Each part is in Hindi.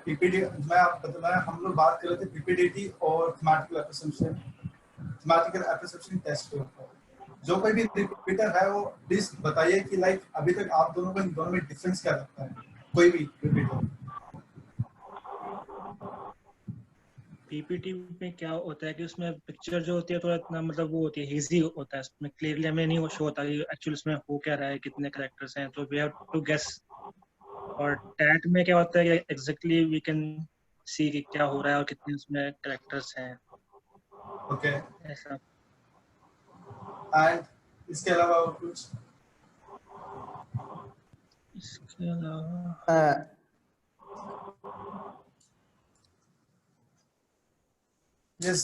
पीपीटी मैं हम लोग बात कर रहे थे पीपीडीटी और थीमेटिकल एप्रोक्सीमेशन टेस्ट के ऊपर। जो कोई भी रिपीटर है वो प्लीज बताइए कि लाइक अभी तक आप दोनों को इन दोनों में डिफरेंस क्या लगता है, कोई भी रिपीटर। पीपीटी में क्या होता है कि उसमें पिक्चर जो होती है थोड़ा इतना मतलब वो होती है हेजी होता है, उसमें क्लियरली हमें नहीं शो होता कि एक्चुअली उसमें हो क्या रहा है, कितने कैरेक्टर्स हैं, तो वी हैव टू गेस। और टैट में क्या होता है कि एग्जैक्टली वी कैन सी कि क्या हो रहा है और कितने उसमें कैरेक्टर्स हैं। ओके ऐसा। एंड इसके अलावा और कुछ? इसके अलावा यस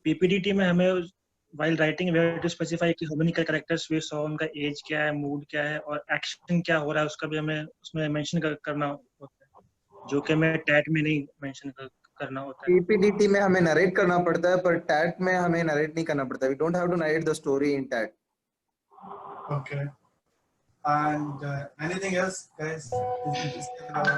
पीपीडीटी में हमें while writing we have to specify कि how many characters we saw, उनका एज क्या है, मूड क्या है और एक्शन क्या हो रहा है उसका भी हमें उसमें मेंशन करना होता है, जो कि हमें टैट में नहीं मेंशन करना होता है। पीपीडीटी में हमें नरेट करना पड़ता है पर टैट में हमें नरेट नहीं करना पड़ता। We don't have to narrate the story in TAT. Okay and anything else guys? इसके अलावा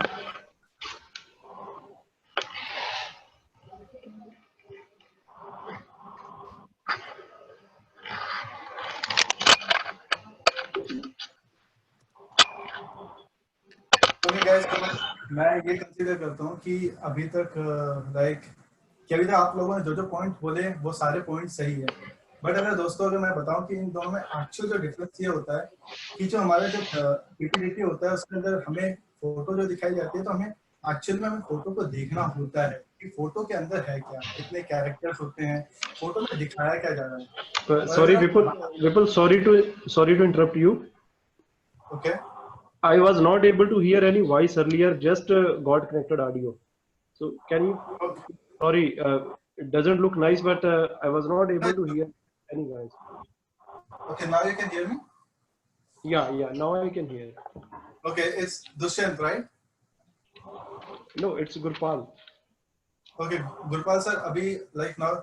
गाइस मैं ये कंसीडर करता हूँ कि अभी तक लाइक कि अभी तक आप लोगों ने जो जो पॉइंट बोले वो सारे पॉइंट सही है, बट अगर दोस्तों अगर मैं बताऊं कि इन दोनों में एक्चुअल जो डिफरेंस ये होता है कि जो हमारा जो पीपीडीटी होता है उसके अंदर हमें फोटो जो दिखाई जाती है तो हमें एक्चुअल में हमें फोटो को देखना होता है कि फोटो के अंदर है क्या, कितने कैरेक्टर्स होते हैं, फोटो में दिखाया क्या जा रहा है। Sorry, Vipul, sorry to interrupt you. Okay. I was not able to hear any voice earlier. Just got connected audio. So can you? Sorry, it doesn't look nice, but I was not able to hear any voice. Okay, now you can hear me. Yeah. Now I can hear. Okay, it's Dushyant, right? No, it's Gurpal. Okay, Gurpal sir, abhi like now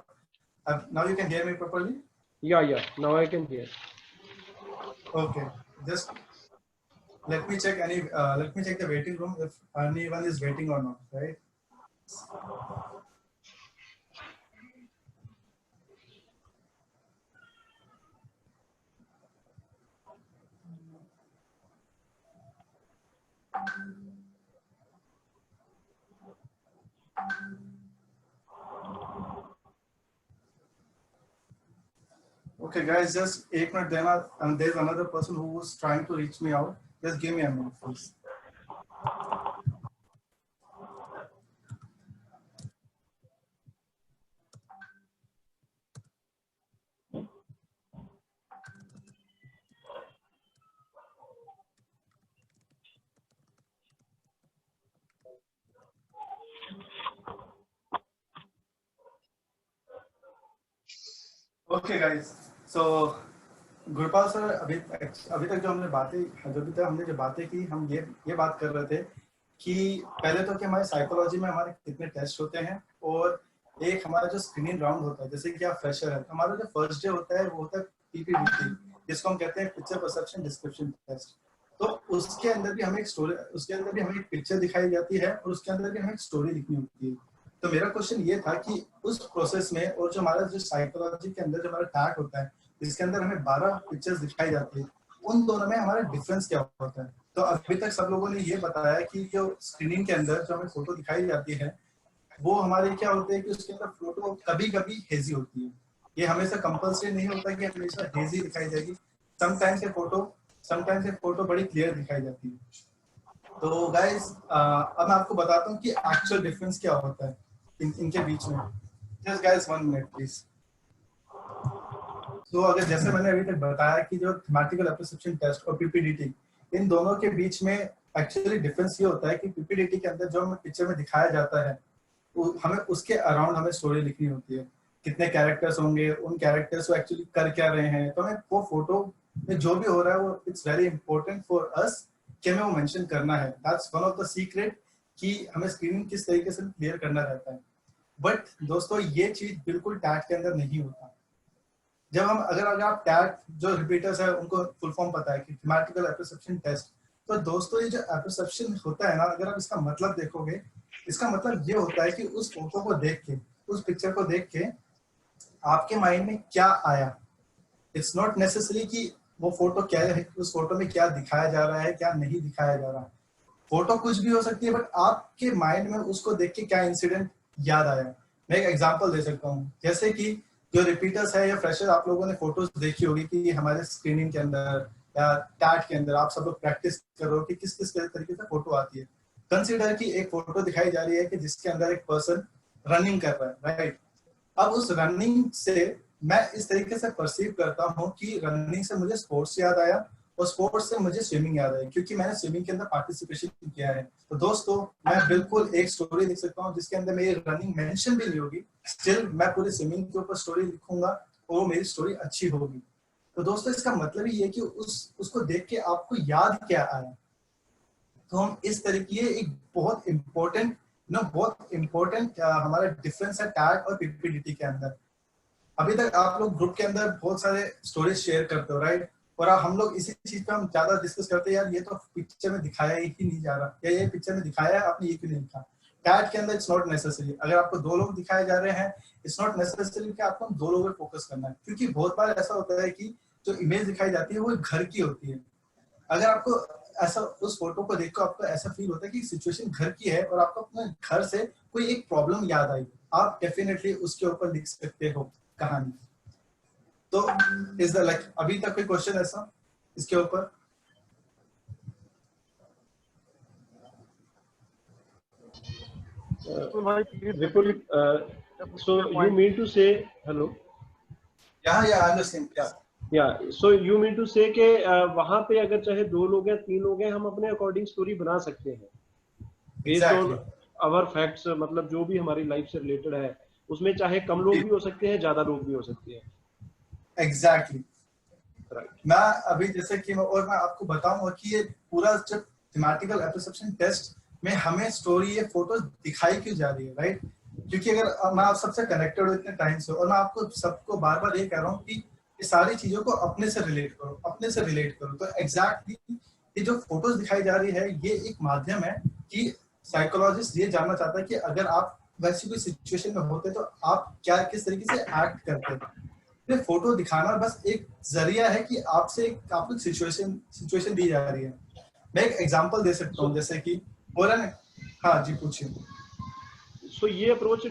you can hear me properly? Yeah. Now I can hear. Okay, just let me check the waiting room if anyone is waiting or not, right? Okay, guys, just 1 minute. Then and there's another person who was trying to reach me out. Just give me a minute, please. Okay, guys. So Gurpal sir अभी तक जो हमने जो बातें की, हम ये बात कर रहे थे कि पहले तो कि हमारे साइकोलॉजी में हमारे कितने टेस्ट होते हैं और एक हमारा जो स्क्रीनिंग राउंड होता है, जैसे कि आप फ्रेशर है, हमारा जो फर्स्ट डे होता है वो होता है पीपीडीटी, जिसको हम कहते हैं पिक्चर परसेप्शन डिस्क्रिप्शन टेस्ट। तो उसके अंदर भी हमें एक पिक्चर दिखाई जाती है और उसके अंदर भी हमें एक स्टोरी लिखनी होती है। तो मेरा क्वेश्चन ये था कि उस प्रोसेस में और जो हमारा जो साइकोलॉजी के अंदर जो हमारा टैग होता है जिसके अंदर हमें 12 पिक्चर्स दिखाई जाती है, उन दोनों में हमारा डिफरेंस क्या होता है? तो अभी तक सब लोगों ने ये बताया कि जो स्क्रीनिंग के अंदर जो हमें फोटो दिखाई जाती है वो हमारे क्या होते हैं कि उसके अंदर फोटो कभी-कभी हेजी होती है। ये हमेशा कंपल्सरी नहीं होता कि हमेशा हेजी दिखाई जाएगी। समटाइम्स ये फोटो बड़ी क्लियर दिखाई जाती है। तो गाइस अब मैं आपको बताता हूँ कि एक्चुअल डिफरेंस क्या होता है इनके बीच में। Just guys 1 minute please. तो अगर जैसे मैंने अभी तक बताया कि जो थीमेटिकल एप्रोक्सीमेशन टेस्ट और पीपीडीटी, इन दोनों के बीच में एक्चुअली डिफरेंस ये होता है कि पीपीडीटी के अंदर जो हमें पिक्चर में दिखाया जाता है हमें उसके अराउंड हमें स्टोरी लिखनी होती है, कितने कैरेक्टर्स होंगे, उन कैरेक्टर्स को एक्चुअली कर क्या रहे हैं। तो हमें वो फोटो में जो भी हो रहा है वो it's very important for us कि हमें वो मेंशन करना है। That's one of the secret कि हमें स्क्रीनिंग किस तरीके से क्लियर करना रहता है। बट दोस्तों ये चीज बिल्कुल टैग के अंदर नहीं होता। जब हम अगर आप टैग जो रिपीटर्स है उनको फुल फॉर्म पता है कि थीमेटिकल एप्रोक्सीमेशन टेस्ट, तो दोस्तों ये जो एप्रोसेप्शन होता है ना, अगर आप इसका मतलब देखोगे, इसका मतलब ये होता है कि उस फोटो को देख के, उस पिक्चर को देख के आपके माइंड में क्या आया। इट्स नॉट नेसेसरी कि वो फोटो क्या है, उस फोटो में क्या दिखाया जा रहा है, क्या नहीं दिखाया जा रहा है। फोटो कुछ भी हो सकती है, बट आपके माइंड में उसको देख के क्या इंसिडेंट याद आया। मैं एक एग्जांपल दे सकता हूँ, जैसे कि जो रिपीटर्स है या फ्रेशर, आप लोगों ने फोटोज देखी होगी कि हमारे स्क्रीनिंग के अंदर या टैट के अंदर आप सब लोग प्रैक्टिस करो कि किस किस तरीके से फोटो आती है। कंसिडर कि एक फोटो दिखाई जा रही है कि जिसके अंदर एक पर्सन रनिंग कर रहा है, राइट। अब उस रनिंग से मैं इस तरीके से परसीव करता हूँ कि रनिंग से मुझे स्पोर्ट्स याद आया और स्पोर्ट्स से मुझे स्विमिंग याद आई, क्योंकि मैंने स्विमिंग के अंदर पार्टिसिपेशन किया है। तो दोस्तों मैं बिल्कुल एक स्टोरी लिख सकता हूँ जिसके अंदर मेरी रनिंग मेंशन भी नहीं होगी, स्टिल मैं पूरी स्विमिंग के ऊपर स्टोरी लिखूंगा और वो मेरी स्टोरी अच्छी होगी। तो दोस्तों इसका मतलब ही ये कि उसको देख के आपको याद क्या आया। तो हम इस तरीके एक बहुत इंपॉर्टेंट हमारा डिफरेंस है टैग और पीपीडीटी के अंदर। अभी तक आप लोग ग्रुप के अंदर बहुत सारे स्टोरीज शेयर करते हो, राइट। और हम लोग इसी चीज पे हम ज्यादा डिस्कस करते हैं, यार ये तो पिक्चर में दिखाया ही नहीं जा रहा, या ये पिक्चर में दिखाया है आपने ये क्यों नहीं लिखा। टैग के अंदर इट्स नॉट नेसेसरी, अगर आपको 2 लोग दिखाए जा रहे हैं, इट्स नॉट नेसेसरी कि आपको 2 लोगों पर फोकस करना है, क्योंकि बहुत बार ऐसा होता है कि जो इमेज दिखाई जाती है वो घर की होती है। अगर आपको ऐसा उस फोटो को देखकर आपको ऐसा फील होता है कि सिचुएशन घर की है और आपको अपने घर से कोई एक प्रॉब्लम याद आई, आप डेफिनेटली उसके ऊपर लिख सकते हो कहानी। तो इज द लाइक अभी तक कोई क्वेश्चन ऐसा इसके ऊपर? Vipul, so you mean to say hello? Yeah, I understand. Yeah, so you mean to say कि वहाँ पे अगर चाहे 2 लोग हैं 3 लोग हैं, हम अपने अकॉर्डिंग स्टोरी बना सकते हैं based on our facts, मतलब जो भी हमारी लाइफ से रिलेटेड है उसमें चाहे कम लोग भी हो सकते हैं, ज्यादा लोग भी हो सकते हैं। Exactly right. मैं अभी जैसे कि मैं आपको बताऊंगा कि ये पूरा जब थीमेटिकल एप्रोसेप्शन टेस्ट में हमें स्टोरी ये फोटोज दिखाई क्यों जा रही है, राइट। क्योंकि अगर मैं आप सबसे कनेक्टेड हूँ इतने टाइम से और मैं आपको सबको बार बार ये कह रहा हूँ कि ये सारी चीजों को अपने से रिलेट करो, तो एग्जैक्टली ये जो फोटोज दिखाई जा रही है ये एक माध्यम है कि साइकोलॉजिस्ट ये जानना चाहता है कि अगर आप वैसी कोई सिचुएशन में होते तो आप क्या किस तरीके से एक्ट करते। फोटो दिखाना बस एक जरिया है कि आपको सिचुएशन दी जा रही है। मैं एक एग्जांपल दे सकता हूँ, जैसे कि बोला ना। हाँ जी पूछिए। सो ये अप्रोच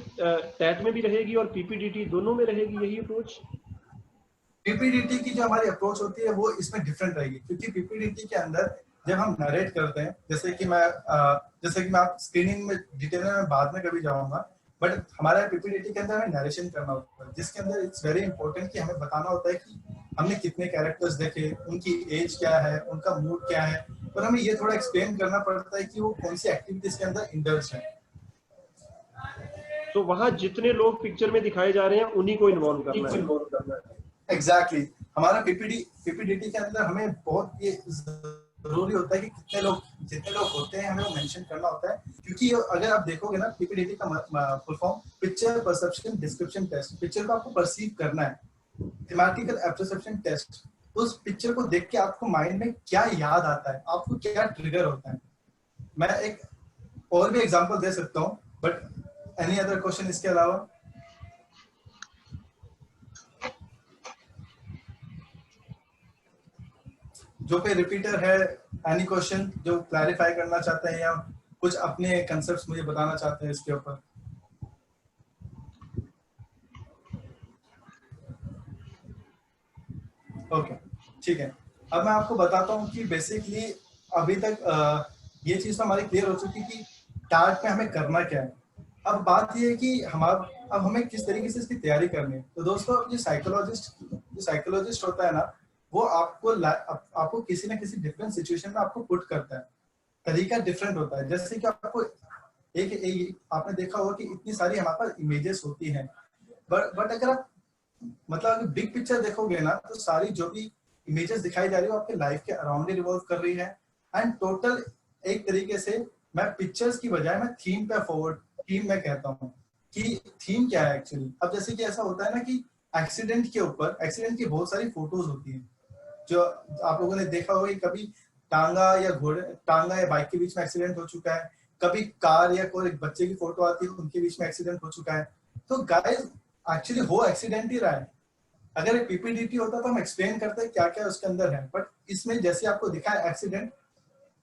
टैट में भी रहेगी और पीपीडीटी दोनों में रहेगी यही अप्रोच? पीपीडीटी की जो हमारी अप्रोच होती है वो इसमें डिफरेंट रहेगी, क्योंकि पीपीडीटी के अंदर जब हम नरेट करते हैं, जैसे कि मैं आप स्क्रीनिंग में डिटेल में बाद में कभी जाऊंगा, बट हमारा पीपीडीटी के अंदर हमें नरेशन करना होता है, जिसके अंदर इट्स वेरी इंपॉर्टेंट कि हमें बताना होता है कि हमने कितने कैरेक्टर्स देखे, उनकी एज क्या है, उनका मूड क्या है, और हमें ये थोड़ा एक्सप्लेन करना पड़ता है कि वो कौन सी एक्टिविटीज के अंदर इंडल्ज है। तो वहां जितने लोग पिक्चर में दिखाए जा रहे हैं उन्हीं को इन्वॉल्व करना है। एग्जैक्टली हमारा पीपीडीटी के अंदर हमें बहुत ये जरूरी होता है कि जितने लोग होते हैं हमें वो मेंशन करना होता है, क्योंकि अगर आप देखोगे ना पीपीडीटी का full form picture perception description test. Picture को आपको परसीव करना है, थीमेटिकल एप्रोसेप्शन टेस्ट। उस पिक्चर को देख के आपको माइंड में क्या याद आता है, आपको क्या ट्रिगर होता है। मैं एक और भी एग्जांपल दे सकता हूँ, बट एनी अदर क्वेश्चन इसके अलावा? जो पे रिपीटर है, एनी क्वेश्चन जो क्लैरिफाई करना चाहते हैं या कुछ अपने कंसेप्ट्स मुझे बताना चाहते हैं इसके ऊपर? ओके ठीक है। अब मैं आपको बताता हूँ कि बेसिकली अभी तक ये चीज तो हमारी क्लियर हो चुकी कि टैट में हमें करना क्या है। अब बात ये है कि अब हमें किस तरीके से इसकी तैयारी करनी है। तो दोस्तों जो साइकोलॉजिस्ट होता है ना, वो आपको किसी ना किसी डिफरेंट सिचुएशन में आपको पुट करता है। तरीका डिफरेंट होता है। जैसे कि आपको आपने देखा होगा कि इतनी सारी हमारे पास इमेजेस होती हैं, बट अगर आप मतलब बिग पिक्चर देखोगे ना, तो सारी जो भी इमेजेस दिखाई जा रही है वो आपके लाइफ के अराउंड ही रिवॉल्व कर रही है। एंड टोटल एक तरीके से मैं पिक्चर्स की बजाय मैं थीम में कहता हूँ कि थीम क्या है एक्चुअली। अब जैसे कि ऐसा होता है ना कि एक्सीडेंट की बहुत सारी फोटोज होती हैं, जो आप लोगों ने देखा होगा कि कभी टांगा या घोड़े, टांगा या बाइक के बीच में एक्सीडेंट हो चुका है, कभी कार या कोई बच्चे की फोटो आती है उनके बीच में एक्सीडेंट हो चुका है। तो गाइस एक्चुअली हो एक्सीडेंट ही रहा है। अगर एक पीपीडीटी होता तो हम एक्सप्लेन करते क्या क्या उसके अंदर है, बट इसमें जैसे आपको दिखा है एक्सीडेंट,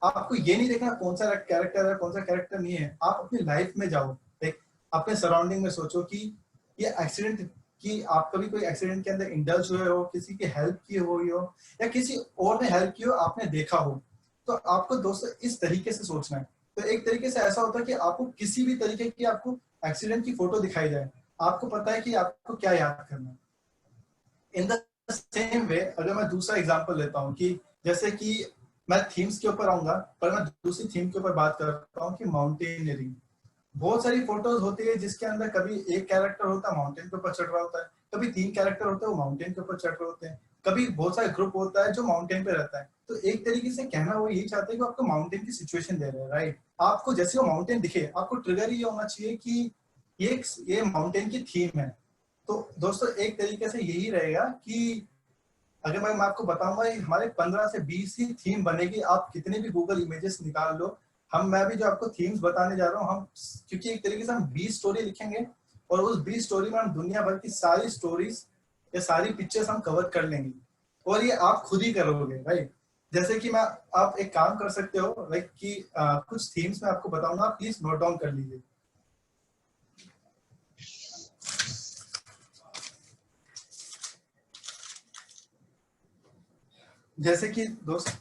आपको ये नहीं देखना कौन सा कैरेक्टर है कौन सा कैरेक्टर नहीं है। आप अपनी लाइफ में जाओ, एक अपने सराउंडिंग में सोचो कि ये एक्सीडेंट कि आप कभी कोई एक्सीडेंट के अंदर इंडल्ज हुए हो, किसी की हेल्प की हुई हो या किसी और ने हेल्प की हो, आपने देखा हो, तो आपको दोस्तों इस तरीके से सोचना है। तो एक तरीके से ऐसा होता है कि आपको किसी भी तरीके की आपको एक्सीडेंट की फोटो दिखाई जाए, आपको पता है कि आपको क्या याद करना है। इन द सेम वे अगर मैं दूसरा एग्जांपल लेता हूँ कि जैसे कि मैं थीम्स के ऊपर आऊंगा, पर मैं दूसरी थीम के ऊपर बात करता हूँ कि माउंटेनियरिंग। बहुत सारी फोटोज होती है जिसके अंदर कभी एक कैरेक्टर होता है माउंटेन के ऊपर चढ़ रहा होता है, कभी 3 कैरेक्टर होते हैं वो माउंटेन के ऊपर चढ़ रहे होते हैं, कभी बहुत सारे ग्रुप होता है जो माउंटेन पे रहता है। तो एक तरीके से कहना वो यही चाहते हैं कि आपको माउंटेन की सिचुएशन दे रहे हैं, राइट। आपको जैसे वो माउंटेन दिखे आपको ट्रिगर ये होना चाहिए कि ये माउंटेन की थीम है। तो दोस्तों एक तरीके से यही रहेगा कि अगर मैं आपको बताऊंगा हमारे 15 से 20 ही थीम बनेगी, आप कितने भी गूगल इमेजेस निकाल लो। मैं भी जो आपको थीम्स बताने जा रहा हूँ, हम क्योंकि एक तरीके से हम 20 स्टोरी लिखेंगे और उस 20 स्टोरी में हम दुनिया भर की सारी स्टोरीज या सारी पिक्चर्स हम कवर कर लेंगे और ये आप खुद ही करोगे, राइट। जैसे कि आप एक काम कर सकते हो, लाइक कि कुछ थीम्स मैं आपको बताऊंगा, प्लीज नोट डाउन कर लीजिए। जैसे कि दोस्त,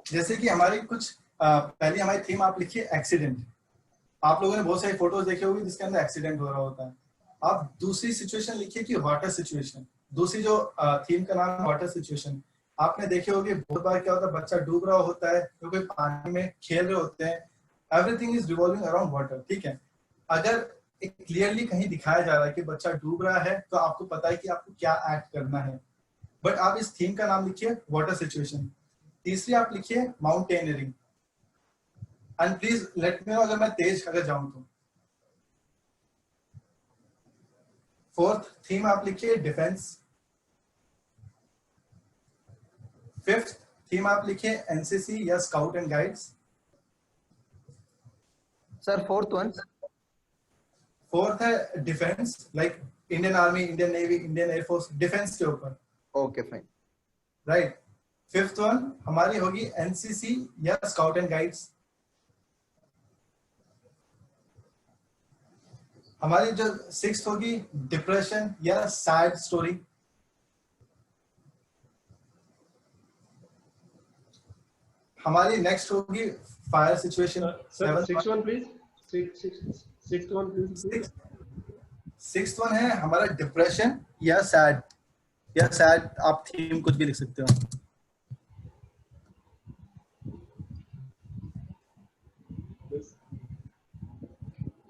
जैसे कि हमारी कुछ पहले हमारी थीम आप लिखिए एक्सीडेंट। आप लोगों ने बहुत सारी फोटोज देखे होंगे जिसके अंदर एक्सीडेंट हो रहा होता है। आप दूसरी सिचुएशन लिखिए कि वाटर सिचुएशन। दूसरी जो थीम का नाम है वाटर सिचुएशन। आपने देखे होंगे बहुत बार क्या होता है, बच्चा डूब रहा होता है, क्योंकि पानी में खेल रहे होते हैं, everything is revolving around water, ठीक है। अगर एक क्लियरली कहीं दिखाया जा रहा है कि बच्चा डूब रहा है तो आपको पता है कि आपको क्या एक्ट करना है, बट आप इस थीम का नाम लिखिए वाटर सिचुएशन। तीसरी आप लिखिए mountaineering, and please let me know अगर मैं तेज अगर जाऊं तो। फोर्थ थीम आप लिखिए डिफेंस। फिफ्थ थीम आप लिखिए एनसीसी या scout and guides. Sir fourth one? Fourth है defence, like Indian army, Indian navy, Indian air force, defence के ऊपर। Okay fine, right. Fifth one हमारी होगी एनसीसी या स्काउट एंड गाइड्स। हमारी जो सिक्स्थ होगी डिप्रेशन या सैड स्टोरी। हमारी नेक्स्ट होगी fire situation. Sixth one please, sixth one please. Sixth one है हमारा डिप्रेशन या सैड, आप थीम कुछ भी लिख सकते हो।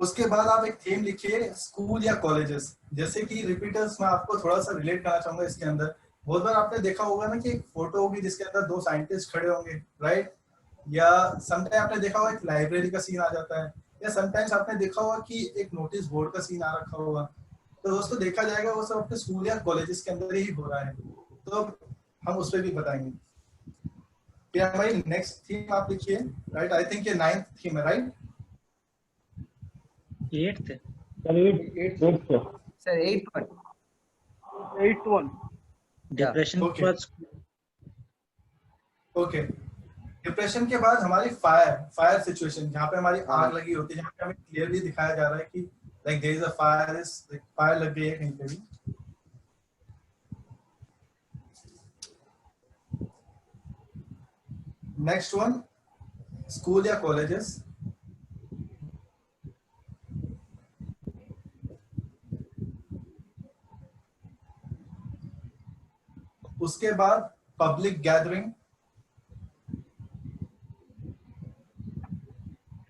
उसके बाद आप एक थीम लिखिए स्कूल या कॉलेजेस। जैसे कि रिपीटर्स, मैं आपको थोड़ा सा रिलेट करना चाहूंगा इसके अंदर। बहुत बार आपने देखा होगा ना कि एक फोटो होगी जिसके अंदर 2 साइंटिस्ट खड़े होंगे, राइट। या समटाइम आपने देखा होगा एक लाइब्रेरी का सीन आ जाता है, या समटाइम्स आपने देखा होगा कि एक नोटिस बोर्ड का सीन आ रखा होगा। तो दोस्तों देखा जाएगा वो सब अपने स्कूल या कॉलेजेस के अंदर ही हो रहा है, तो हम उस पर भी बताएंगे। फिर हमारी नेक्स्ट थीम आप लिखिए, राइट। आई थिंक ये 9th थीम है, right. 8th sir 8th one. Depression के बाद ओके। डिप्रेशन के बाद हमारी फायर सिचुएशन, जहाँ पे हमारी आग लगी होती है, जहाँ पे हमें क्लियरली दिखाया जा रहा है कि like there is a fire लग गई है कहीं पे भी। नेक्स्ट वन स्कूल या कॉलेजेस। उसके बाद पब्लिक गैदरिंग।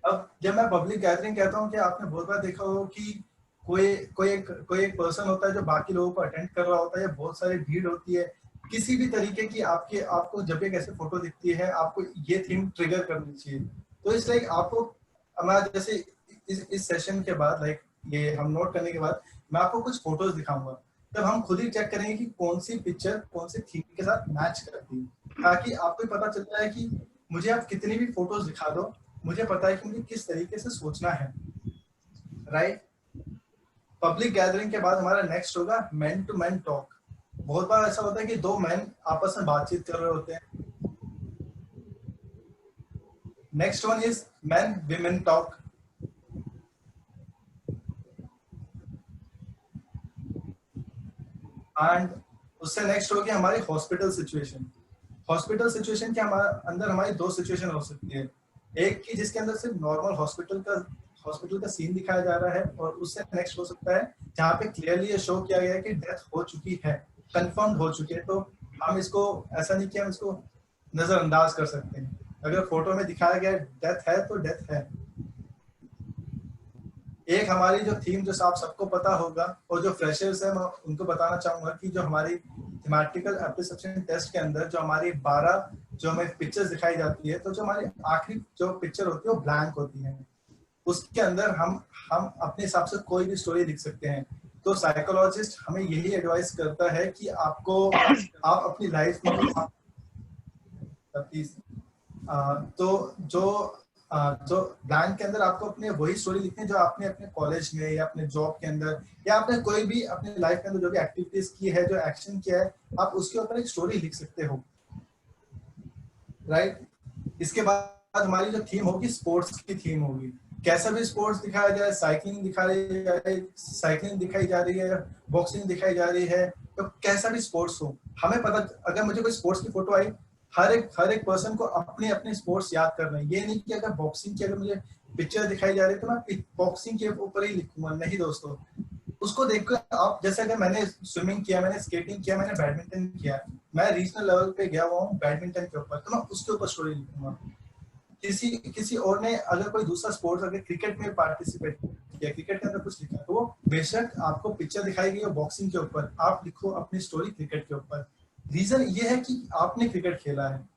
अब जब मैं पब्लिक गैदरिंग कहता हूँ कि आपने बहुत बार देखा होगा कि कोई एक पर्सन होता है जो बाकी लोगों को अटेंड कर रहा होता है, बहुत सारी भीड़ होती है, किसी भी तरीके की आपको जब एक ऐसे फोटो दिखती है आपको ये थीम ट्रिगर करनी चाहिए। तो इस लाइक आपको मैं जैसे इस सेशन के बाद, लाइक ये हम नोट करने के बाद मैं आपको कुछ फोटोज दिखाऊंगा, तब हम खुद ही चेक करेंगे कि कौन सी पिक्चर कौन सी थीम के साथ मैच करती है। ताकि आपको पता चलता है कि मुझे आप कितनी भी फोटोज दिखा दो, मुझे पता है कि मुझे किस तरीके से सोचना है, राइट। पब्लिक गैदरिंग के बाद हमारा नेक्स्ट होगा मैन टू मैन टॉक। बहुत बार ऐसा होता है कि दो मैन आपस में बातचीत कर रहे होते हैं। Next one is man women talk. And उससे नेक्स्ट होगी हमारी हॉस्पिटल सिचुएशन। हॉस्पिटल सिचुएशन के अंदर हमारी दो सिचुएशन हो सकती है। एक की जिसके अंदर सिर्फ नॉर्मल हॉस्पिटल का सीन दिखाया जा रहा है, और उससे नेक्स्ट हो सकता है जहाँ पे क्लियरली ये शो किया गया है कि डेथ हो चुकी है, कंफर्म हो चुकी है। तो हम इसको ऐसा नहीं कि हम इसको नजरअंदाज कर सकते हैं। अगर फोटो में दिखाया गया डेथ है तो डेथ है। एक हमारी जो थीम जो आप सबको पता होगा, और जो फ्रेशर्स है मैं उनको बताना चाहूंगा कि जो हमारी थीमेटिकल एप्रिसिएशन टेस्ट के अंदर जो हमारी 12 जो हमें पिक्चर्स दिखाई जाती है, तो जो हमारी आखिरी जो पिक्चर होती है वो ब्लैंक होती है। उसके अंदर हम अपने हिसाब से कोई भी स्टोरी लिख सकते हैं। तो साइकोलॉजिस्ट हमें यही एडवाइस करता है कि आप अपनी लाइफ में जो ब्लैंक के अंदर आपको अपने वही स्टोरी लिखनी है जो आपने अपने कॉलेज में या अपने जॉब के अंदर या आपने कोई भी अपनी लाइफ के अंदर जो भी एक्टिविटीज की है, जो एक्शन किया है, आप उसके ऊपर एक स्टोरी लिख सकते हो, राइट। इसके बाद हमारी जो थीम होगी स्पोर्ट्स की थीम होगी। कैसा भी स्पोर्ट्स दिखाया जाए, साइकिलिंग दिखाई जा रही है, बॉक्सिंग दिखाई जा रही है, तो कैसा भी स्पोर्ट्स हो, हमें पता अगर मुझे कोई स्पोर्ट्स की फोटो आई, हर एक पर्सन को अपने अपने स्पोर्ट्स याद करना है। ये नहीं कि अगर बॉक्सिंग की अगर मुझे पिक्चर दिखाई जा रही है तो मैं बॉक्सिंग के ऊपर ही लिखूंगा, नहीं दोस्तों। उसको देखकर आप, जैसे अगर मैंने स्विमिंग किया, मैंने स्केटिंग किया, मैंने बैडमिंटन किया, मैं रीजनल लेवल पे गया हुआ हूँ बैडमिंटन के ऊपर, तो मैं उसके ऊपर स्टोरी लिखूंगा। किसी और ने अगर कोई दूसरा स्पोर्ट्स, अगर क्रिकेट में पार्टिसिपेट किया, क्रिकेट के अंदर कुछ लिखा, तो वो बेशक आपको पिक्चर दिखाई गई है बॉक्सिंग के ऊपर, आप लिखो अपनी स्टोरी क्रिकेट के ऊपर। रीजन ये है कि आपने क्रिकेट खेला है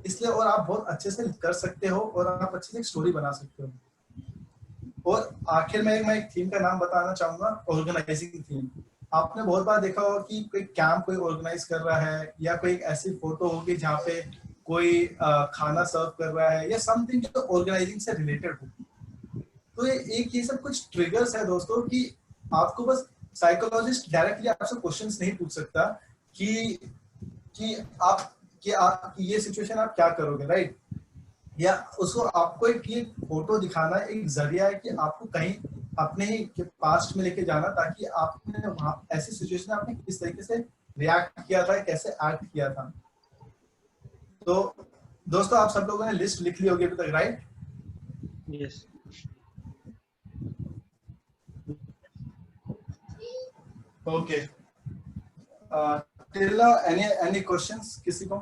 इसलिए, और आप बहुत अच्छे से कर सकते हो और आप अच्छे से एक स्टोरी बना सकते हो। और आखिर में मैं एक थीम का नाम बताना चाहूंगा, ऑर्गेनाइजिंग थीम। आपने बहुत बार देखा होगा कि कोई कैंप कोई ऑर्गेनाइज कर रहा है, या कोई एक ऐसी फोटो होगी जहाँ पे कोई खाना सर्व कर रहा है, या समथिंग जो ऑर्गेनाइजिंग से रिलेटेड हो। तो ये सब कुछ ट्रिगर्स है दोस्तों, कि आपको बस साइकोलॉजिस्ट डायरेक्टली आपसे क्वेश्चंस नहीं पूछ सकता कि आप ये सिचुएशन आप क्या करोगे, राइट। या उसको आपको एक ये फोटो दिखाना एक जरिया है कि आपको कहीं अपने ही पास्ट में लेके जाना, ताकि आपने वहां ऐसी सिचुएशन में आपने किस तरीके से रिएक्ट किया था, कैसे एक्ट किया था। तो दोस्तों आप सब लोगों ने लिस्ट लिख ली होगी अभी तक, right? Yes. Okay, till now any questions किसी को?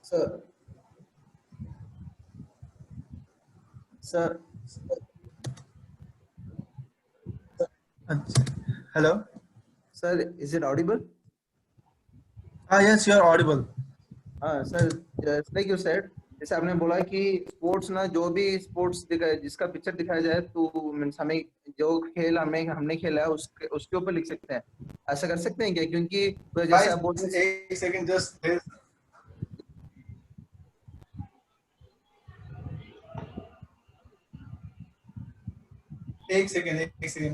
Sir hello sir, is it audible? Yes, you are audible. Sir, just like you said, जैसे आपने बोला कि स्पोर्ट्स ना, जो भी स्पोर्ट्स जिसका पिक्चर दिखाया जाए, तो मींस हमें जो खेल हमने खेला है उसके ऊपर लिख सकते हैं। ऐसा कर सकते हैं क्या? क्योंकि जैसे आप बोलते हैं, एक सेकंड, जस्ट एक second,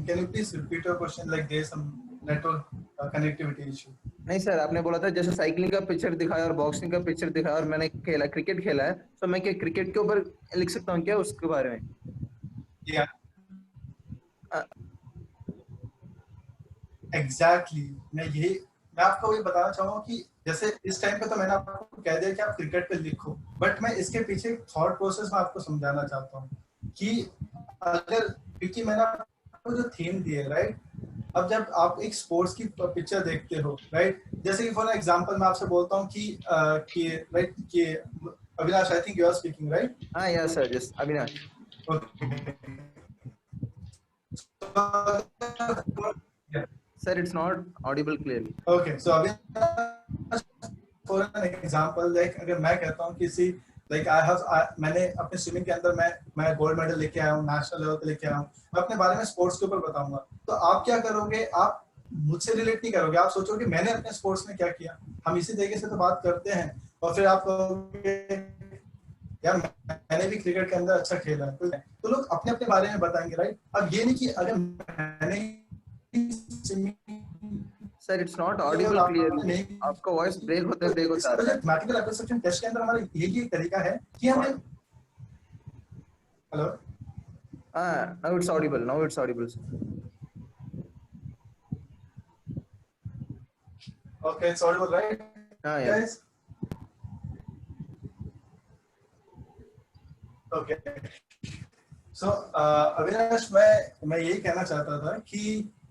can you please repeat your question, like there is some network connectivity issue. नहीं सर, आपने बोला था जैसे साइकिलिंग का पिक्चर दिखाया और बॉक्सिंग का पिक्चर दिखाया, और मैंने क्रिकेट खेला है, तो मैं क्या क्रिकेट के ऊपर लिख सकता हूँ क्या उसके बारे में? या एग्जैक्टली, मैं आपको वही बताना चाहूंगा कि जैसे इस टाइम पे तो मैंने आपको कह दिया कि आप क्रिकेट पे लिखो, बट मैं इसके पीछे थॉट प्रोसेस में आपको समझाना चाहता हूँ कि अगर, क्योंकि मैंने आपको जो थीम दी है, राइट, अब जब आप एक स्पोर्ट्स की पिक्चर देखते हो, राइट, जैसे कि फॉर एग्जांपल मैं आपसे बोलता हूँ कि राइट, कि Avinash, I think you are speaking, right? हाँ yes sir, just Avinash. Sir, it's not audible clearly. Okay, so Avinash, for an example, like अगर मैं कहता हूँ किसी, लाइक मैंने अपने स्विमिंग के अंदर मैं गोल्ड मेडल लेके आया हूँ, नेशनल लेवल पे लेके आया हूँ, मैं अपने बारे में स्पोर्ट्स के ऊपर बताऊंगा, तो आप क्या करोगे, आप मुझसे रिलेट नहीं करोगे, आप सोचोगे मैंने अपने स्पोर्ट्स में क्या किया। हम इसी तरीके से तो बात करते हैं, और फिर आप कहोगे यार मैंने भी क्रिकेट के अंदर अच्छा खेला है, तो लोग अपने अपने बारे में बताएंगे, राइट। अब ये नहीं कि अगर मैंने sir it's not audible clearly, आपका वॉइस ब्रेक होता इसका आ रहा है। मैथमेटिकल एप्रोक्सीमेशन टेस्ट के अंदर हमारा यही एक तरीका है कि हमें, hello now it's audible, sir. Okay, it's audible, right? Yeah. Guys? Okay. So, Avinash, मैं यही कहना चाहता था कि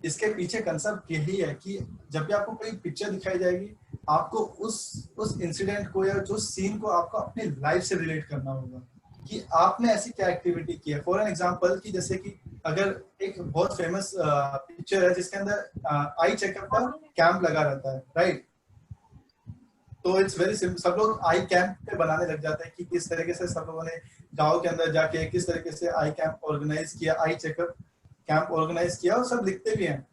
इसके पीछे कंसेप्ट यही है कि जब भी आपको कोई पिक्चर दिखाई जाएगी, आपको उस इंसिडेंट को या जो सीन को आपको अपनी लाइफ से रिलेट करना होगा कि आपने ऐसी क्या एक्टिविटी की है। फॉर एन एग्जांपल कि जैसे कि अगर एक बहुत फेमस पिक्चर है जिसके अंदर आई चेकअप का कैंप लगा रहता है, राइट। तो इट्स वेरी सिंपल, सब लोग आई कैंप पे बनाने लग जाते हैं कि किस तरीके से सब लोगों ने गांव के अंदर जाके किस तरीके से आई कैंप ऑर्गेनाइज किया, आई चेकअप कैंप ऑर्गेनाइज किया, और सब लिखते भी हैं।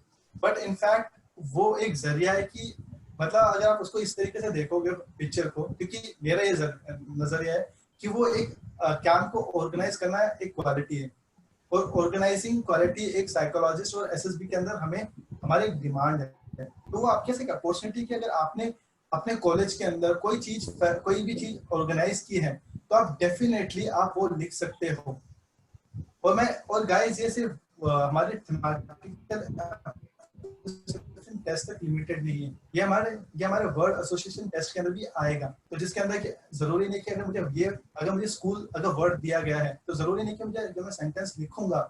बट इनफैक्ट वो एक जरिया है कि मतलब अगर आप उसको इस तरीके से देखोगे पिक्चर को, क्योंकि मेरा ये नजरिया है कि वो एक कैंप को ऑर्गेनाइज करना एक क्वालिटी है, और ऑर्गेनाइजिंग क्वालिटी एक साइकोलॉजिस्ट और एसएसबी के अंदर हमें हमारी डिमांड है। तो वो आपके से एक अपॉर्चुनिटी कि अगर आपने अपने कॉलेज के अंदर कोई भी चीज ऑर्गेनाइज की है तो आप डेफिनेटली आप वो लिख सकते हो। और गाइस ये सिर्फ हमारे टेस्ट तक लिमिटेड नहीं है, ये हमारे वर्ड एसोसिएशन टेस्ट के अंदर भी आएगा। तो जिसके अंदर जरूरी नहीं कि अगर मुझे स्कूल अगर वर्ड दिया गया है तो जरूरी नहीं कि मुझे जब मैं सेंटेंस लिखूंगा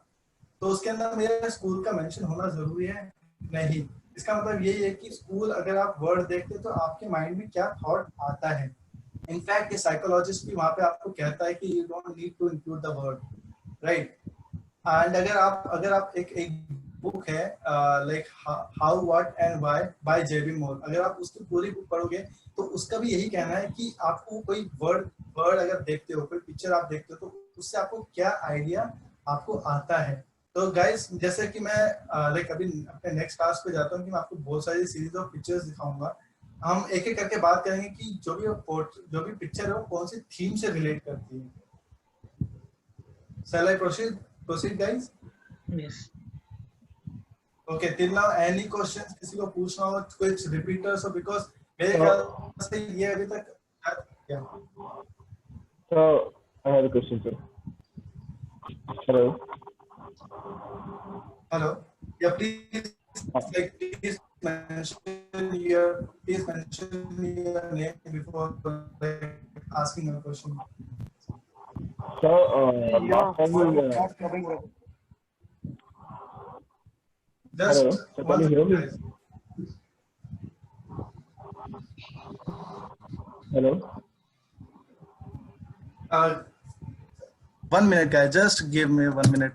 तो उसके अंदर मेरे स्कूल का मेंशन होना जरूरी है, नहीं। इसका मतलब यही है कि स्कूल अगर आप वर्ड देखते तो आपके माइंड में क्या थॉट आता है। इनफैक्ट ये साइकोलॉजिस्ट भी वहां पे आपको कहता है कि you don't need to include the word, right. And अगर आप एक बुक है like how what and why by JB More, अगर आप उसकी पूरी बुक पढ़ोगे तो उसका भी यही कहना है कि आपको कोई वर्ड अगर देखते हो, कोई पिक्चर आप देखते हो, तो उससे आपको क्या आइडिया आपको आता है। तो गाइस जैसे कि मैं लाइक अभी अपने नेक्स्ट टास्क पे जाता हूँ कि मैं आपको बहुत सारी सीरीज ऑफ पिक्चर्स दिखाऊंगा। हम एक एक करके बात करेंगे कि जो भी पिक्चर है वो कौन सी थीम से रिलेट करती है। Shall I proceed guys? Yes. Okay, till now any questions किसी को पूछना हो, कुछ रिपीटर्स हो, बिकॉज मेरे ख्याल से ये अभी तक क्या। So I have a question, sir. Hello. Hello. Yeah, please mention your name before asking a question. So last time Just hello. So can you hear me? guys. Hello. 1 minute guys, just give me 1 minute.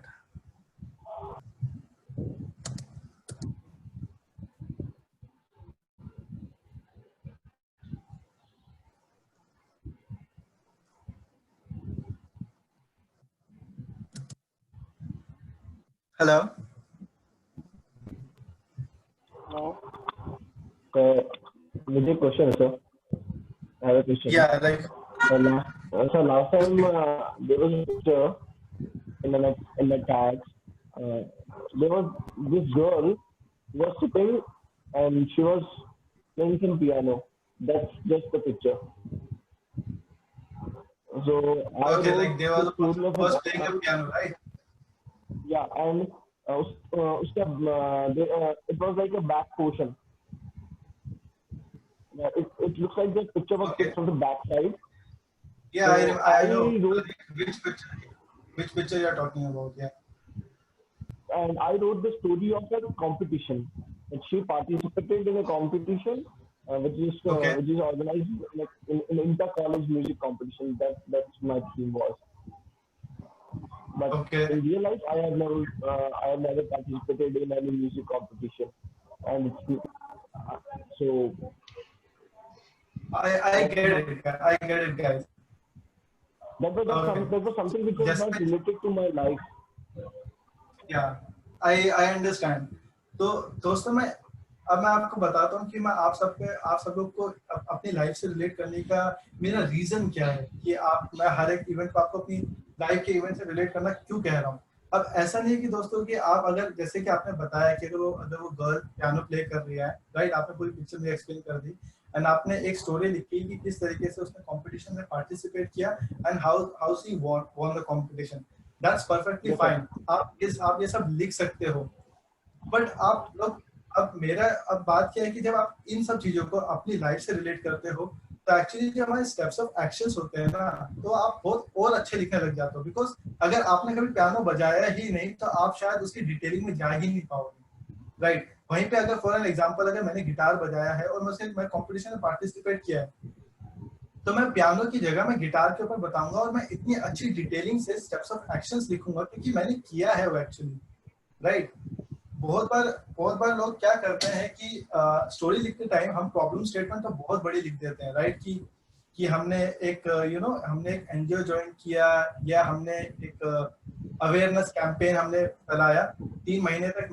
Hello. So with a question, sir. I have a question. Yeah, like so last time there was a picture in the tags. There was this girl who was sitting and she was playing some piano. That's just the picture. So I okay, wrote like they was the story of was playing the piano, right? yeah, and it was like a back portion. Yeah, it looks like the picture was Okay. from the back side. Yeah, So I know wrote, which picture you are talking about. Yeah. and I wrote the story of a competition. And she participated in a competition which is organized like in inter-college music competition. That's my theme was. But Okay. in real life, I have never participated in any music competition, and it's so. I get it, guys. That was something which was not related to my life. Yeah, I understand. तो दोस्तों मैं अब मैं आपको बताता हूँ कि मैं आप सब लोग को अपनी लाइफ से रिलेट करने का मेरा रीजन क्या है कि मैं हर एक इवेंट को आपको अपनी लाइफ के इवेंट से रिलेट करना क्यों कह रहा हूँ। अब ऐसा नहीं है कि दोस्तों कि आप अगर जैसे कि आपने बताया कि अगर वो गर्ल पियानो प्ले कर रही है, राइट, आपने पूरी पिक्चर में एक्सप्लेन कर दी एंड आपने एक स्टोरी लिखी कि किस तरीके से उसने कंपटीशन में पार्टिसिपेट किया and how she won the competition. That's perfectly fine, आप ये सब लिख सकते हो। बट आप लोग अब बात क्या है कि जब आप इन सब चीजों को अपनी लाइफ से रिलेट करते हो तो एक्चुअली जो हमारे स्टेप्स ऑफ एक्शंस होते हैं ना, तो आप बहुत और अच्छे लिखने लग जाते हो। बिकॉज अगर आपने कभी पियानो बजाया ही नहीं तो आप शायद उसकी डिटेलिंग में जा ही नहीं पाओगे, राइट। वहीं पे अगर फॉर एन एग्जांपल अगर मैंने गिटार बजाया है और मैं कंपटीशन में पार्टिसिपेट किया है, तो मैं पियानो की जगह मैं गिटार के ऊपर बताऊंगा और मैं इतनी अच्छी डिटेलिंग से स्टेप्स ऑफ एक्शंस लिखूंगा क्योंकि मैंने किया है वो एक्चुअली, राइट। बहुत बार लोग क्या करते हैं कि स्टोरी लिखते टाइम हम प्रॉब्लम स्टेटमेंट तो बहुत बड़ी लिख देते हैं, राइट, कि हमने एक हमने एक एनजीओ ज्वाइन किया या हमने एक अवेयरनेस कैंपेन हमने फैलाया 3 महीने तक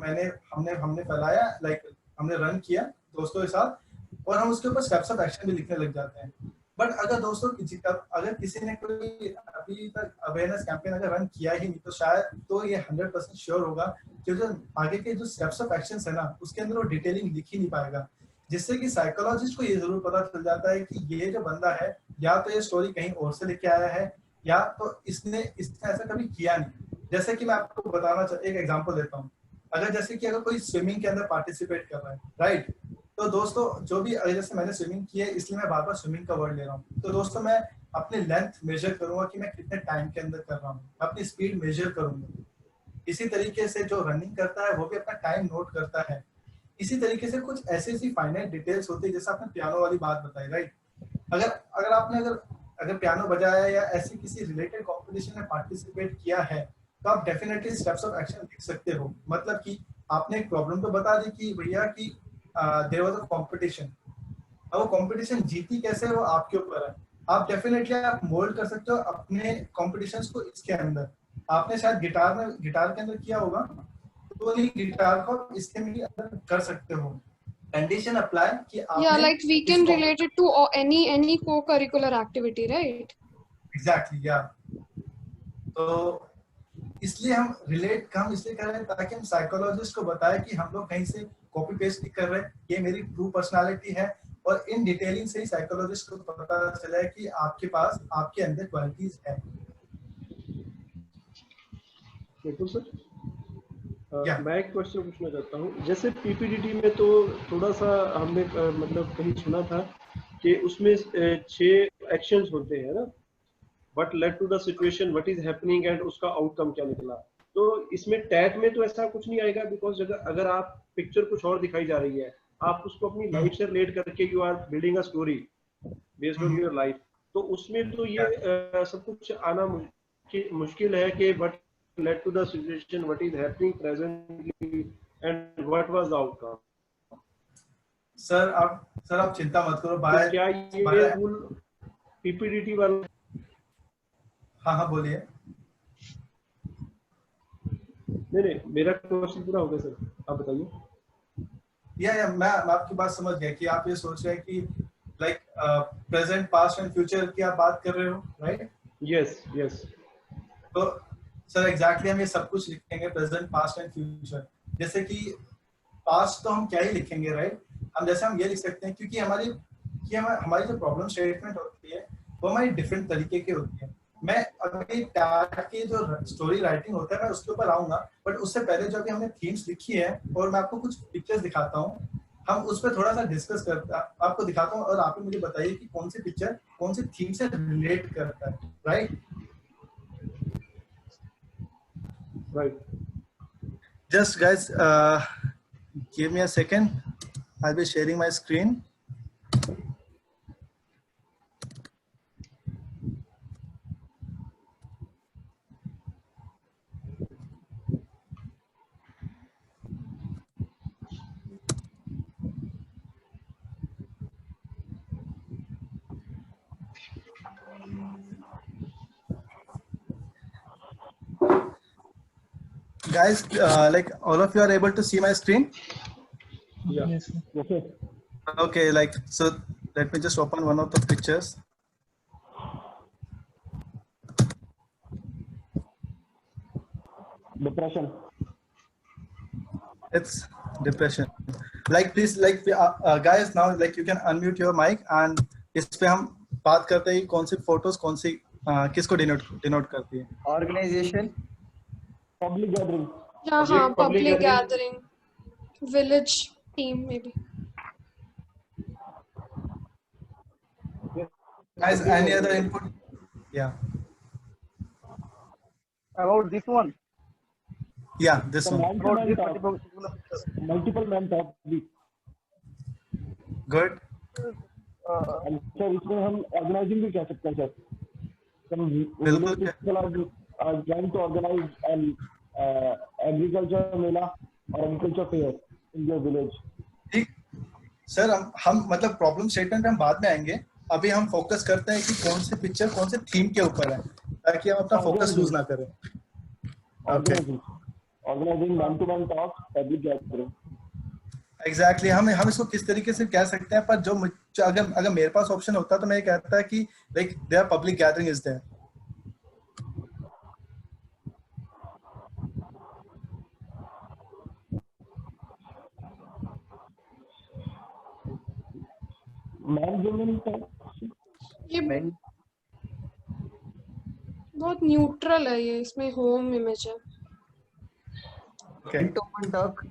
हमने फैलाया, लाइक हमने रन किया दोस्तों के साथ और हम उसके ऊपर स्टेप्स ऑफ एक्शन भी लिखने लग जाते हैं। बट अगर दोस्तों अगर किसी ने कोई अभी तक अवेयरनेस कैंपेन अगर रन किया ही नहीं तो शायद तो ये 100% श्योर होगा कि जो आगे के जो स्टेप्स ऑफ एक्शंस है ना उसके अंदर वो डिटेलिंग लिख ही नहीं पाएगा, जिससे कि साइकोलॉजिस्ट को ये जरूर पता चल जाता है कि ये जो बंदा है या तो ये स्टोरी कहीं और से लेके आया है या तो इसने ऐसा कभी किया नहीं। जैसे कि मैं आपको एक एग्जांपल देता हूँ। अगर जैसे कि अगर कोई स्विमिंग के अंदर पार्टिसिपेट कर रहा है, राइट, तो दोस्तों जो भी जैसे मैंने स्विमिंग की है इसलिए मैं बार-बार स्विमिंग का वर्ड ले रहा हूँ। तो दोस्तों मैं अपनी लेंथ मेजर करूंगा कि मैं कितने टाइम के अंदर कर रहा हूँ, अपनी स्पीड मेजर करूंगा। इसी तरीके से जो रनिंग करता है वो भी अपना टाइम नोट करता है। इसी तरीके से कुछ ऐसी फाइनाइट डिटेल्स होती है, जैसे आपने पियानो वाली बात बताई, राइट। अगर पियानो बजाया या ऐसी किसी रिलेटेड कॉम्पिटिशन में पार्टिसिपेट किया है तो आप डेफिनेटली स्टेप्स ऑफ एक्शन लिख सकते हो। मतलब कि आपने एक प्रॉब्लम तो बता दी कि भैया कि देयर वाज अ कॉम्पिटिशन, अब वो कॉम्पिटिशन जीती कैसे वो आपके ऊपर है। आप डेफिनेटली आप मोल्ड कर सकते हो अपने कॉम्पिटिशन्स को इसके अंदर। आपने शायद गिटार के अंदर किया होगा तो नहीं गिटार को इसके अंदर कर सकते हो। कंडीशन अप्लाई कि आपने like we can relate it to any co-curricular activity, right? Exactly, yeah. तो इसलिए हम इसलिए कर रहे हैं ताकि हम साइकोलॉजिस्ट को बताएं कि हम लोग कहीं से कॉपी पेस्ट नहीं कर रहे, ये मेरी ट्रू पर्सनालिटी है। और इन डिटेलिंग से ही साइकोलॉजिस्ट को पता चला है कि आपके पास आपके अंदर क्वालिटीज है। बिल्कुल सर। मैं एक क्वेश्चन पूछना चाहता हूँ। जैसे पीपीडीटी में तो थोड़ा सा हमने मतलब कहीं सुना था कि उसमें 6 एक्शंस होते हैं ना, what led to the situation, what is happening and उसका आउटकम क्या निकला। तो इसमें टैट में तो ऐसा कुछ नहीं आएगा, बिकॉज अगर आप पिक्चर कुछ और दिखाई जा रही है, आप उसको अपनी लाइफ से रिलेट करके you are building a story based on your life, तो उसमें तो ये सब कुछ आना मुश्किल है कि what led to the situation, what is happening presently and what was the outcome. Sir आप चिंता मत करो। तो क्या ये रूल पीपीडीटी वाला? हाँ बोलिए। नहीं मेरा क्वेश्चन पूरा हो गया सर, आप बताइए। या मैं आपकी बात समझ गया कि आप ये सोच रहे हैं कि like present past and future की आप बात कर रहे हो, राइट? यस। तो सर एग्जैक्टली हम ये सब कुछ लिखेंगे, प्रेजेंट पास्ट एंड फ्यूचर। जैसे कि पास्ट तो हम क्या ही लिखेंगे, राइट? हम ये लिख सकते हैं क्योंकि हमारी जो प्रॉब्लम स्टेटमेंट होती है वो हमारी डिफरेंट तरीके की होती है। मैं अभी टैग की जो स्टोरी राइटिंग होता है मैं उसके ऊपर आऊंगा, बट उससे पहले जो अभी हमने थीम्स लिखी है और मैं आपको कुछ पिक्चर्स दिखाता हूँ, हम उस पर थोड़ा सा डिस्कस करता आपको दिखाता हूँ और आप मुझे बताइए कि कौन सी पिक्चर कौन सी थीम से रिलेट करता है, right? Right. Just guys, give me a second. I'll be sharing my screen. Guys, like all of you are able to see my screen? Yeah. Yes. Okay. Okay, like, so let me just open one of the pictures. Depression. It's depression. Like please, like guys, now like you can unmute your mic and इस पे हम बात करते हैं कौन सी फोटोज कौन सी किसको डिनोट करती है. Organization. Public gathering. Yeah, public gathering. Village team maybe. Guys, any other input? Yeah. About this one. Yeah, this So one. About this multiple particular picture. multiple man talk भी. Good. And सर इसमें हम ऑर्गेनाइजिंग भी कह सकते हैं सर. Some बिल्कुल. village people are trying to organize an agriculture Mela or agriculture fair in their village. ठीक. सर हम मतलब प्रॉब्लम स्टेटमेंट पे हम बाद में आएंगे. अभी हम फोकस करते हैं कि कौन सी पिक्चर कौन से थीम के ऊपर है ताकि हम अपना फोकस लूज ना करें. Organizing man-to-man talk, public gathering. Exactly हम इसको किस तरीके से कह सकते हैं, पर जो अगर मेरे पास ऑप्शन होता तो मैं ये कहता कि like there public gathering is there. Man women talk. ये Men. बहुत न्यूट्रल है ये, इसमें होम इमेज है. Okay Man-to-man talk.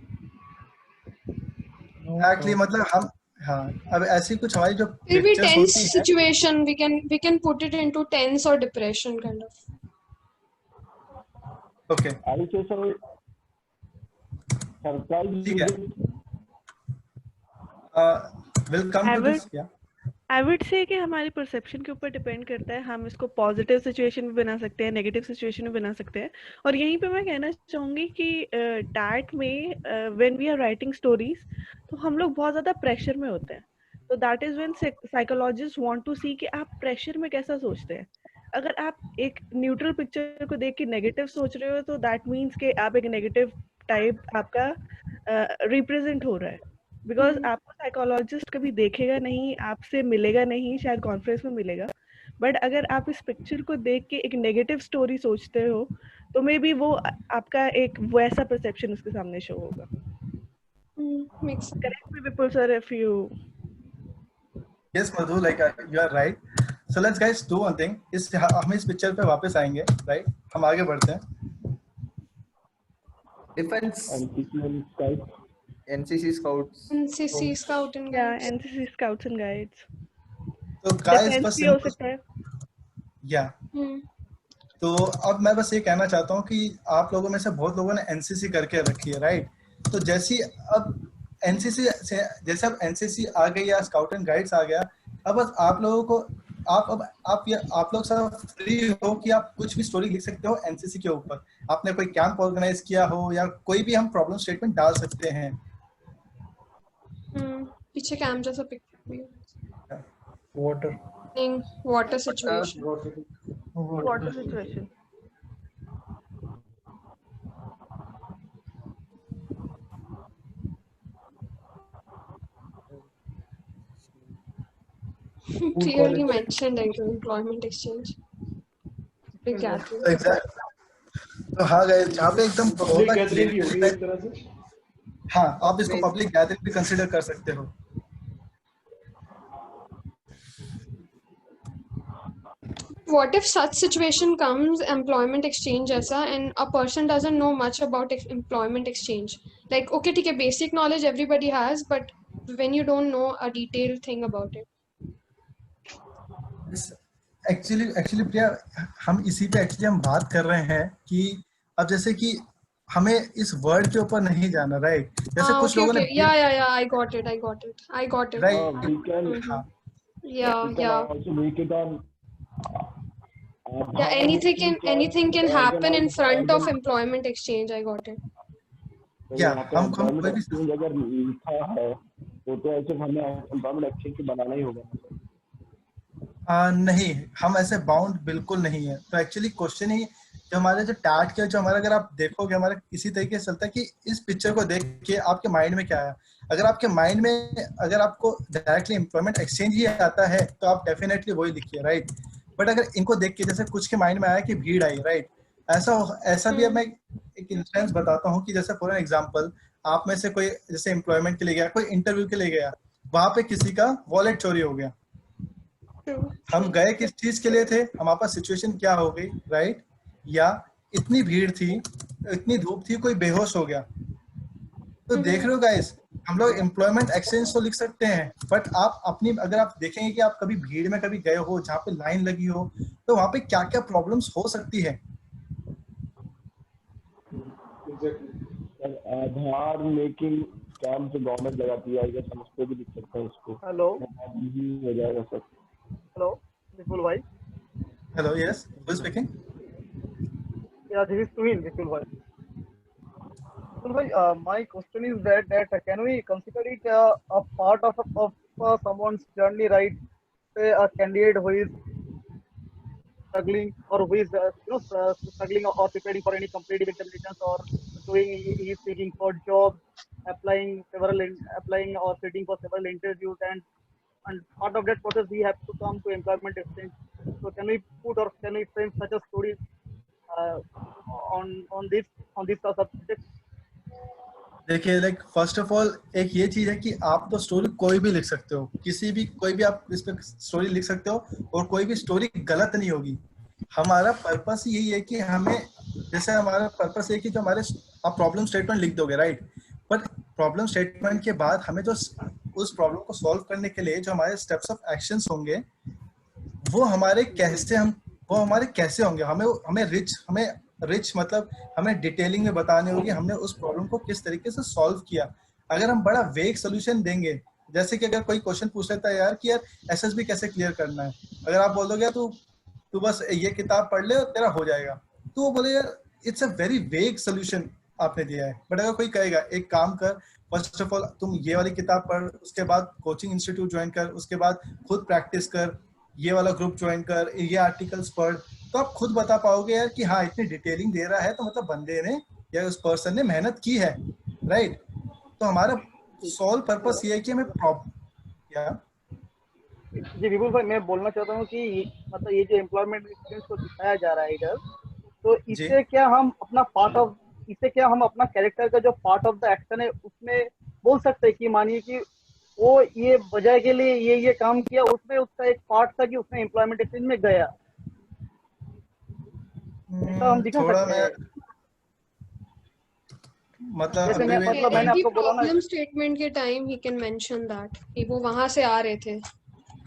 एग्जैक्टली मतलब हम हाँ अब ऐसी कुछ हमारी जो फिर भी pictures tense होती हैं, situation we can put it into tense or depression kind of. Okay I would say so. Surprise ठीक है. visit. Will come I to would- this. या आई वुड से कि हमारी परसेप्शन के ऊपर डिपेंड करता है. हम इसको पॉजिटिव सिचुएशन भी बना सकते हैं, नेगेटिव सिचुएशन भी बना सकते हैं. और यहीं पे मैं कहना चाहूँगी कि डैट में when we are writing stories तो हम लोग बहुत ज़्यादा प्रेशर में होते हैं. तो that is when psychologist want to see कि आप प्रेशर में कैसा सोचते हैं. अगर आप एक न्यूट्रल पिक्चर को देख के नेगेटिव सोच रहे हो तो दैट मीन्स कि आप एक नेगेटिव टाइप आपका रिप्रेजेंट हो रहा है. बिकॉज आपको साइकोलॉजिस्ट कभी देखेगा नहीं, आपसे मिलेगा नहीं, शायद कॉन्फ्रेंस में मिलेगा. बट अगर आप इस पिक्चर को देख के एक नेगेटिव स्टोरी सोचते हो तो मे बी वो आपका एक वैसा परसेप्शन उसके सामने शो होगा. Makes sense. Correct me Vipul sir if you. Yes Madhu, like you are right. So let's guys do one thing. हम इस पिक्चर पे वापस आएंगे, राइट? हम आगे बढ़ते हैं. Defense. NCC and Skype. NCC Scouts. NCC Scout and या Guides. NCC scouts and guides. तो गाइस डिफेंस बस भी हो सकता है. या Hmm. तो अब मैं बस ये कहना चाहता हूँ कि आप लोगों में से बहुत लोगों ने एनसीसी करके रखी है, राइट? तो जैसी अब एनसीसी से जैसे अब एनसीसी आ गई या स्काउट एंड गाइड्स आ गया, अब बस आप लोगों को आप लोग सब फ्री हो कि आप कुछ भी स्टोरी लिख सकते हो एनसीसी के ऊपर. आपने कोई कैंप ऑर्गेनाइज किया हो या कोई भी हम प्रॉब्लम स्टेटमेंट डाल सकते हैं. पीछे कैम जैसा पिक्चर भी Water. Water situation. Water situation. Clearly mentioned into employment exchange. Big gathering. Exact. तो हाँ गाइस, जहाँ पे एकदम पब्लिक गैदरिंग ही होगी एक तरह से. हाँ, आप इसको पब्लिक गैदरिंग भी कंसीडर कर सकते हो. What if such situation comes employment exchange ऐसा and a person doesn't know much about employment exchange? Like okay ठीक है, basic knowledge everybody has, but when you don't know a detailed thing about it. Actually Priya, हम इसी पे एक्चुअली हम बात कर रहे हैं कि अब जैसे कि हमें इस वर्ड के ऊपर नहीं जाना, राइट? जैसे कुछ Okay, लोगों ने okay. Yeah. I got it. Right. We can. हाँ, Yeah. Also make it on. Yeah, anything can happen in front of employment exchange. I got it. या हम कोई भी exchange अगर लिखा है तो ऐसे हमें employment exchange बनाना ही होगा. नहीं, हम ऐसे बाउंड बिल्कुल नहीं है. तो एक्चुअली क्वेश्चन ही जो हमारे जो टैट के जो हमारा, अगर आप देखोगे हमारा इसी तरीके से चलता है कि इस पिक्चर को देख के आपके माइंड में क्या आया। अगर आपके माइंड में अगर आपको डायरेक्टली एम्प्लॉयमेंट एक्सचेंज ही आता है तो आप डेफिनेटली वही लिखिए, राइट। बट अगर इनको देख के जैसे कुछ के माइंड में आया कि भीड़ आई, राइट, ऐसा भी। अब मैं एक इंस्टेंस बताता हूँ कि जैसे फॉर एग्जांपल आप में से कोई जैसे एम्प्लॉयमेंट के लिए गया, कोई इंटरव्यू के लिए गया, वहां पे किसी का वॉलेट चोरी हो गया। हम गए किस चीज के लिए थे, हमारे पास सिचुएशन क्या हो गई, राइट, या इतनी भीड़ थी, इतनी धूप थी, कोई बेहोश हो गया। तो देख रहे हो गाइस, हम लोग एम्प्लॉयमेंट एक्सचेंज तो लिख सकते हैं, बट आप अपनी अगर आप देखेंगे कि आप कभी भीड़ में कभी गए हो जहाँ पे लाइन लगी हो, तो वहां पे क्या क्या प्रॉब्लम्स हो सकती है। आधार मेकिंग स्कैम जो गवर्नमेंट लगाती है, हम उस पर भी लिख सकते हैं इसको। हेलो हो जाएगा सर। हेलो विपुल भाई। Hello, yes, who is speaking? Yeah, this is Tuhin, Vikul bhai. Vikul bhai, my question is that can we consider it a part of someone's journey, right? Say a candidate who is struggling or who is struggling or preparing for any competitive examinations, or he is seeking for jobs, applying or sitting for several interviews, and part of that process we have to come to employment exchange. So can we put or can we frame such a story on this subject? देखिए, लाइक फर्स्ट ऑफ ऑल एक ये चीज है कि आप तो स्टोरी कोई भी लिख सकते हो, कोई भी आप इस पे स्टोरी लिख सकते हो, और कोई भी स्टोरी गलत नहीं होगी। हमारा पर्पस यही है कि हमें, जैसे हमारा पर्पस है कि जो हमारे आप प्रॉब्लम स्टेटमेंट लिख दोगे, राइट, पर प्रॉब्लम स्टेटमेंट के बाद हमें जो उस प्रॉब्लम को सॉल्व करने के लिए जो हमारे स्टेप्स ऑफ एक्शंस होंगे, वो हमारे कैसे होंगे, हमें रिच मतलब हमें डिटेलिंग में बताने होगी हमने उस प्रॉब्लम को किस तरीके से सॉल्व किया। अगर हम बड़ा वेग सोल्यूशन देंगे, जैसे कि अगर कोई क्वेश्चन पूछ लेता है यार कि यार एसएसबी कैसे क्लियर करना है, अगर आप बोल दोगे तू बस ये किताब पढ़ ले और तेरा हो जाएगा, तो वो बोले यार it's a very vague solution आपने दिया है। बट अगर कोई कहेगा एक काम कर, फर्स्ट ऑफ ऑल तुम ये वाली किताब पढ़, उसके बाद कोचिंग इंस्टीट्यूट ज्वाइन कर, उसके बाद खुद प्रैक्टिस कर, ये वाला ग्रुप ज्वाइन कर, ये आर्टिकल्स पढ़, तो आप खुद बता पाओगे यार कि हाँ इतनी डिटेलिंग दे रहा है तो मतलब बंदे ने या उस पर्सन ने मेहनत की है, राइट। तो हमारा सोल पर्पस ये है कि हमें जी विपुल भाई, मैं बोलना चाहता हूँ कि मतलब ये जो एम्प्लॉयमेंट एक्सपीरियंस को दिखाया जा रहा है इधर, तो इससे क्या हम अपना कैरेक्टर का जो पार्ट ऑफ द एक्शन है उसमें बोल सकते हैं कि मानिए कि वो ये वजह के लिए ये काम किया, उसमें उसका एक पार्ट था कि उसने एम्प्लॉयमेंट एक्सचेंज में गया, ऐसा हम दिखा सकते हैं। मतलब मैंने आपको बोला ना, प्रॉब्लम स्टेटमेंट के time he can mention that कि वो वहां से आ रहे थे।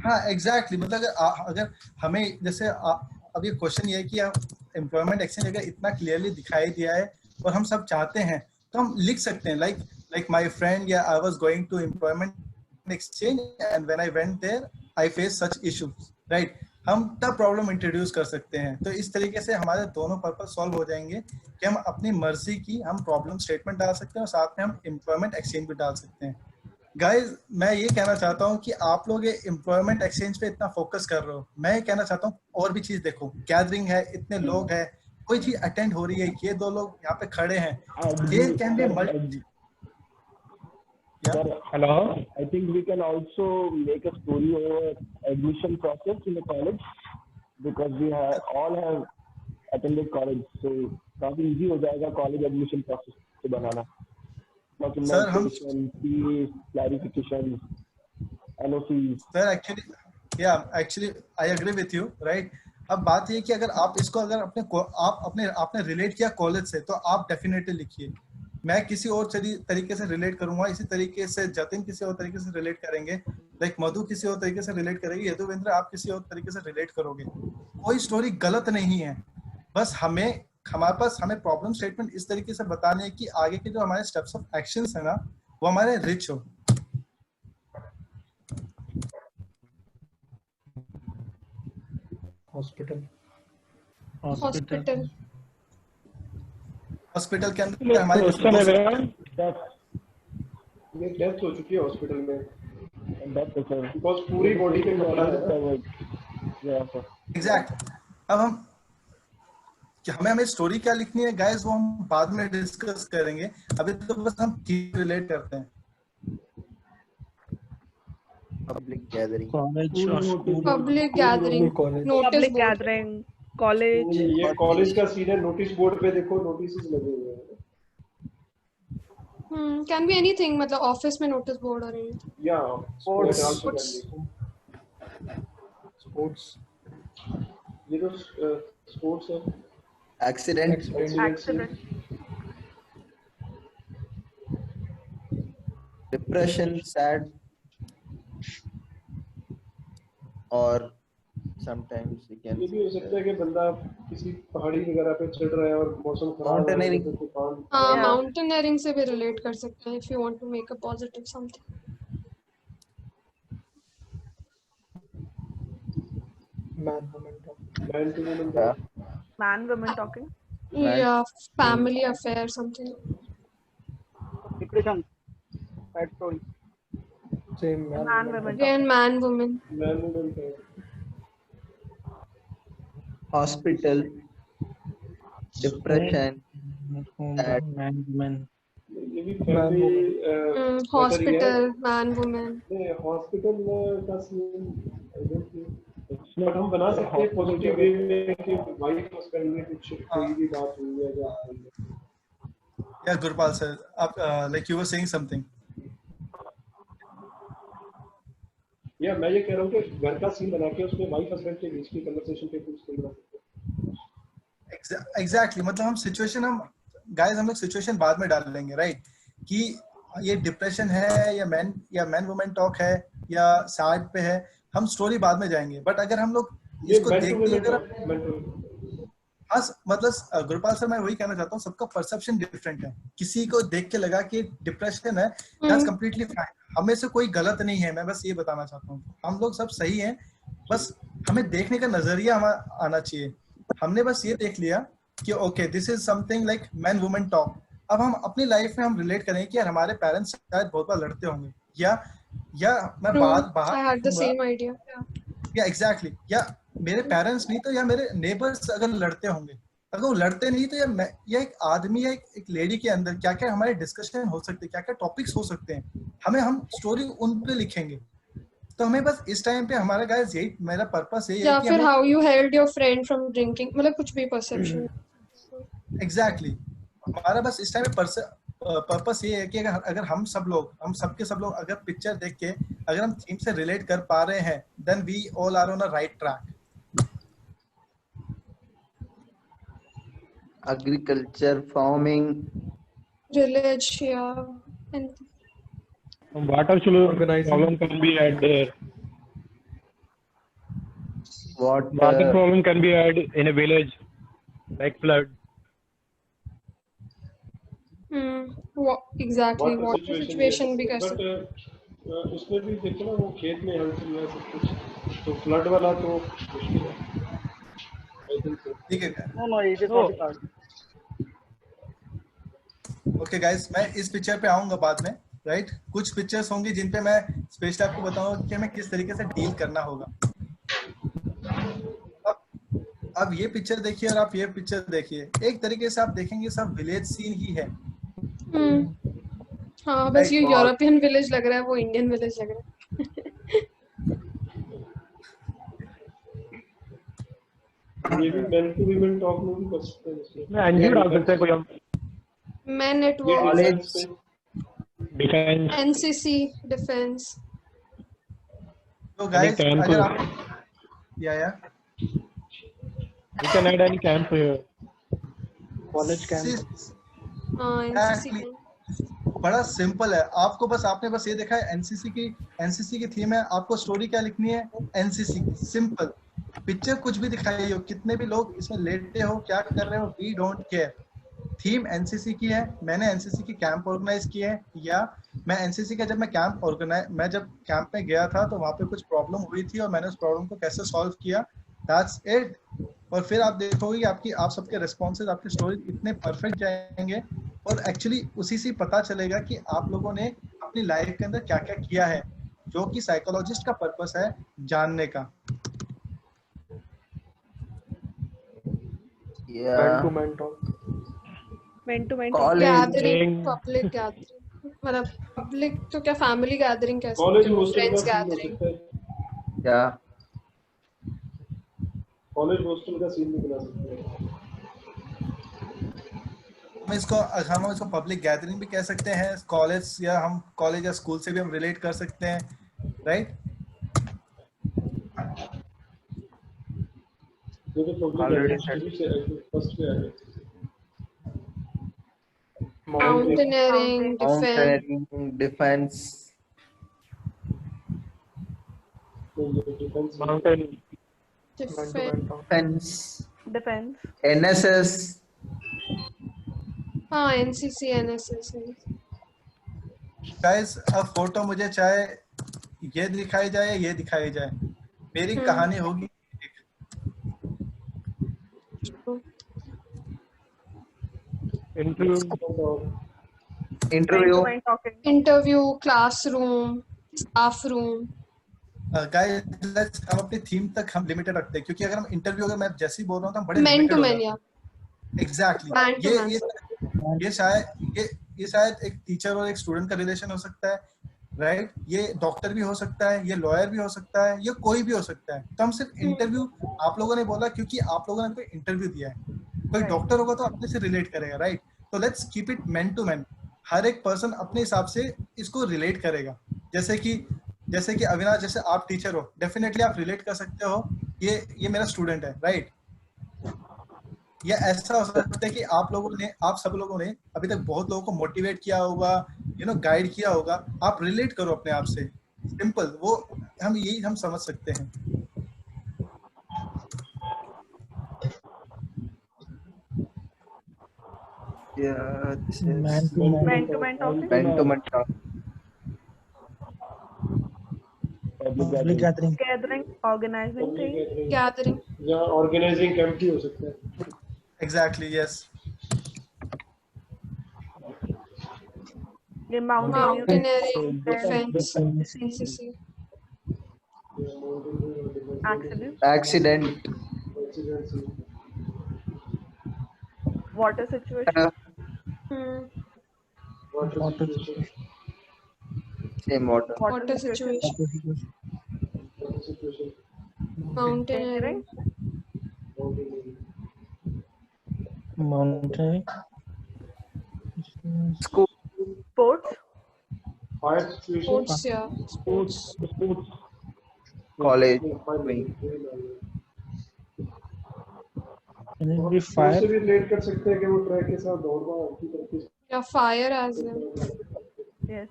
हाँ एग्जैक्टली, मतलब अगर हमें जैसे अब ये क्वेश्चन ये है कि एम्प्लॉयमेंट एक्सचेंज अगर इतना क्लियरली दिखाई दिया है और हम सब चाहते हैं तो हम लिख सकते हैं लाइक माय फ्रेंड, या I was going to employment exchange and when I went there I face such issues, right. हम तब प्रॉब्लम इंट्रोड्यूस कर सकते हैं। तो इस तरीके से हमारे दोनों पर्पस सॉल्व हो जाएंगे कि हम अपनी मर्जी की हम प्रॉब्लम स्टेटमेंट डाल सकते हैं और साथ में हम एम्प्लॉयमेंट एक्सचेंज भी डाल सकते हैं। गाइज, मैं ये कहना चाहता हूँ कि आप लोग ये एम्प्लॉयमेंट एक्सचेंज पे इतना फोकस कर रहे हो, मैं ये कहना चाहता हूँ और भी चीज देखो, गैदरिंग है, इतने लोग हैं, कोई चीज अटेंड हो रही है, ये दो लोग यहाँ पे खड़े हैं, there can be multi. Hello. I think we can also make a story over admission process in the college because we all have attended college, so काफी easy हो जाएगा college admission process को बनाना। Documentation, fees, clarification, NOCs. Sir, actually, I agree with you, right? अब बात ये कि अगर आप इसको आपने रिलेट किया कॉलेज से, तो आप डेफिनेटली लिखिए। मैं किसी और तरीके से रिलेट करूंगा, इसी तरीके से जतिन किसी और तरीके से रिलेट करेंगे, लाइक मधु किसी और तरीके से रिलेट करेगी, यदुवेंद्र आप किसी और तरीके से रिलेट करोगे। कोई स्टोरी गलत नहीं है, बस हमें प्रॉब्लम स्टेटमेंट इस तरीके से बताने हैं कि आगे के जो हमारे स्टेप्स ऑफ एक्शंस है ना, वो हमारे रिच हो। हॉस्पिटल के अंदर हमारे डेथ हो चुकी है हॉस्पिटल में, बिकॉज़ पूरी बॉडी पे कपड़ा है। एग्जैक्ट। अब हम कि हमें स्टोरी क्या लिखनी है गाइस, वो हम बाद में डिस्कस करेंगे, अभी तो बस हम रिलेट करते हैं। पब्लिक गैदरिंग, कॉलेज और school, Public gathering, notice public board. Gathering, college. ये कॉलेज का सीन है, नोटिस बोर्ड पे देखो नोटिस लगे हुए हैं। Can be anything, मतलब office में notice board or anything. या Sports. स्पोर्ट्स, ये तो स्पोर्ट्स है। एक्सीडेंट, एक्सीडेंट, डिप्रेशन, सैड, और समटाइम्स ये भी हो सकता है कि बंदा किसी पहाड़ी वगैरह पे चढ़ रहा है और मौसम खराब है, Mountaineering. तो तूफान। हाँ, Yeah. mountaineering से भी relate कर सकते हैं if you want to make a positive something. Man to man man women talking, Yeah, family affair something. Depression. Sad story. Man women Again, man, woman. Man hospital, depression, man, ये भी family Hospital, man, woman. Hospital का सीन बट हम बना सकते हैं पॉजिटिव वे में कि वाइफ हस्बैंड में कुछ कोई भी बात हुई है या या गुरपाल सर, आप like you were saying something. या मैं ये कह रहा हूँ कि घर का सीन बना के उसमें वाइफ हस्बैंड के बीच की कन्वर्सेशन पे कुछ नहीं बना सकते। एग्जैक्टली, मतलब हम सिचुएशन, हम गाइस हम लोग सिचुएशन बाद में डाल लेंगे, राइट, कि ये डिप्रेशन है या मैन वुमेन टॉक है या सैड पे है, हम स्टोरी बाद में जाएंगे। बट अगर हम लोग इसको देख के अगर हाँ, मतलब गुरपाल सर मैं वही कहना चाहता हूँ, सबका परसेप्शन डिफरेंट है। किसी को देख के लगा कि डिप्रेशन है, दैट्स कंप्लीटली फाइन, हमें से कोई गलत नहीं है, मैं बस ये बताना चाहता हूँ, हम लोग सब सही हैं, बस हमें देखने का नजरिया हमारा आना चाहिए। हमने बस ये देख लिया कि okay this is something like man women talk, अब हम अपनी लाइफ में हम रिलेट करें कि यार हमारे पेरेंट्स शायद बहुत बार लड़ते होंगे, या मैं I had the same idea. या एग्जैक्टली, या मेरे पेरेंट्स नहीं तो या मेरे नेबर्स अगर लड़ते होंगे, अगर वो लड़ते नहीं तो या एक आदमी या एक लेडी के अंदर क्या क्या हमारे डिस्कशन हो सकते हैं, क्या क्या टॉपिक्स हो सकते हैं, हम स्टोरी उन पे लिखेंगे। तो हमें बस इस टाइम पे हमारा गाइस यही मेरा पर्पस है या कि फिर how you held your friend from drinking, मतलब कुछ भी perception. एग्जैक्टली, हमारा बस इस टाइम पे पर्पस ये है कि अगर हम सब लोग अगर पिक्चर देख के अगर हम थीम से रिलेट कर पा रहे हैं, then we all are on a right track. agriculture, farming, Village, yeah. And Water problem can be had there. Water problem can be had in a village, like flood. Exactly, water situation भी कर सकते। बट उसमें भी देखो ना, वो खेत में हल चल रहा है सब कुछ, तो फ्लड वाला तो मुश्किल है। ठीक है, No, it is not hard. Okay guys, मैं इस पिक्चर पे आऊंगा बाद में, राइट। कुछ पिक्चर्स होंगी जिन पे मैं स्पेशली आपको बताऊंगा कि हमें किस तरीके से डील करना होगा। अब ये पिक्चर देखिए और आप ये पिक्चर देखिए, एक तरीके से आप देखेंगे सब विलेज सीन ही है। हाँ, बस ये यूरोपियन विलेज लग रहा है, वो इंडियन विलेज लग रहा है। ये भी मैन टू वुमेन टॉक में भी कर सकते हैं इसमें। मैं एनजीओ डाल सकते हैं कोई हम। Man at work, college, defence, NCC, defence. तो गाइस अगर आप या we can add any camp here. College camp. हाँ, एनसीसी। बड़ा सिंपल है, आपने बस ये देखा है एनसीसी की थीम है, आपको स्टोरी क्या लिखनी है, एनसीसी की, सिंपल। पिक्चर कुछ भी दिखाई हो, कितने भी लोग इसमें लेटे हो, क्या कर रहे हो, we don't care. Theme NCC की है, मैंने एनसीसी की कैंप ऑर्गेनाइज किए हैं, या मैं एनसीसी का जब मैं कैंप में गया था तो वहाँ पे कुछ प्रॉब्लम हुई थी और मैंने उस प्रॉब्लम को कैसे सॉल्व किया, दैट्स इट। और फिर आप देखोगे कि आप सबके रिस्पॉन्सेज, आपकी स्टोरी इतने परफेक्ट जाएंगे और एक्चुअली उसी से पता चलेगा कि आप लोगों ने अपनी लाइफ के अंदर क्या क्या किया है, जो कि साइकोलॉजिस्ट का पर्पस है जानने का। Yeah. Man to Man College. Gathering, public gathering, मतलब पब्लिक तो क्या, फैमिली गैदरिंग कह कॉलेज सकते हो, हॉस्टल का फ्रेंड्स सीन हो गैदरिंग। सकता है, Yeah. कॉलेज हॉस्टल का सीन भी बना सकते हैं। हम इसको पब्लिक गैदरिंग भी कह सकते हैं, कॉलेज या हम कॉलेज या स्कूल से भी हम रिलेट कर सकते हैं, राइट? ये तो पब्लिक Already शुरू से फर्स्ट पे आ गए। Mountaineering, defence, Mountaineering, defense, mountain. Defence, defence. NSS. हाँ एनसीसी, एनएसएस। गाइस अब फोटो मुझे चाहे ये दिखाई जाए, ये दिखाई जाए, मेरी कहानी होगी। Interview. Interview, classroom, staff room. Guys let's हम अपनी थीम तक हम लिमिटेड रखते हैं, क्योंकि अगर हम इंटरव्यू, अगर मैं जैसे ही बोल रहा हूँ तो हम बड़े मैन लिमिटेड टू हो मैन, जाते या हैं। Exactly, Man to man. ये शायद एक टीचर और एक स्टूडेंट का रिलेशन हो सकता है, राइट? ये डॉक्टर भी हो सकता है, ये लॉयर भी हो सकता है, ये कोई भी हो सकता है। तो हम सिर्फ इंटरव्यू, आप लोगों ने बोला क्योंकि आप लोगों ने कोई इंटरव्यू दिया है, कोई डॉक्टर होगा तो अपने से रिलेट करेगा, राइट? तो let's keep it man to man, हर एक पर्सन अपने हिसाब से इसको रिलेट करेगा। जैसे कि अविनाश, जैसे आप टीचर हो, डेफिनेटली आप रिलेट कर सकते हो, ये मेरा स्टूडेंट है, राइट? या ऐसा हो सकता है कि आप सब लोगों ने अभी तक बहुत लोगों को मोटिवेट किया होगा, गाइड किया होगा, आप रिलेट करो अपने आप से, सिंपल, वो हम समझ सकते हैं। Yeah, this is Man to man talking. man to man talk. Public gathering, Gathering, organizing thing. Gathering, या ऑर्गेनाइजिंग कैंप भी हो सकता है। Exactly, yes. ये mountaineering, defence, NCC. Accident. Water situation. Same water. Water situation, mountaineering, mountaineering, School. Sports. Fire situation, sports, या स्पोर्ट्स, College. भी उससे फायर, भी रिलेट कर सकते हैं कि वो ट्रैक के साथ दौड़ रहा है की तरफ से। या fire as well. Yes.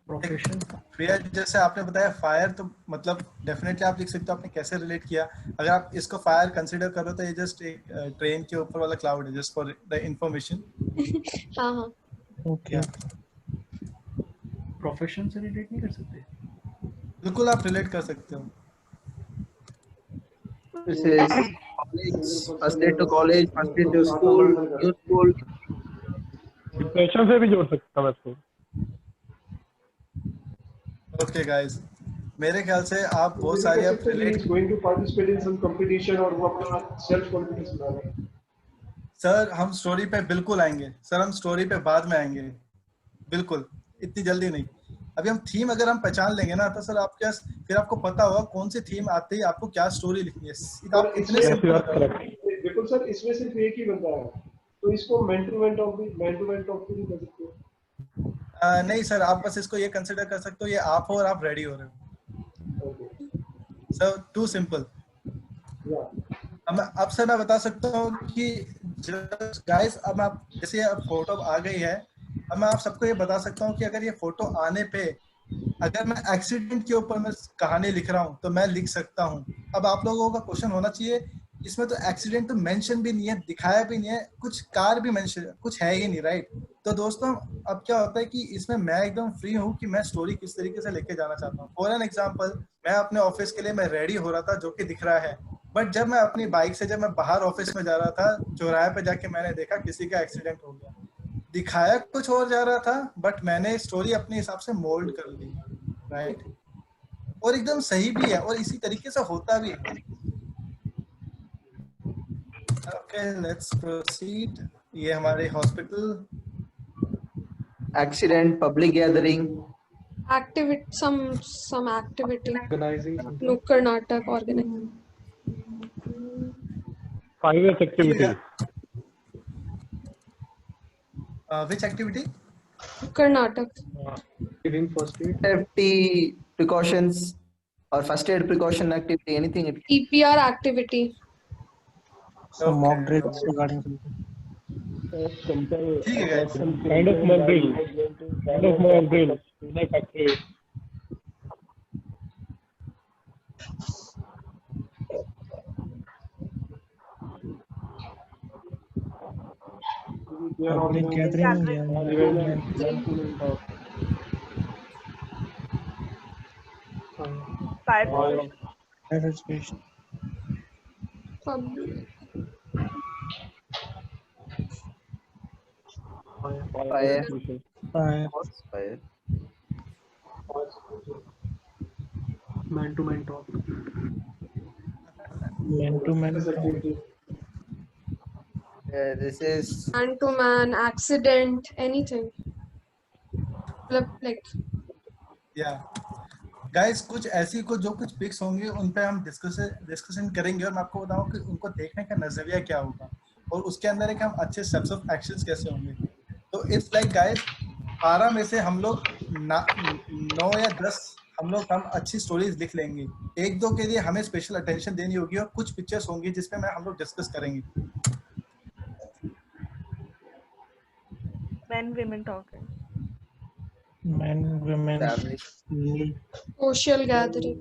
Profession, Priya जैसे आपने बताया फायर, तो मतलब डेफिनेटली आप लिख सकते हो आपने कैसे रिलेट किया। अगर आप इसको फायर कंसीडर करो तो ये जस्ट एक ट्रेन के ऊपर वाला क्लाउड है, जस्ट फॉर द इंफॉर्मेशन। हाँ हाँ, ओके। प्रोफेशन से रिलेट नहीं कर सकते? बिल्कुल आप रिलेट कर सकते हो। This is college. First day to college, first day to school, new school. Depression से भी जोड़ सकता हूँ इसको। ओके गाइस, मेरे ख्याल से आप बहुत सारी आप relate, going to participate in some competition और वो अपना सेल्फ कॉन्फिडेंस बना रहे हैं। सर हम स्टोरी पे बिल्कुल आएंगे, सर हम स्टोरी पे बाद में आएंगे, बिल्कुल इतनी जल्दी नहीं। अभी हम थीम अगर हम पहचान लेंगे ना, तो सर आपके फिर आपको पता होगा कौन सी थीम आते ही आपको क्या स्टोरी लिखनी है। आप इतने सिंपल, बिल्कुल सर, इसमें सिर्फ एक ही बंदा है, तो इसको मैन टू मैन टॉक भी कर सकते हो। नहीं सर, आप बस इसको ये कंसिडर कर सकते हो, ये आप हो और आप रेडी हो रहे हो, सर टू सिंपल। अब सर मैं बता सकता हूँ कि गाइस, अब आप जैसे अब फोटो आ गई है, अब मैं आप सबको ये बता सकता हूँ कि अगर ये फोटो आने पे अगर मैं एक्सीडेंट के ऊपर मैं कहानी लिख रहा हूँ तो मैं लिख सकता हूँ। अब आप लोगों का क्वेश्चन होना चाहिए, इसमें तो एक्सीडेंट तो मेंशन भी नहीं है, दिखाया भी नहीं है, कुछ कार भी मेंशन, कुछ है ही नहीं, राइट? तो दोस्तों अब क्या होता है कि इसमें मैं एकदम फ्री हूँ कि मैं स्टोरी किस तरीके से लेके जाना चाहता हूँ। फॉर एन एग्जाम्पल, मैं अपने ऑफिस के लिए मैं रेडी हो रहा था, जो कि दिख रहा है, बट जब मैं अपनी बाइक से जब मैं बाहर ऑफिस में जा रहा था, चौराहे पे जाके मैंने देखा किसी का एक्सीडेंट हो गया। दिखाया कुछ और जा रहा था, बट मैंने स्टोरी अपने हिसाब से मोल्ड कर ली, राइट? और एकदम सही भी है और इसी तरीके से होता भी है। Okay, let's proceed. ये हमारे hospital. Accident, public gathering. Activity, some activity. Organizing something. Nukkad Natak organizing. 5S activity. Which activity? Nukkad Natak. Giving first aid. Safety precautions or first aid precaution activity, anything. EPR activity. Some mock drills regarding something. ठीक है guys. Kind of mock drill. Kind of mock drill. Like factory. Public gathering, Fire. participation. Public. Fire. Fire. Fire. Man-to-man talk. Man-to-man. Yeah, this is Man to man, accident, anything. Like Yeah. Guys, कुछ ऐसी को जो कुछ पिक्स होंगे उन पे हम डिस्कशन करेंगे और मैं आपको बताऊं कि उनको देखने का नजरिया क्या होगा और उसके अंदर एक हम अच्छे स्टेप्स ऑफ एक्शंस कैसे होंगे. तो इट्स लाइक गाइस 12 में से हम लोग 9 या 10 हम अच्छी स्टोरीज लिख लेंगे. एक दो के लिए हमें स्पेशल अटेंशन देनी होगी और कुछ पिक्चर्स होंगी जिसपे हम लोग डिस्कस करेंगे. Men, women talking. Men, women. family. social gathering.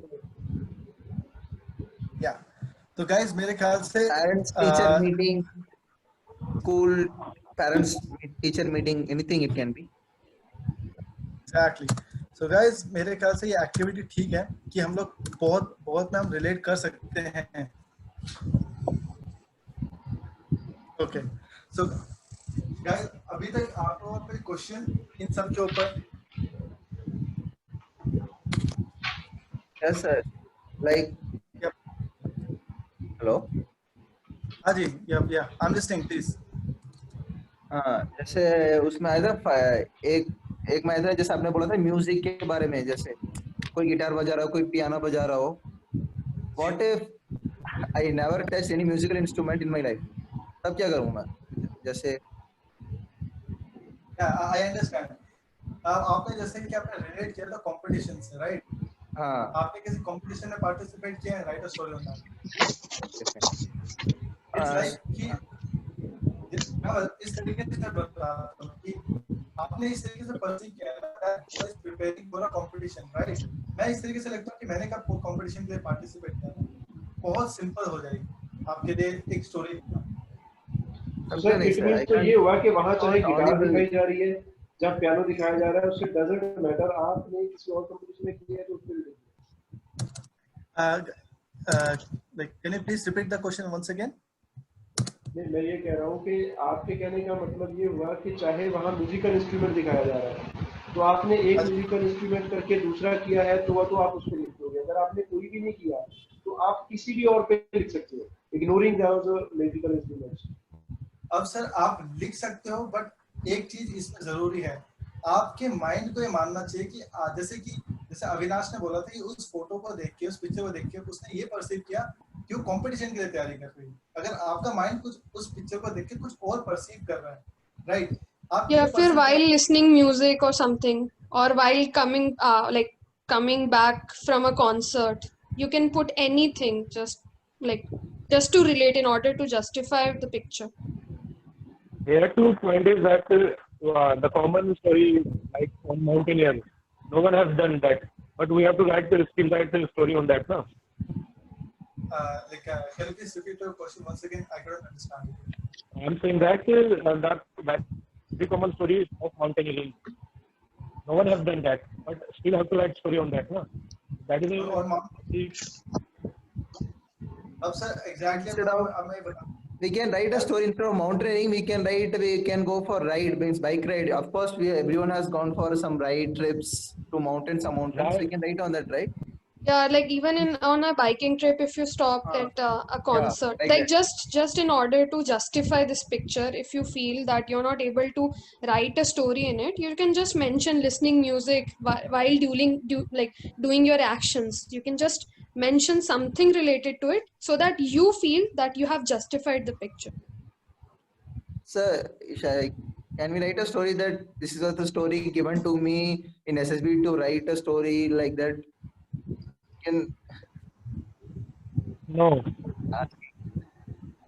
या तो गाइस मेरे ख्याल से Parents teacher meeting, school parents teacher meeting, anything it can be. Exactly. So guys मेरे ख्याल से ये एक्टिविटी ठीक है कि हम लोग बहुत में हम रिलेट कर सकते हैं. ओके. सो गाइस अभी तक आप लोगों पे क्वेश्चन इन सब के ऊपर. Yes sir. Like. Yep. Hello. हाँ जी. या आई एम लिसनिंग प्लीज. जैसे उसमें आया था एक में आया था जैसे आपने बोला था म्यूजिक के बारे में, जैसे कोई गिटार बजा रहा हो, कोई पियानो बजा रहा हो. What if I never touched any musical instrument in my life? तब क्या करूँ मैं? जैसे आई अंडरस्टैंड. आपने जैसे कि आपने रिलेट किया था कंपटीशन से, राइट? हाँ. आपने किसी कंपटीशन में पार्टिसिपेट किया है, right? A story on that. It's like कि मैं इस तरीके से बता रहा हूं कि आपने इस तरीके से परसीव किया that was preparing for a competition, right? मैं इस तरीके से लगता है कि मैंने कब कंपटीशन के लिए पार्टिसिपेट किया था. बहुत सिंपल हो जाएगी आपके लिए एक स्टोरी. सर इट मींस तो ये हुआ कि वहां चाहे गिटार दिखाई जा रही है, जब पियानो दिखाया जा रहा है, उससे डजंट मैटर आपने किसी और कंपटीशन में किया है तो उसमें like can you please repeat the question once again? मैं ये कह रहा हूँ कि आपके कहने का मतलब ये हुआ कि चाहे वहाँ म्यूजिकल इंस्ट्रूमेंट दिखाया जा रहा है तो आपने एक म्यूजिकल इंस्ट्रूमेंट करके दूसरा किया है तो आप उसको लिख दोगे. अगर आपने कोई भी नहीं किया तो आप किसी भी और पे लिख सकते हो, इग्नोरिंग द म्यूजिकल इंस्ट्रूमेंट्स. अब सर आप लिख सकते हो बट एक चीज इसमें जरूरी है, आपके माइंड को ये मानना चाहिए कि जैसे अविनाश ने बोला था कि उस फोटो को देख के, उस पिक्चर को देख के उसने ये परसीव किया कि वो कंपटीशन के लिए तैयारी कर रही है. अगर आपका माइंड कुछ उस पिक्चर को देख के कुछ और परसीव कर रहा है, राइट? आप या फिर while listening music or something, or while coming back from a concert, you can put anything just to relate in order to justify the picture. Here to point is that the common story like on mountaineer, no one has done that, but we have to write the story on that, no? Can you please repeat your question once again? I couldn't understand. I'm saying that the common story of mountaineering. No one has done that, but still have to write story on that, no? That is अब sir exactly we can write a story instead of mountaineering. We can go for ride, means bike ride. Of course, everyone has gone for some ride trips to mountains, some mountains. We can write on that, right? Yeah, like even in on a biking trip, if you stop at a concert, like just in order to justify this picture, if you feel that you're not able to write a story in it, you can just mention listening music while doing your actions. You can just mention something related to it so that you feel that you have justified the picture. Sir, can we write a story that this is the story given to me in SSB to write a story like that? Can No.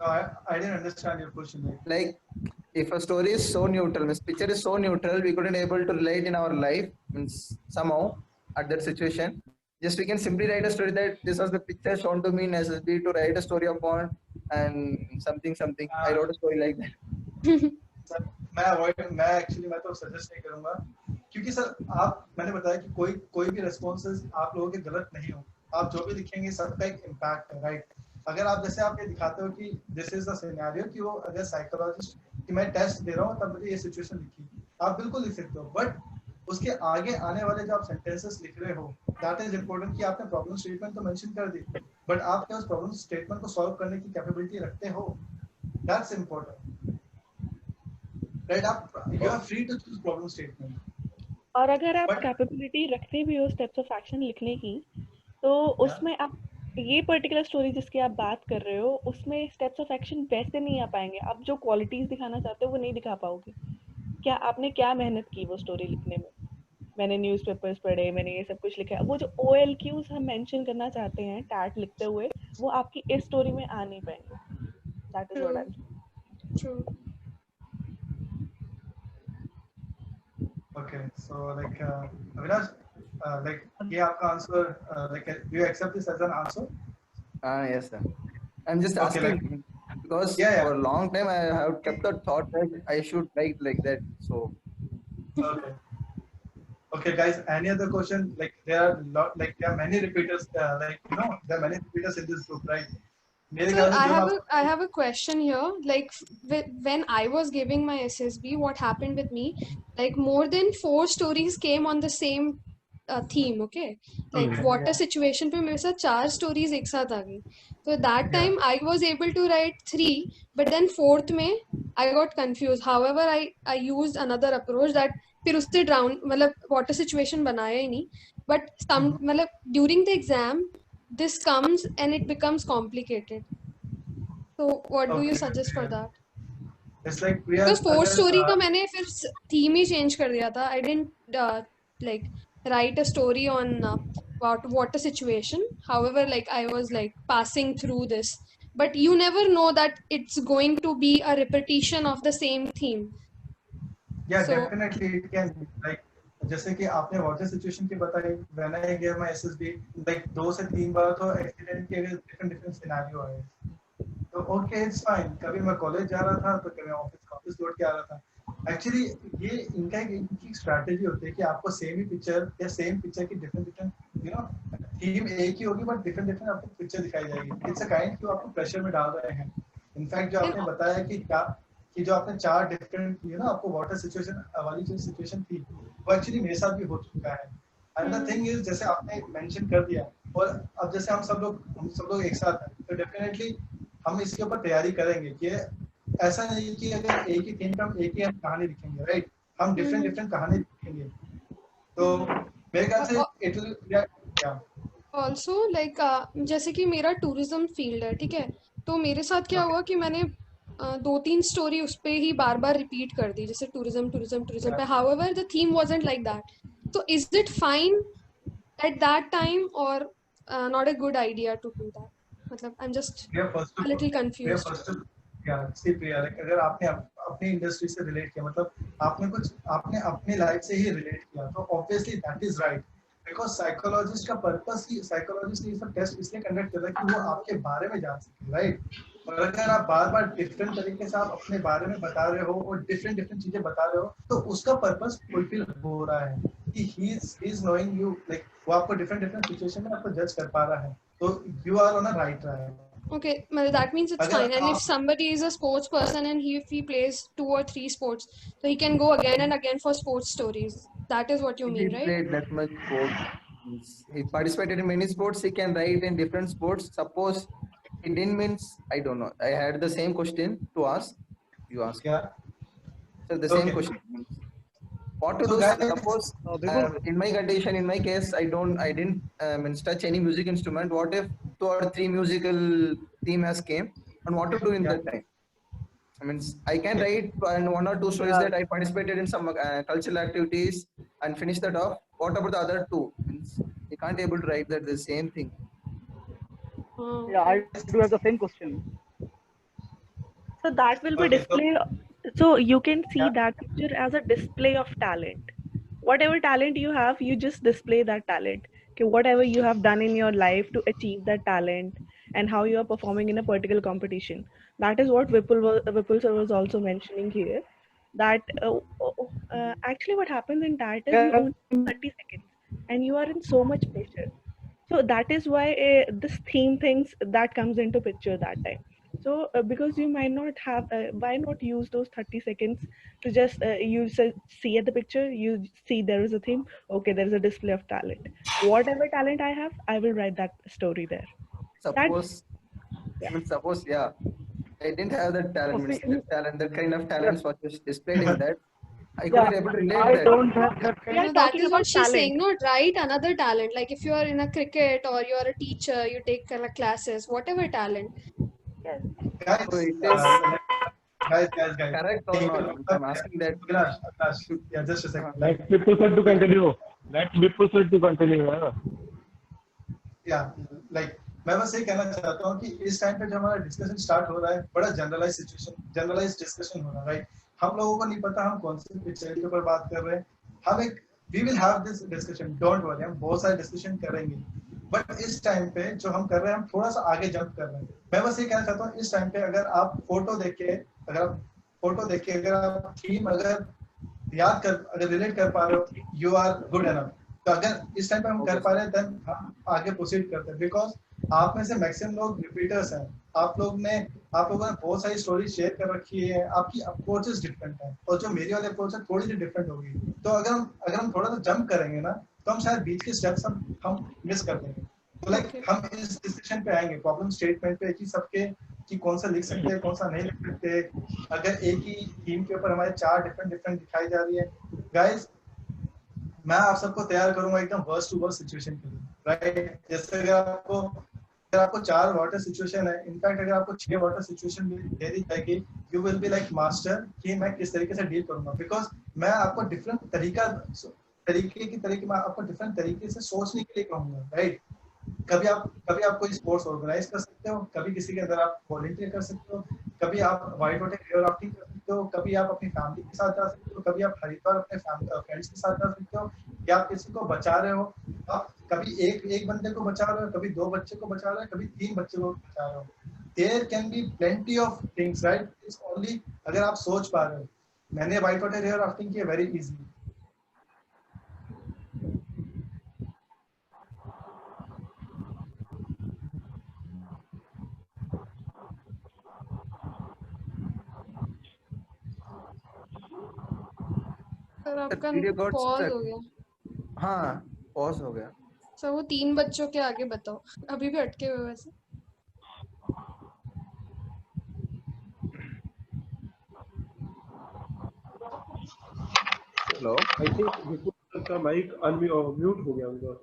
No, I didn't understand your question. Like, if a story is so neutral, this picture is so neutral, we couldn't able to relate in our life, means somehow at that situation. Just we can simply write a story that this was the picture shown to me in SSB to write a story upon, and something. I wrote a story like that. Sir मैं तो सजेस्ट नहीं करूंगा, क्योंकि सर मैंने बताया कि कोई भी रेस्पॉन्सेस आप लोगों के गलत नहीं हो, आप जो भी लिखेंगे सबका एक इम्पैक्ट है, राइट? अगर आप जैसे आप ये दिखाते हो कि दिस इज द सिनेरियो, कि वो अगर साइकोलॉजिस्ट कि मैं टेस्ट दे रहा हूँ तब मुझे ये सिचुएशन लिखी, आप बिल्कुल लिख सकते हो, बट उसके आगे आने वाले जो आप सेंटेंसेस लिख रहे हो, दैट इज इम्पोर्टेंट कि आपने प्रॉब्लम स्टेटमेंट तो मेंशन कर दी, बट आप क्या उस प्रॉब्लम स्टेटमेंट को सॉल्व करने की कैपेबिलिटी रखते हो, दैट्स इम्पोर्टेंट, राइट? आप you are free to choose problem statement. और अगर आप कैपेबिलिटी रखते भी हो स्टेप्स ऑफ एक्शन लिखने की, तो उसमें आप ये पर्टिकुलर स्टोरी जिसकी आप बात कर रहे हो, उसमें स्टेप्स ऑफ एक्शन वैसे नहीं आ पाएंगे। आप जो क्वालिटीज दिखाना चाहते हो वो नहीं दिखा पाओगे। क्या आपने क्या मेहनत की वो स्टोरी लिखने में? मैंने न्यूज़पेपर्स पढ़े, मैंने ये सब कुछ लिखा है। वो जो OLQs हम मेंशन करना चाहते हैं टैट लिखते हुए, वो आपकी इस स्टोरी में आ नहीं पाएंगे। That is what I am True. Okay, so like Avinash, like ये आपका answer, like do you accept this as an answer? Yes sir. I'm just Okay, asking because for a long time I have kept the thought that I should write like that. So okay guys, any other question? Like there are many repeaters, like you know there are many repeaters in this group, right? So I have a question here. Like when I was giving my SSB, what happened with me? Like more than 4 stories came on the same theme. Okay, like water situation पे मेरे साथ 4 stories एक साथ आ गई. So that time I was able to write 3, but then 4th में I got confused. However, I used another approach that फिर उससे drown मतलब water situation बनाया ही नहीं. But मतलब during the exam, this comes and it becomes complicated. So what do you suggest for that? It's like we are because 4 story का मैंने फिर theme ही change कर दिया था. I didn't like write a story on about water situation. However, like I was like passing through this, but you never know that it's going to be a repetition of the same theme. Yeah, so, definitely it can be. Like जैसे कि आपने वाटर सिचुएशन की बताई, when I give my SSB, like 2 से 3 बार तो एक्सीडेंट के डिफरेंट सिनेरियो आए, तो ओके इट्स फाइन। कभी मैं कॉलेज जा रहा था तो कभी ऑफिस लौट के आ रहा था। एक्चुअली ये इनकी स्ट्रैटेजी होती है कि आपको सेम ही पिक्चर या सेम पिक्चर की डिफरेंट यू नो थीम एक ही होगी बट डिफरेंट आपको पिक्चर दिखाई जाएगी। इट्स अ काइंड कि आपको प्रेशर में डाल रहे हैं। इनफैक्ट जो आपने बताया कि जो आपने 4 डिफरेंट यू नो आपको वाटर सिचुएशन वाली जो सिचुएशन थी वो एक्चुअली मेरे साथ भी हो चुका है। एंड द थिंग इज जैसे आपने मेंशन कर दिया, और अब जैसे हम सब लोग एक साथ हैं तो डेफिनेटली हम इसके ऊपर तैयारी करेंगे कि ऐसा नहीं कि अगर एक ही थीम पे हम एक ही कहानी लिखेंगे, राइट? हम डिफरेंट कहानी लिखेंगे, तो मेरे ख्याल से इट विल ऑल्सो लाइक जैसे कि मेरा टूरिज्म फील्ड है, ठीक है, तो मेरे साथ क्या हुआ कि मैंने 2-3 स्टोरी उस पे ही बार रिपीट कर दी, जैसे टूरिज्म पे। However the theme wasn't like that, तो is it fine at that time और not a good idea to do that? मतलब I am just a little confused. See Priya, like अगर आपने अपनी इंडस्ट्री से रिलेट किया, मतलब आपने अपनी लाइफ से ही रिलेट किया, तो obviously that is right, because psychologist का पर्पस ही, साइकोलॉजिस्ट ये सब टेस्ट इसलिए कंडक्ट करता है कि वो आपके बारे में जान सके, राइट? और अगर आप बार डिफरेंट तरीके से आप अपने बारे में बता रहे हो और डिफरेंट चीजें बता रहे हो, तो उसका पर्पस फुलफिल हो रहा है कि he is knowing you, like वो आपको डिफरेंट सिचुएशन में आपको जज कर पा रहा है, तो you are on a right track. Okay, well, that means it's fine. And if somebody is a sports person and if he plays 2 or 3 sports, so he can go again and again for sports stories. That is what you mean, right? Played that much sports, He participated in many sports. He can write in different sports. Suppose he didn't means I don't know. I had the same question to ask. You ask. Yeah. So the same question. What to So do? guys, Suppose in my condition, in my case, I didn't touch any music instrument. What if 2 or 3 musical theme has came, and what to do in that time? I mean, I can write 1 or 2 stories that I participated in some cultural activities and finish that off. What about the other 2? Means you can't able to write that the same thing. Yeah, I do have the same question. So that will be display. So you can see that picture as a display of talent. Whatever talent you have, you just display that talent. Okay, whatever you have done in your life to achieve that talent and how you are performing in a particular competition. That is what Vipul sir was also mentioning here. That actually what happens in that is you only have 30 seconds and you are in so much pressure. So that is why this theme things that comes into picture that time. So because you might not have, why not use those 30 seconds to just see at the picture, you see there is a theme, okay, there is a display of talent. Whatever talent I have, I will write that story there. Suppose, I didn't have that talent, that kind of talents what was displayed in that. I couldn't able to relate I that. don't have that kind No, that is what she's saying. No, write another talent. Like if you are in a cricket or you are a teacher, you take classes, whatever talent. Yes. Guys, So it is guys. correct or not? I'm asking that. Yeah, just a second. Let people said to continue. Let people said to continue. Yeah, like मैं बस ये कहना चाहता हूँ कि इस टाइम पे जो हमारा डिस्कशन स्टार्ट हो रहा है बड़ा जनरलाइज डिस्कशन हो रहा है, राइट? हम लोगों को नहीं पता हम कौन से पिक्चर के ऊपर बात कर रहे हैं. हम एक we will have this discussion, don't worry, हम बहुत सारे डिस्कशन करेंगे. बट इस टाइम पे जो हम कर रहे हैं हम थोड़ा सा आगे जंप कर रहे हैं. मैं बस ये कहना चाहता हूँ इस टाइम पे अगर आप फोटो देख के अगर आप थीम अगर रिलेट कर पा रहे हो, यू आर गुड एनफ. तो अगर इस टाइम पे हम कर पा रहे हैं देन हम आगे प्रोसीड करते हैं. बिकॉज आप में से मैक्सिमम लोग रिपीटर्स हैं. आप लोगों ने बहुत सारी स्टोरी शेयर कर रखी है. आपकी अप्रोचेस डिफरेंट है और जो मेरी वाली अप्रोच है थोड़ी सी डिफरेंट होगी. तो अगर हम थोड़ा सा जंप करेंगे ना तो हम शायद बीच के स्टेप्स हम मिस कर देंगे. तो लाइक हम इस डिस्कशन पे आएंगे प्रॉब्लम स्टेटमेंट पे कि सबके कि कौन सा लिख सकते हैं कौन सा नहीं लिख सकते. अगर एक ही थीम के ऊपर हमारे 4 डिफरेंट दिखाई जा रही है. गाइस मैं आप सबको तैयार करूंगा एकदम वर्स्ट टू वर्स्ट सिचुएशन के लिए, राइट? जैसे अगर आपको 4 वाटर सिचुएशन है, इनफैक्ट अगर आपको 6 वाटर सिचुएशन दे दी जाएगी, you will be like master कि मैं किस तरीके से डील करूंगा. बिकॉज मैं आपको डिफरेंट तरीके से सोचने के लिए कहूंगा, राइट? कभी आप कोई स्पोर्ट्स ऑर्गेनाइज कर सकते हो, कभी किसी के अंदर आप वॉलंटियर कर सकते हो, कभी आप वाइट वाटर रिवर राफ्टिंग कर सकते हो, कभी आप अपनी फैमिली के साथ जा सकते हो, कभी आप हरिद्वार अपने फ्रेंड्स के साथ जा सकते हो, या आप किसी को बचा रहे हो, आप कभी एक बंदे को बचा रहे हो, कभी 2 बच्चे को बचा रहे हो, कभी 3 बच्चे को बचा रहे हो. There can be plenty of things, right? It's only अगर आप सोच पा रहे हो. मैंने वाइट वाटर रिवर राफ्टिंग किया वेरी इजी. सर आपका पॉज हो गया. हाँ, पॉज हो गया. सर वो 3 बच्चों के आगे बताओ, अभी भी अटके हुए वैसे. हेलो, आई थिंक विपुल का माइक म्यूट हो गया उनका.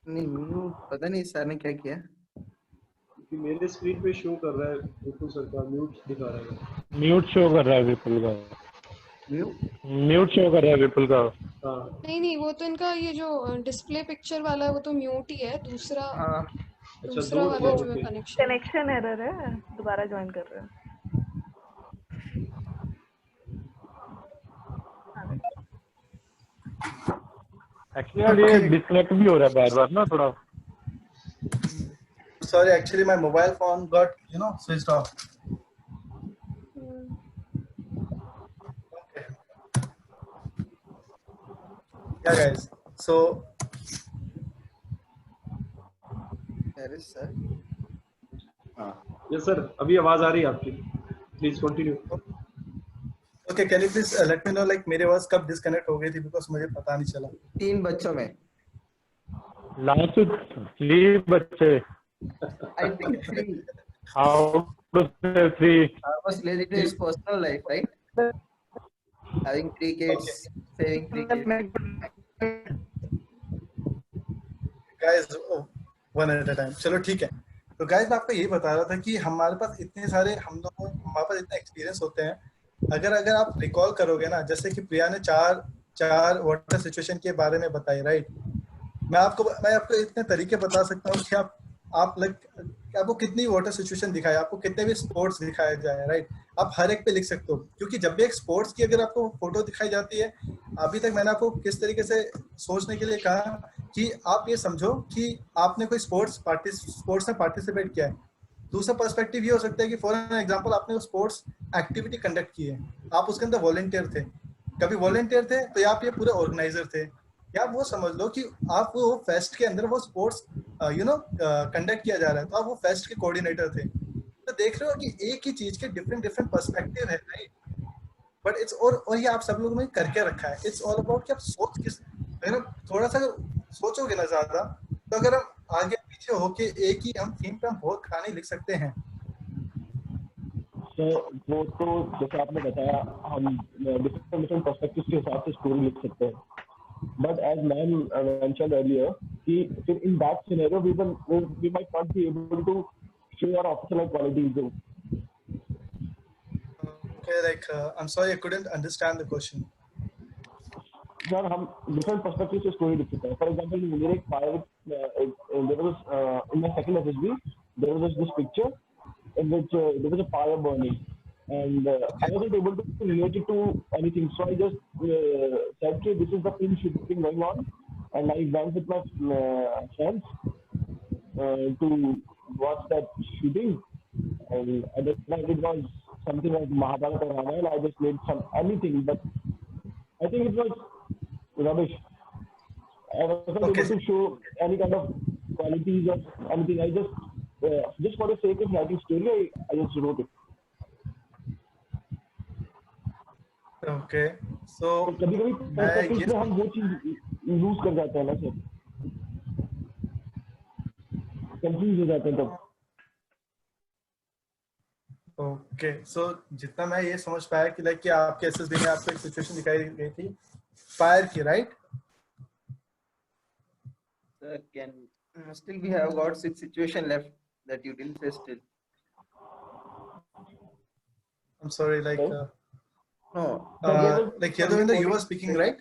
नहीं म्यूट पता नहीं सर ने क्या किया. क्योंकि मेरे स्क्रीन पे शो कर रहा है विपुल सर का म्यूट दिखा रहा है. म्यूट शो कर रहा है विपुल का. म्यूट शो कर रहा है विपुल का. नहीं वो तो इनका ये जो डिस्प्ले पिक्चर वाला है वो तो म्यूट ही है. दूसरा वाला जो है कनेक्शन एरर है, दोबारा ज्वाइन कर रहे हैं. एक्चुअली ये डिस्कनेक्ट भी हो रहा है बार-बार ना थोड़ा. Sorry, actually my mobile phone got switched off. Yeah guys, so sir. Yes sir, अभी आवाज आ रही है आपकी. Please continue. Okay, can you please let me know like मेरे आवाज कब डिस्कनेक्ट हो गई थी, because मुझे पता नहीं चला. 3 बच्चों में Last 3 बच्चे. I think 3. How to say 3? Was related to his personal life, right? Having 3 kids, saving 3 kids. Guys, one at a time. चलो ठीक है. तो गाइस मैं आपको यही बता रहा था कि हमारे पास इतने सारे हमारे पास इतने एक्सपीरियंस होते हैं. अगर आप रिकॉल करोगे ना, जैसे कि प्रिया ने चार वाटर सिचुएशन के बारे में बताई, राइट. मैं आपको इतने तरीके बता सकता हूँ कि आपको कितनी वाटर सिचुएशन दिखाए, आपको कितने भी स्पोर्ट्स दिखाया जाए, राइट. आप हर एक पे लिख सकते हो, क्योंकि जब भी एक स्पोर्ट्स की अगर आपको फोटो दिखाई जाती है, अभी तक मैंने आपको किस तरीके से सोचने के लिए कहा कि आप ये समझो कि आपने कोई स्पोर्ट्स में पार्टिसिपेट किया है. दूसरा पर्सपेक्टिव ये हो सकता है कि फॉर एग्जांपल आपने स्पोर्ट्स एक्टिविटी कंडक्ट की है, आप उसके अंदर वॉलंटियर थे, कभी वॉलंटियर थे तो आप ये पूरे ऑर्गेनाइजर थे, या आप वो समझ लो कि आप वो फेस्ट के अंदर वो स्पोर्ट्स कंडक्ट किया जा रहा है, तो आप वो फेस्ट के कोऑर्डिनेटर थे. तो देख रहे हो कि एक ही चीज के डिफरेंट पर्सपेक्टिव है, राइट. बट इट्स और ये आप सब लोगों ने करके रखा है. इट्स ऑल अबाउट कि आप सोच किस थोड़ा सा सोचोगे ना ज्यादा, तो अगर हम आगे पीछे होके एक ही हम थीम पे हम बहुत कहानी लिख सकते हैं. वो तो जैसे आपने बताया, हम डिफरेंट पर्सपेक्टिव के हिसाब से स्टोरी लिख सकते हैं. But as ma'am mentioned earlier, in that scenario, we might not be able to show our officer-like qualities. Okay, I'm sorry, I couldn't understand the question. Sir, हम different perspectives से story लिख सकते हैं. For example, मेरे एक fire, there was in my second SSB, there was this picture in which there was a fire burning. And I wasn't able to relate it to anything, so I just said, "Okay, this is the film shooting going on," and I went with my friends to watch that shooting. And at that time, it was something like Mahabharata or Ramayana. I just made anything, but I think it was rubbish. I wasn't able to show any kind of qualities or anything. I just for the sake of writing story, I just wrote it. Okay, so कभी-कभी पर्सपेक्टिव में हम वो चीज लूज कर जाते हैं ना सर, कंफ्यूज हो जाते हैं तब. ओके, सो जितना मैं ये समझ पाया कि कि आपके एसएसबी में आपको एक सिचुएशन दिखाई गई थी फायर की, right. Sir, still we have got 6 situation left that you didn't say still. I'm sorry, No. Yadavendra, you were speaking, right?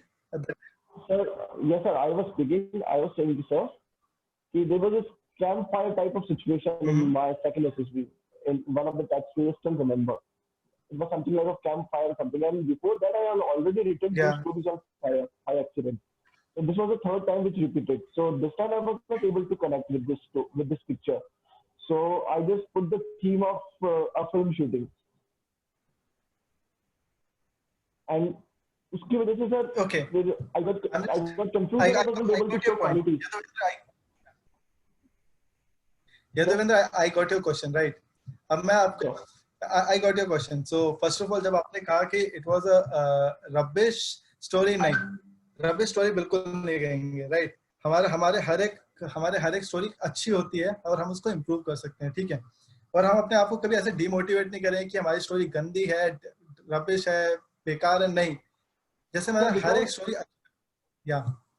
Sir, yes, sir. I was speaking. I was saying, sir, there was this campfire type of situation in my second SSB. In one of the texts, we still remember. It was something like a campfire, something. And before that, I had already written two stories of fire accident. So this was the third time which repeated. So this time I was not able to connect with this picture. So I just put the theme of a film shooting. And उसकी वजह से sir I got confused. I wasn't able to show quality. Yadavendra, I got your question, right? अब मैं आपको I got your question. So first of all, जब आपने कहा कि it was a rubbish story, नहीं, rubbish story बिल्कुल नहीं कहेंगे, right? हमारे हर एक स्टोरी अच्छी होती है और हम उसको इम्प्रूव कर सकते हैं, ठीक है. और हम अपने आप को कभी ऐसे डिमोटिवेट नहीं करें कि हमारी स्टोरी गंदी है, रबिश है, बेकार है, नहीं. जैसे मैंने हर एक story,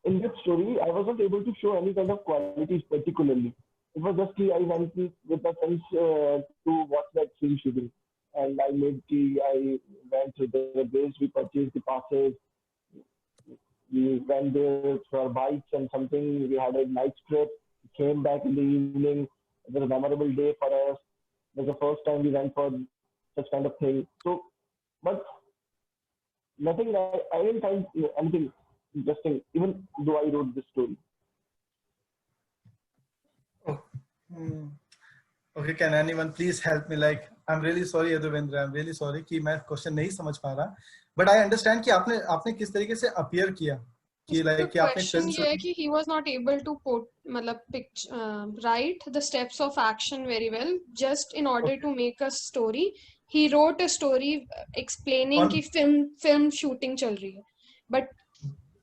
in that story I wasn't able to show any kind of qualities particularly. It was just I went with my friends to watch that film shooting, and I went to the base, we purchased the passes, we went there for bikes and something, we had a night trip, came back in the evening. It was a memorable day for us. It was the first time we went for such kind of thing. So, but nothing, I didn't find anything interesting, even though I wrote this story. Okay, can anyone please help me? I'm really sorry, Yadavendra. I'm really sorry कि मैं question नहीं समझ पा रहा. But I understand कि आपने किस तरीके से appear किया. कि कि आपने question ये है कि he was not able to write the steps of action very well. Just in order to make a story, he wrote a story explaining कि film shooting चल रही है. But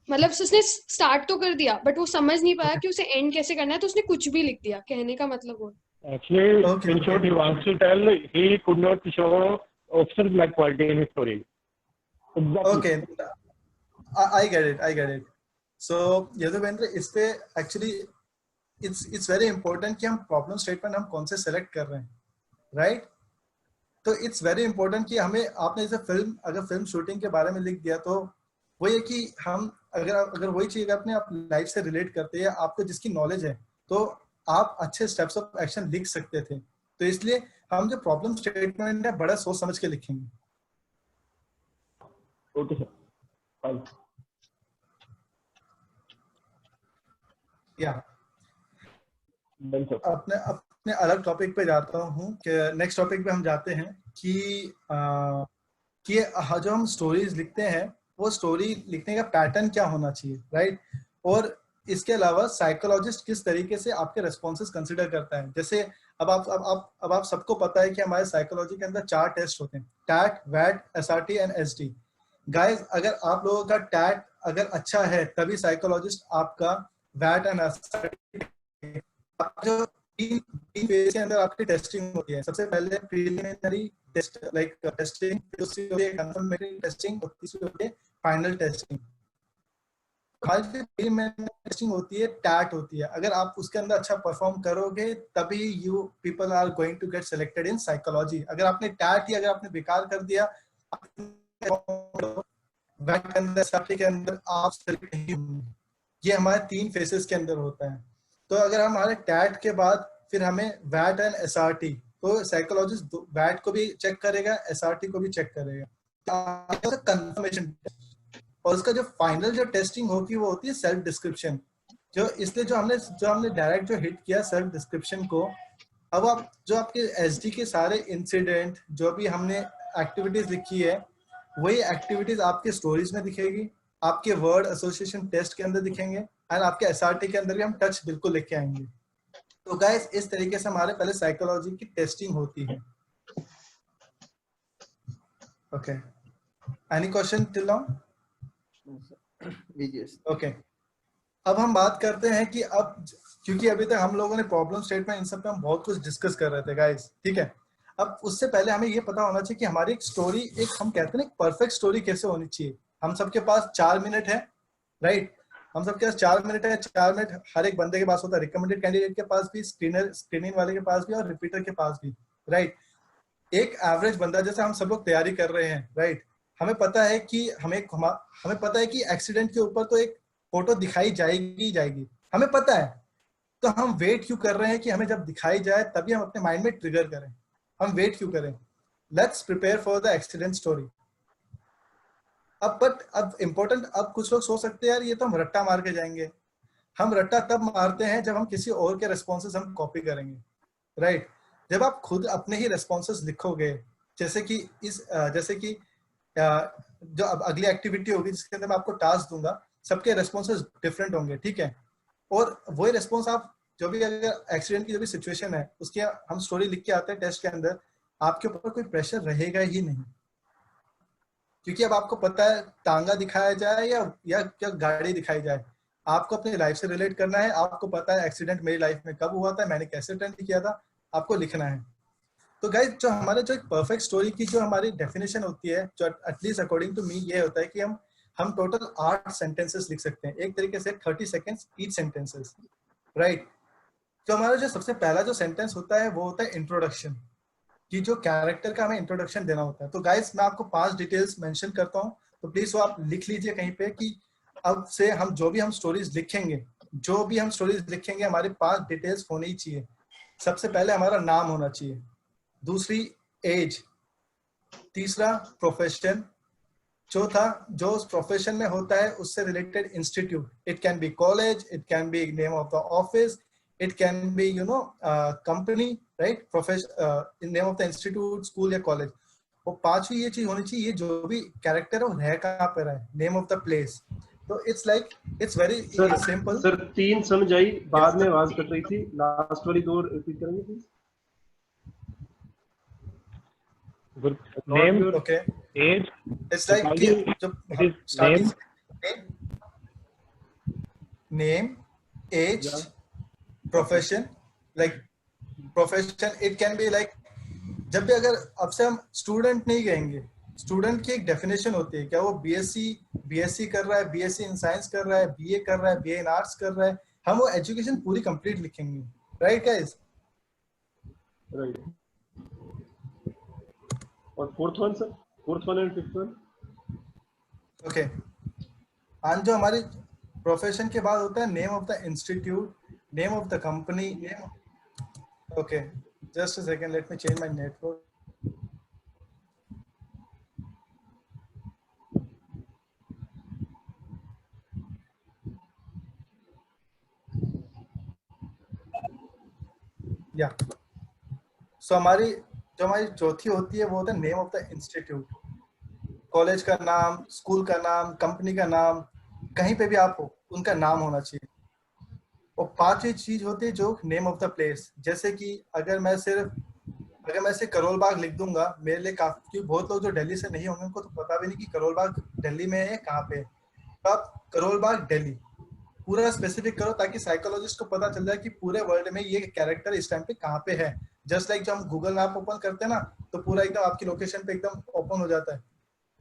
मतलब उसने स्टार्ट तो कर दिया बट वो समझ नहीं पाया कि उसे एंड कैसे करना है, तो उसने कुछ भी लिख दिया, कहने का मतलब वो। Actually, Okay, in short, he wants to tell he could not show officer-like quality in his story. Exactly. okay, I get it, I get it. So Yaduvendra, इस पे actually it's very important कि हम प्रॉब्लम स्टेटमेंट हम कौन से सेलेक्ट कर रहे हैं, राइट? तो इट्स वेरी इंपॉर्टेंट कि हमें, आपने जैसे अगर फिल्म शूटिंग के बारे में लिख दिया तो वो ये कि हम अगर वही चीज अपने आप लाइफ से रिलेट करते हैं, आपको जिसकी नॉलेज है, तो आप अच्छे स्टेप्स ऑफ एक्शन लिख सकते थे। तो इसलिए हम जो प्रॉब्लम स्टेटमेंट है बड़ा सोच समझ के लिखेंगे। Okay sir, fine. या अपने अलग टॉपिक पे जाता हूँ कि नेक्स्ट टॉपिक पे हम जाते हैं कि जो हम स्टोरीज लिखते हैं वो स्टोरी लिखने का पैटर्न क्या होना चाहिए, राइट? और इसके अलावा साइकोलॉजिस्ट किस तरीके से आपके रेस्पॉन्सेस कंसिडर करता है। जैसे अब आप सबको पता है कि हमारे साइकोलॉजी के अंदर 4 टेस्ट होते हैं, टैट, वैट, एसआरटी एंड एसडी। गाइस, अगर आप लोगों का टैट अगर अच्छा है तभी साइकोलॉजिस्ट आपका वैट एंड एसआरटी जो तीन फेज के अंदर आपकी टेस्टिंग होती है। सबसे पहले प्रीलिमिनरी टेस्ट लाइक टेस्टिंग, दूसरी होती है कंफर्मेटरी टेस्टिंग और तीसरी होती है फाइनल टेस्टिंग। हमारी प्रीलिमिनरी टेस्टिंग होती है, टैट होती है। अगर आप उसके अंदर अच्छा परफॉर्म करोगे तभी you people are going to get selected in psychology. अगर आपने टैट ही अगर आपने बेकार कर दिया वैट के अंदर आप सिलेक्ट नहीं होंगे। ये हमारे 3 फेसेस के अंदर होता है। तो अगर हमारे टैट के बाद फिर हमें वैट एंड एसआरटी, तो साइकोलॉजिस्ट वैट को भी चेक करेगा, एसआरटी को भी चेक करेगा। कंफर्मेशन और उसका जो फाइनल जो टेस्टिंग होगी वो होती है सेल्फ डिस्क्रिप्शन। जो इसलिए जो हमने डायरेक्ट जो हिट किया सेल्फ डिस्क्रिप्शन को, अब आप जो आपके एसडी के सारे इंसिडेंट जो भी हमने एक्टिविटीज लिखी है वही एक्टिविटीज आपके स्टोरीज में दिखेगी, आपके वर्ड एसोसिएशन टेस्ट के अंदर दिखेंगे एंड आपके एसआरटी के अंदर भी हम टच बिल्कुल लेके आएंगे। तो गाइस, इस तरीके से हमारे पहले साइकोलॉजी की टेस्टिंग होती है। Okay, any question till now? Okay, अब हम बात करते हैं कि अब क्योंकि अभी तक हम लोगों ने प्रॉब्लम स्टेटमेंट इन सब पे हम बहुत कुछ डिस्कस कर रहे थे गाइस, ठीक है? अब उससे पहले हमें ये पता होना चाहिए कि हमारी एक स्टोरी, एक हम कहते हैं ना परफेक्ट स्टोरी कैसे होनी चाहिए। हम सबके पास 4 मिनट है, राइट? हम सबके पास 4 मिनट है। 4 मिनट हर एक बंदे के पास होता है, रिकमेंडेड कैंडिडेट के पास भी, स्क्रीनिंग वाले के पास भी और रिपीटर के पास भी, राइट? एक एवरेज बंदा, जैसे हम सब लोग तैयारी कर रहे हैं, राइट? हमें पता है कि हमें पता है कि एक्सीडेंट के ऊपर तो एक फोटो दिखाई जाएगी, हमें पता है। तो हम वेट क्यों कर रहे हैं कि हमें जब दिखाई जाए तभी हम अपने माइंड में ट्रिगर करें? हम वेट क्यों करें? Let's prepare for the accident story. अब इम्पोर्टेंट, अब कुछ लोग सोच सकते हैं यार ये तो हम रट्टा मार के जाएंगे। हम रट्टा तब मारते हैं जब हम किसी और के रेस्पॉन्सेस हम कॉपी करेंगे, राइट? जब आप खुद अपने ही रेस्पॉन्सेस लिखोगे, जैसे कि जो अब अगली एक्टिविटी होगी जिसके अंदर मैं आपको टास्क दूंगा, सबके रेस्पॉन्सेस डिफरेंट होंगे, ठीक है? और वही रेस्पॉन्स आप जो भी अगर एक्सीडेंट की जो भी सिचुएशन है उसकी हम स्टोरी लिख के आते हैं टेस्ट के अंदर, आपके ऊपर कोई प्रेशर रहेगा ही नहीं, क्योंकि अब आपको पता है टांगा दिखाया जाए या क्या गाड़ी दिखाई जाए, आपको अपनी लाइफ से रिलेट करना है। आपको पता है एक्सीडेंट मेरी लाइफ में कब हुआ था, मैंने कैसे अटेंड किया था, आपको लिखना है। तो गाइस, जो हमारे जो एक परफेक्ट स्टोरी की जो हमारी डेफिनेशन होती है, जो एटलीस्ट अकॉर्डिंग टू मी ये होता है कि हम टोटल 8 सेंटेंसेस लिख सकते हैं, एक तरीके से 30 सेकेंड्स ईच सेंटेंसेस, राइट? तो हमारा जो सबसे पहला जो सेंटेंस होता है वो होता है इंट्रोडक्शन, कि जो कैरेक्टर का हमें इंट्रोडक्शन देना होता है। तो गाइस, मैं आपको 5 डिटेल्स मेंशन करता हूँ, तो प्लीज वो आप लिख लीजिए कहीं पे कि अब से हम जो भी हम स्टोरीज लिखेंगे हमारी 5 डिटेल्स होनी चाहिए। सबसे पहले हमारा नाम होना चाहिए, दूसरी एज, तीसरा प्रोफेशन, चौथा जो उस प्रोफेशन में होता है उससे related institute, it can be college, it can be name of the office, it can be company, right? Profession, name of the institute, school या college। वो 5वीं ये चीज होनी चाहिए, ये जो भी कैरेक्टर है वो रह कहाँ पे रहा है, नेम ऑफ द प्लेस। तो इट्स वेरी सिंपल। सर 3 समझ आई, बाद में आवाज कट रही थी, लास्ट वाली 2 रिपीट करेंगे please? Name, okay, age, it's like name, name, age, Yeah. profession. Like profession, it can be like, जब भी अगर अब से हम स्टूडेंट नहीं कहेंगे, स्टूडेंट की एक डेफिनेशन होती है, क्या वो बीएससी कर रहा है, बीएससी इन साइंस कर रहा है, बीए कर रहा है, बीए इन आर्ट्स कर रहा है, हम वो एजुकेशन पूरी कंप्लीट लिखेंगे, राइट गाइस? राइट। और fourth one and fifth one? Okay, आज जो हमारी प्रोफेशन के बाद होता है name of the institute, name of the company, name. Okay, just a second, let me change my network. या सो हमारी चौथी होती है वो होता है name of the institute. College का नाम, स्कूल का नाम, कंपनी का नाम, कहीं पे भी आप हो उनका नाम होना चाहिए। और पांचवी चीज होती है जो नेम ऑफ द प्लेस। जैसे कि अगर मैं सिर्फ करोल बाग लिख दूंगा, मेरे लिए काफी, बहुत लोग जो दिल्ली से नहीं होंगे उनको तो पता भी नहीं कि करोल बाग दिल्ली में है, कहाँ पे है। तो आप करोल बाग दिल्ली पूरा स्पेसिफिक करो ताकि साइकोलॉजिस्ट को पता चल जाए कि पूरे वर्ल्ड में ये कैरेक्टर इस टाइम पे कहाँ पे है। जस्ट लाइक जो हम गूगल मैप ओपन करते हैं ना, तो पूरा एकदम आपकी लोकेशन पे एकदम ओपन हो जाता है।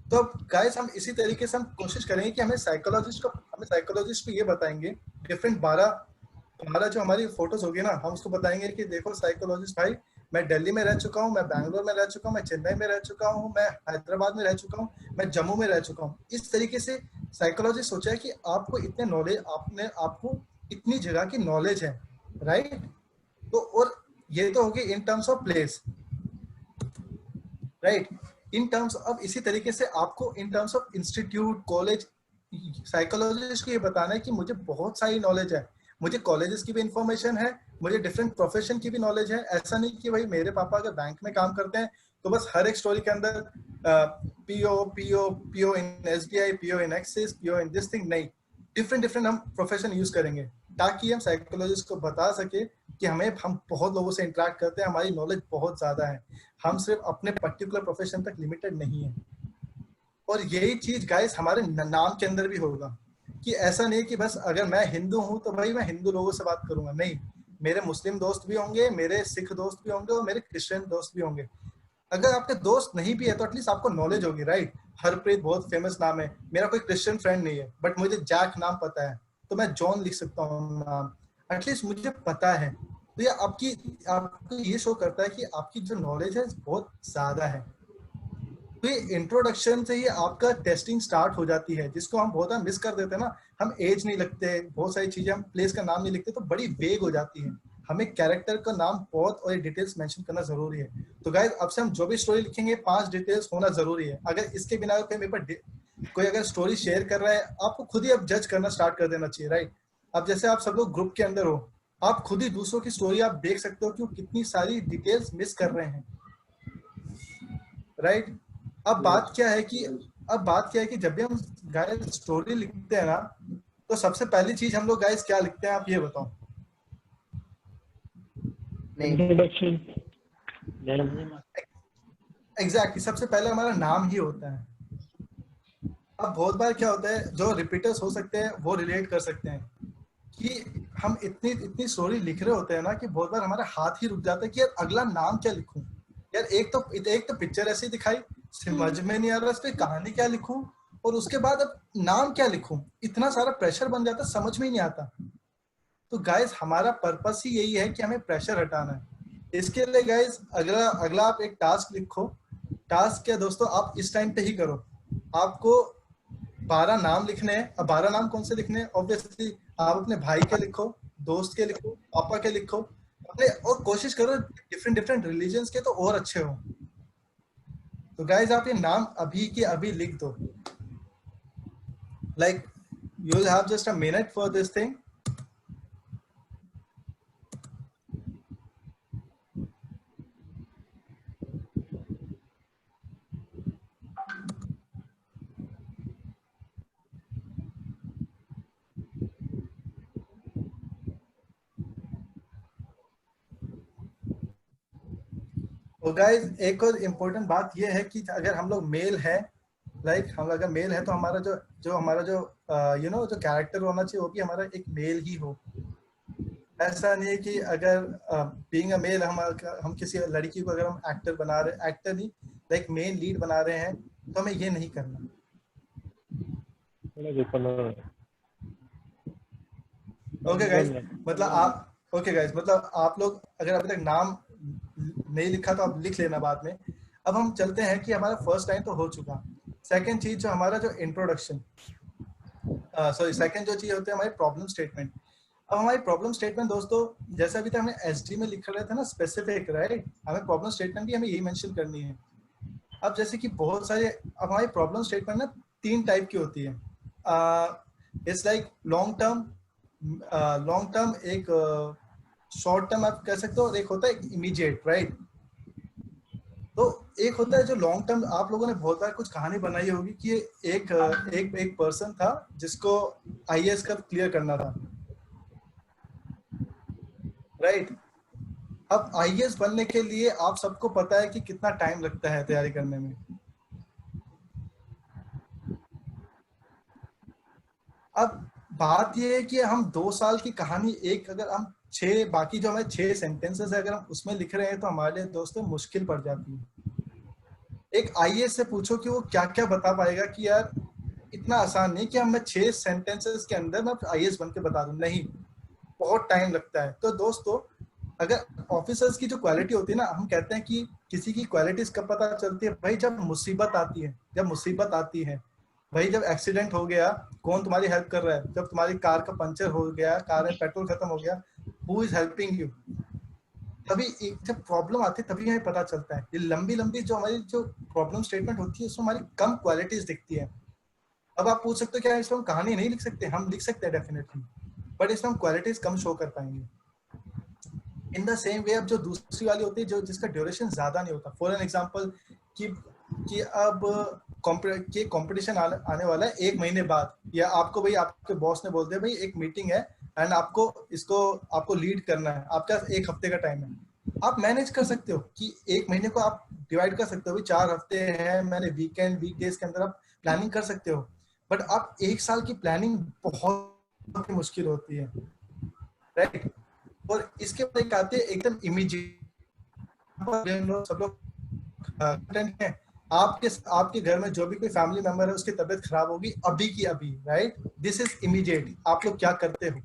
तो गाइस हम इसी तरीके से हम कोशिश करेंगे कि हमें साइकोलॉजिस्ट को ये बताएंगे, डिफरेंट 12 जो हमारी फोटोज होगी ना, हम उसको बताएंगे कि देखो साइकोलॉजिस्ट भाई, मैं दिल्ली में रह चुका हूँ, मैं बैंगलोर में रह चुका हूँ, मैं चेन्नई में रह चुका हूँ, मैं हैदराबाद में रह चुका हूँ, मैं जम्मू में रह चुका हूँ। इस तरीके से साइकोलॉजिस्ट सोचा है कि आपको इतने नॉलेज, आपको इतनी जगह की नॉलेज है, राइट? तो और ये तो होगी in terms of place, right? In terms of, इसी तरीके से आपको in terms of institute, college, psychologist को ये बताना है कि मुझे बहुत सारी नॉलेज है, मुझे कॉलेजेस की भी इंफॉर्मेशन है, मुझे डिफरेंट प्रोफेशन की भी नॉलेज है। ऐसा नहीं कि भाई मेरे पापा अगर बैंक में काम करते हैं तो बस हर एक स्टोरी के अंदर PO in SBI, PO in axis, PO in this thing, नहीं, डिफरेंट हम प्रोफेशन यूज करेंगे ताकि हम साइकोलॉजिस्ट को बता सके कि हम बहुत लोगों से इंटरेक्ट करते हैं, हमारी नॉलेज बहुत ज्यादा है, हम सिर्फ अपने पर्टिकुलर प्रोफेशन तक लिमिटेड नहीं है। और यही चीज गाइस हमारे नाम के अंदर भी होगा कि ऐसा नहीं कि बस अगर मैं हिंदू हूं तो भाई मैं हिंदू लोगों से बात करूंगा, नहीं, मेरे मुस्लिम दोस्त भी होंगे, मेरे सिख दोस्त भी होंगे और मेरे क्रिश्चियन दोस्त भी होंगे। अगर आपके दोस्त नहीं भी है तो एटलीस्ट आपको नॉलेज होगी, राइट? हरप्रीत बहुत फेमस नाम है, मेरा कोई क्रिश्चियन फ्रेंड नहीं है बट मुझे जैक नाम पता है तो मैं जॉन लिख सकता हूँ नाम, एटलीस्ट मुझे पता है। तो ये आपको ये शो करता है कि आपकी जो नॉलेज है बहुत ज्यादा है। तो ये इंट्रोडक्शन से ही आपका टेस्टिंग स्टार्ट हो जाती है, जिसको हम बहुत मिस कर देते हैं ना। हम एज नहीं लिखते, बहुत सारी चीजें, हम प्लेस का नाम नहीं लिखते तो बड़ी वेग हो जाती है। हमें कैरेक्टर का नाम बहुत और डिटेल्स मेंशन करना जरूरी है। तो गाइस अब से हम जो भी स्टोरी लिखेंगे 5 डिटेल्स होना जरूरी है। अगर इसके बिना कोई अगर स्टोरी शेयर कर रहा है, आपको खुद ही अब जज करना स्टार्ट कर देना चाहिए, राइट? अब जैसे आप सब लोग ग्रुप के अंदर हो, आप खुद ही दूसरों की स्टोरी आप देख सकते हो कि वो कितनी सारी डिटेल्स मिस कर रहे हैं, राइट? अब बात क्या है कि जब भी हम गाइस स्टोरी लिखते हैं ना, तो सबसे पहली चीज हम लोग गाइस क्या लिखते हैं, आप ये बताओ? इंट्रोडक्शन। एग्जैक्टली, सबसे पहले हमारा नाम ही होता है। अब बहुत बार क्या होता है, जो रिपीटर्स हो सकते हैं वो रिलेट कर सकते हैं कि हम इतनी स्टोरी लिख रहे होते हैं ना कि बहुत बार हमारा हाथ ही रुक जाता है कि यार अगला नाम क्या लिखूं। यार एक तो पिक्चर ऐसी दिखाई, समझ में नहीं आ रहा इस पे कहानी क्या लिखूं, और उसके बाद अब नाम क्या लिखूं, इतना सारा प्रेशर बन जाता है, समझ में ही नहीं आता। तो गाइस हमारा पर्पस ही यही है कि हमें प्रेशर हटाना है। इसके लिए गाइस अगला आप एक टास्क लिखो। टास्क क्या दोस्तों, आप इस टाइम पे ही करो। आपको 12 नाम लिखने हैं। अब 12 नाम कौन से लिखने हैं? ऑब्वियसली आप अपने भाई के लिखो, दोस्त के लिखो, पापा के लिखो अपने, और कोशिश करो डिफरेंट रिलीजन्स के तो और अच्छे हो। तो गाइस आप ये नाम अभी के अभी लिख दो। Like you will have just a minute for this thing. तो गाइस एक और इम्पोर्टेंट बात यह है कि अगर हम लोग मेल है, लाइक हम अगर मेल है तो हमारा जो जो कैरेक्टर होना चाहिए वो भी हमारा एक मेल ही हो। ऐसा नहीं है कि अगर बीइंग अ मेल हम किसी लड़की को अगर हम एक्टर बना रहे, एक्टर नहीं लाइक मेन लीड बना रहे हैं, तो हमें ये नहीं करना। ओके गाइस, मतलब आप लोग अगर अभी तक नाम नहीं लिखा तो आप लिख लेना बाद में। अब हम चलते हैं कि हमारा फर्स्ट टाइम तो हो चुका। सेकंड चीज जो हमारा जो इंट्रोडक्शन, सेकंड जो चीज होती है हमारी प्रॉब्लम स्टेटमेंट। अब हमारी प्रॉब्लम स्टेटमेंट दोस्तों, जैसे अभी तक हमने एसडी में लिख रहे थे ना स्पेसिफिक, राइट, हमें प्रॉब्लम स्टेटमेंट भी हमें यही मेंशन करनी है। अब जैसे कि बहुत सारे, अब हमारी प्रॉब्लम स्टेटमेंट ना 3 टाइप की होती है। इट्स लाइक लॉन्ग टर्म, एक शॉर्ट टर्म आप कह सकते हो, और एक होता है इमीडिएट, राइट। तो एक होता है जो लॉन्ग टर्म, आप लोगों ने बहुत बार कुछ कहानी बनाई होगी कि एक पर्सन था जिसको आईएएस का क्लियर करना था, राइट। अब आईएएस बनने के लिए आप सबको पता है कि कितना टाइम लगता है तैयारी करने में। अब बात ये है कि हम 2 साल की कहानी अगर हम 6 बाकी जो हमारे 6 सेंटेंसेस है अगर हम उसमें लिख रहे हैं तो हमारे लिए दोस्तों मुश्किल पड़ जाती है। एक आईएएस से पूछो कि वो क्या क्या बता पाएगा कि यार इतना आसान नहीं कि मैं 6 सेंटेंसेस के अंदर मैं आईएएस बन के बता दूं, नहीं, बहुत टाइम लगता है। तो दोस्तों अगर ऑफिसर्स की जो क्वालिटी होती है ना, हम कहते हैं कि किसी की क्वालिटीज कब पता चलती है भाई, जब मुसीबत आती है भाई, जब एक्सीडेंट हो गया कौन तुम्हारी हेल्प कर रहा है, जब तुम्हारी कार का पंचर हो गया, कार में पेट्रोल खत्म हो गया, हु इज हेल्पिंग यू, तभी जब प्रॉब्लम आती है तभी हमें पता चलता है। ये लंबी जो हमारी जो प्रॉब्लम स्टेटमेंट होती है उसमें हमारी कम क्वालिटीज दिखती है। अब आप पूछ सकते हो क्या इसमें हम कहानी नहीं लिख सकते? हम लिख सकते हैं डेफिनेटली, बट इसमें हम क्वालिटीज कम शो कर पाएंगे। इन द सेम वे अब जो दूसरी वाली होती है जो जिसका ड्यूरेशन ज्यादा नहीं होता, फॉर एन एग्जांपल कि अब कंपटीशन आने वाला है 1 महीने बाद, या आपको भाई आपके बॉस ने बोल दिया भाई एक मीटिंग है एंड आपको लीड करना है, आपके पास 1 हफ्ते का टाइम है। आप मैनेज कर सकते हो कि 1 महीने को आप डिवाइड कर सकते हो, भाई 4 हफ्ते हैं, मैंने वीकडेज के अंदर आप प्लानिंग कर सकते हो। बट आप 1 साल की प्लानिंग बहुत मुश्किल होती है, राइट। और इसके बाद एक आते हैं एकदम इमीडिएट, सब लोग हैं, आपके घर में जो भी कोई फैमिली मेंबर है उसकी तबीयत खराब होगी अभी की अभी, राइट, दिस इज इमीडिएट, आप लोग क्या करते हो?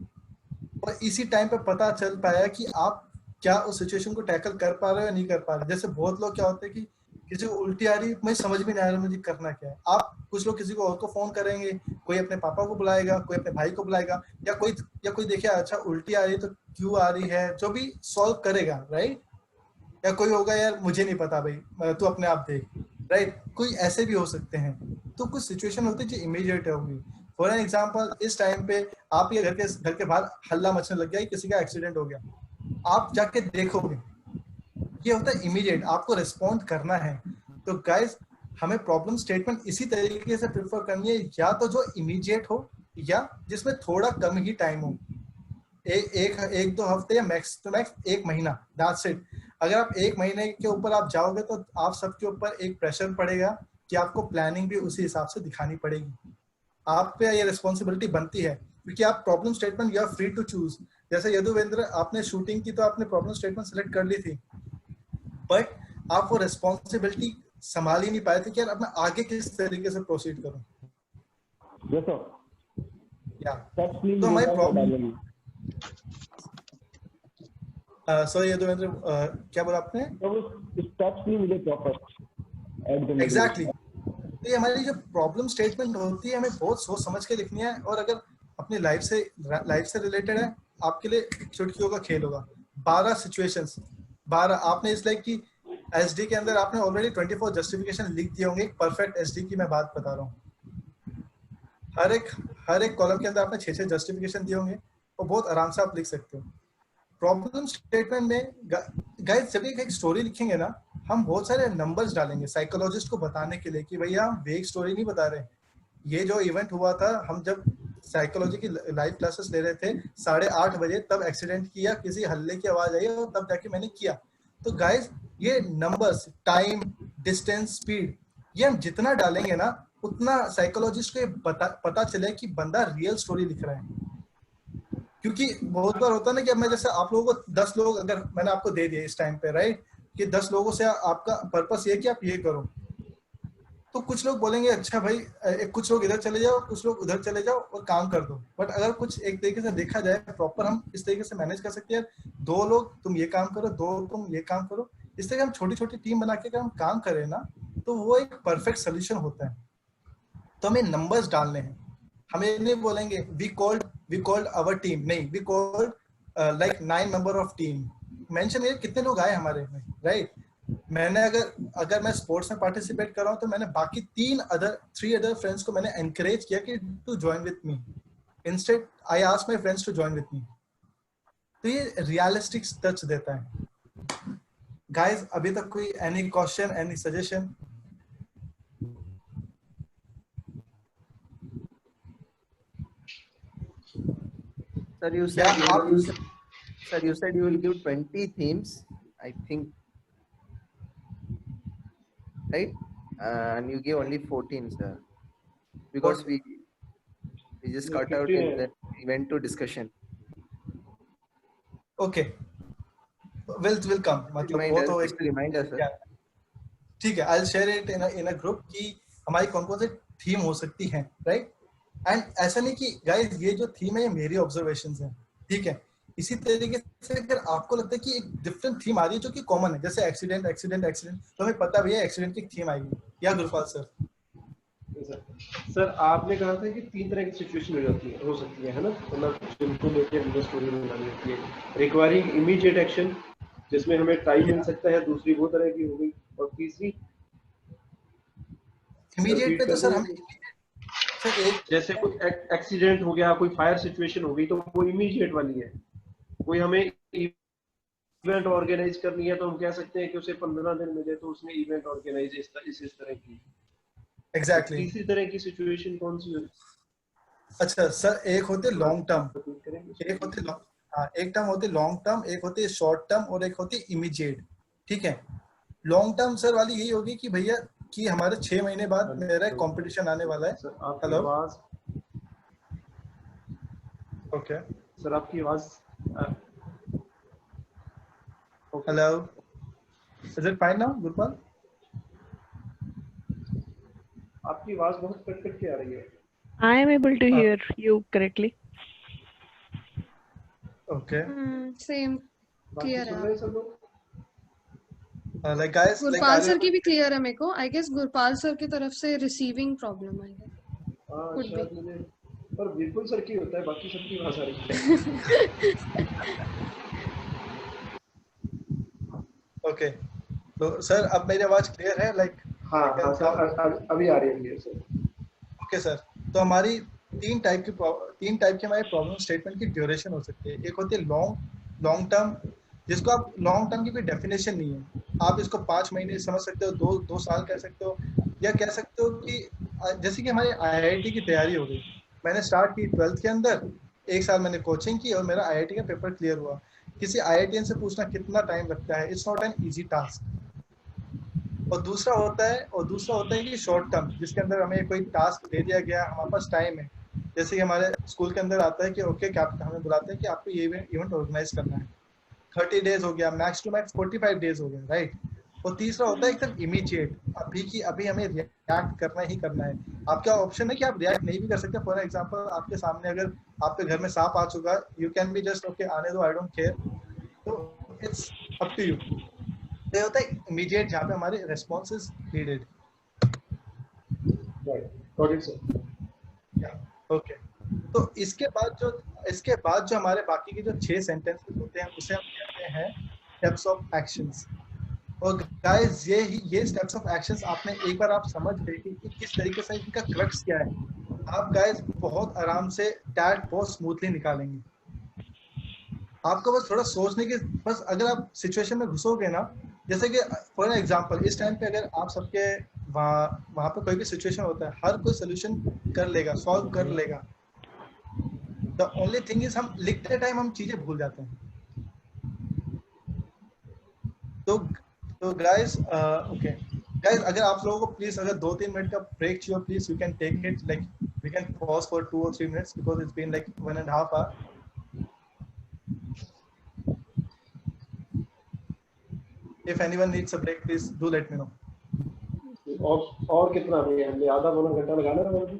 और इसी टाइम पे पता चल पाया कि आप क्या उस सिचुएशन को टैकल कर पा रहे हो या नहीं कर पा रहे। जैसे बहुत लोग क्या होते हैं कि किसी को उल्टी आ रही, मुझे समझ में नहीं आ रहा मुझे करना क्या है। आप कुछ लोग किसी को और को फोन करेंगे, कोई अपने पापा को बुलाएगा, कोई अपने भाई को बुलाएगा, या कोई देखिए अच्छा उल्टी आ रही तो क्यों आ रही है, जो भी सॉल्व करेगा, राइट। या कोई होगा यार मुझे नहीं पता भाई तू अपने आप देख, राइट। कोई ऐसे भी हो सकते हैं। तो कुछ सिचुएशन होती है जो इमीडिएट होगी। फॉर एन एग्जांपल इस टाइम पे आप ये घर के बाहर हल्ला मचने लग गया, किसी का एक्सीडेंट हो गया, आप जाके देखोगे, ये होता है इमीडिएट, आपको रिस्पॉन्ड करना है। तो गाइस हमें प्रॉब्लम स्टेटमेंट इसी तरीके से प्रेफर करनी है, या तो जो इमीडिएट हो या जिसमें थोड़ा कम ही टाइम हो, एक 2 हफ्ते या मैक्स टू मैक्स 1 महीना, दैट्स इट। अगर आप 1 महीने के ऊपर आप जाओगे तो आप सबके ऊपर एक प्रेशर पड़ेगा कि आपको प्लानिंग भी उसी हिसाब से दिखानी पड़ेगी। आप पे ये रिस्पॉन्सिबिलिटी बनती है क्योंकि आप problem statement you are free to choose. जैसे यदुवेंद्र आपने शूटिंग की तो आपने प्रॉब्लम स्टेटमेंट सेलेक्ट कर ली थी, बट आप वो रिस्पॉन्सिबिलिटी संभाल ही नहीं पाए थे कि यार अब मैं आगे किस तरीके से प्रोसीड करूं। यस सर, या तो हमारी प्रॉब्लम सॉरी यदुवेंद्र क्या बोला आपने? स्टेप्स नहीं मिले प्रॉपर एग्जैक्टली। तो ये हमारी जो प्रॉब्लम स्टेटमेंट होती है हमें बहुत सोच समझ के लिखनी है, और अगर अपनी लाइफ से रिलेटेड है, आपके लिए चुटकियों का खेल होगा। 12 सिचुएशंस, 12 आपने इस लाइक की एसडी के अंदर आपने ऑलरेडी 24 जस्टिफिकेशन लिख दिए होंगे। परफेक्ट एसडी की मैं बात बता रहा हूँ, हर एक कॉलम के अंदर आपने 6 जस्टिफिकेशन दिए होंगे और बहुत आराम से आप लिख सकते हो। प्रॉब्लम स्टेटमेंट में गाइस जब एक स्टोरी लिखेंगे ना, हम बहुत सारे नंबर्स डालेंगे साइकोलॉजिस्ट को बताने के लिए कि भैया हम वेग स्टोरी नहीं बता रहे। ये जो इवेंट हुआ था, हम जब साइकोलॉजी की लाइव क्लासेस ले रहे थे 8:30 बजे, तब एक्सीडेंट किया, किसी हल्ले की आवाज आई और तब जाके मैंने किया। तो गाइस ये नंबर्स, टाइम, डिस्टेंस, स्पीड, ये हम जितना डालेंगे ना उतना साइकोलॉजिस्ट को ये पता चले कि बंदा रियल स्टोरी लिख रहा है। क्योंकि बहुत बार होता है ना कि अब मैं जैसे आप लोगों को 10 लोग अगर मैंने आपको दे दिए इस टाइम पे, राइट, कि 10 लोगों से आपका पर्पस ये कि आप ये करो, तो कुछ लोग बोलेंगे अच्छा भाई, कुछ लोग इधर चले जाओ, कुछ लोग उधर चले जाओ और काम कर दो। बट अगर कुछ एक तरीके से देखा जाए प्रॉपर, हम इस तरीके से मैनेज कर सकते हैं, 2 लोग तुम ये काम करो, 2 तुम ये काम करो, इस तरह हम छोटी छोटी टीम बना के अगर हम काम करें ना, तो वो एक परफेक्ट सोल्यूशन होता है। तो हमें नंबर्स डालने हैं, हमें नहीं बोलेंगे वी कॉल्ड आवर टीम, नहीं, we called like 9 member of team, mention ये कितने लोग आए हमारे में, राइट। मैंने अगर मैं स्पोर्ट्स में पार्टिसिपेट कर रहा हूँ तो मैंने बाकी 3 अदर फ्रेंड्स को मैंने एनकरेज किया कि to join with me, instead I asked my friends to join with me. तो ये रियलिस्टिक टच देता है। गाइस, अभी तक कोई any question, any suggestion? Sir, you said you will give 20 themes, I think, right? And you gave only 14, sir, because we just cut out and then we went to discussion. Okay, will come. मतलब वो तो एक reminder, sir. ठीक है, I'll share it in a group कि हमारी कौन-कौन से थीम हो सकती हैं, right? एंड ऐसा नहीं कि गाइस ये जो थीम है ये मेरी ऑब्जर्वेशंस हैं, ठीक है। इसी तरीके से अगर आपको लगता है कि एक डिफरेंट थीम आ रही है जो कि कॉमन है, जैसे एक्सीडेंट, तो हमें पता भी है एक्सीडेंट की थीम आएगी, या गुरपाल सर? सर आपने कहा था कि 3 तरह की सिचुएशन हो सकती है ना, मतलब जिनको लेके हमें स्टोरी बनानी होती है। रिक्वायरिंग इमीडिएट एक्शन, जिसमें हमें टाइम मिल सकता है, दूसरी वो तरह की हो गई, और तीसरी इमीडिएट पे तो सर हम जैसे कोई एक्सीडेंट हो गया, कोई फायर सिचुएशन हो गई, तो वो इमीडिएट वाली है। कोई हमें इवेंट ऑर्गेनाइज करनी है तो हम कह सकते हैं कि उसे 15 दिन मिले तो उसने इवेंट ऑर्गेनाइज इस तरह की। एग्जैक्टली। तीसरी तरह की सिचुएशन कौन सी है? अच्छा सर, एक होते लॉन्ग टर्म, एक टर्म होती लॉन्ग टर्म, एक होती है शॉर्ट टर्म, और एक होती है इमीडिएट, ठीक है। लॉन्ग टर्म सर वाली यही होगी कि भैया कि हमारे 6 महीने बाद मेरा एक कंपटीशन आने वाला है। हेलो, ओके सर आपकी आवाज, hello, is it fine now Gurpal? आपकी आवाज बहुत कट के आ रही है। I am able to hear you correctly. Okay. Same. Clear है। Like guys, गुरपाल सर की भी क्लियर है मेरे को। I guess गुरपाल सर की तरफ से receiving problem है। पर बिल्कुल सर की होता है, बाकी सबकी आवाज आ रही है। ओके, तो सर अब मेरी आवाज क्लियर है? लाइक हाँ सर, अभी आ रही है क्लियर सर। ओके सर, तो हमारी 3 टाइप की हमारी प्रॉब्लम स्टेटमेंट की ड्यूरेशन हो सकती है। एक होती है लॉन्ग टर्म, जिसको आप लॉन्ग टर्म की कोई डेफिनेशन नहीं है, आप इसको 5 महीने समझ सकते हो, 2 साल कह सकते हो, या कह सकते हो कि जैसे कि हमारी IIT की तैयारी हो गई, मैंने स्टार्ट की 12th के अंदर, 1 साल मैंने कोचिंग की और मेरा IIT का पेपर क्लियर हुआ। किसी IITian से पूछना कितना टाइम लगता है, it's not an easy task. और दूसरा होता है कि शॉर्ट टर्म, जिसके अंदर हमें कोई टास्क दे दिया गया, हमारे पास टाइम है, जैसे कि हमारे स्कूल के अंदर आता है कि ओके हमें बुलाते हैं कि आपको ये इवेंट ऑर्गेनाइज करना है, 30 डेज हो गया, मैक्स टू मैक्स 45 डेज हो गया, राइट। और तीसरा होता है एकदम इमीडिएट, अभी हमें रिएक्ट करना ही करना है। आपका ऑप्शन है कि आप रिएक्ट नहीं भी कर सकते। फॉर एग्जांपल, आपके सामने अगर आपके घर में सांप आ चुका, you can be just okay आने दो, आई डोंट केयर, तो इट्स अप टू यू। ये होता है इमीडिएट, जहाँ पे हमारे रिस्पॉन्स इज नीडेड। ओके, तो इसके बाद जो हमारे बाकी के जो 6 सेंटेंसेस होते हैं, उसे हम कहते हैं स्टेप्स ऑफ एक्शंस। और गाइस, ये स्टेप्स ऑफ एक्शंस आपने एक बार आप समझ गए कि किस तरीके से इनका क्रक्स क्या है, आप गाइस बहुत आराम से टैट बहुत स्मूथली निकालेंगे। आपको बस थोड़ा सोचने की, बस अगर आप सिचुएशन में घुसोगे ना, जैसे कि फॉर एग्जांपल इस टाइम पे अगर आप सबके वहाँ पे कोई भी सिचुएशन होता है, हर कोई सोल्यूशन कर लेगा, सॉल्व कर लेगा। द ओनली थिंग इज हम लिखते टाइम हम चीजें भूल जाते हैं। तो गाइस, ओके, गाइस अगर आप लोगों को प्लीज अगर 2-3 मिनट का ब्रेक चाहिए please you can take it, like we can pause for 2 or 3 minutes because it's been like 1.5 hour. If anyone needs a break please do let me know. और कितना भी हमने आधा पौना घंटा लगाना है?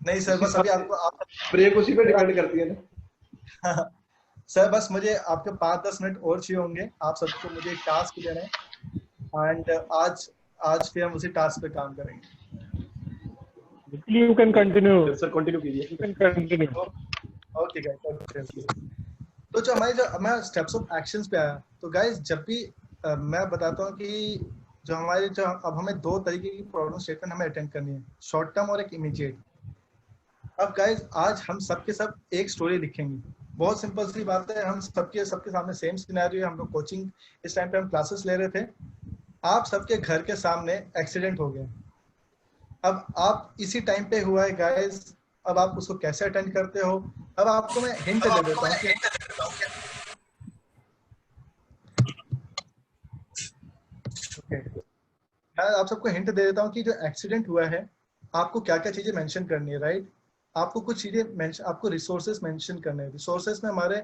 नहीं सर बस अभी आपको आप ब्रेक उसी पे डिपेंड करती है ना। सर बस मुझे आपके 5-10 मिनट और चाहिए होंगे, आप सबको मुझे एक टास्क देना है एंड आज फिर हम उसी टास्क पे काम करेंगे। You can continue. Sir continue कीजिए। You can continue. Okay guys, तो जो हमारे स्टेप्स ऑफ एक्शंस पे आया, तो गाइस जब भी मैं बताता हूँ कि जो अब हमें 2 तरीके की प्रॉब्लम स्टेटमेंट हमें अटेंड करनी है, शॉर्ट टर्म और एक इमीडिएट। अब गाइस आज हम सबके सब एक स्टोरी लिखेंगे, बहुत सिंपल सी बात है, हम सबके सामने सेम सिनेरियो है। हम लोग कोचिंग इस टाइम पे हम क्लासेस ले रहे थे, आप सबके घर के सामने एक्सीडेंट हो गया। अब आप इसी टाइम पे हुआ है गाइस, अब आप उसको कैसे अटेंड करते हो? अब आपको मैं हिंट दे देता हूँ मैं आप सबको हिंट दे देता हूँ कि जो एक्सीडेंट हुआ है आपको क्या क्या चीजें मेंशन करनी है, राइट? आपको कुछ चीजें आपको रिसोर्सेज मेंशन करने हैं। रिसोर्सेज में हमारे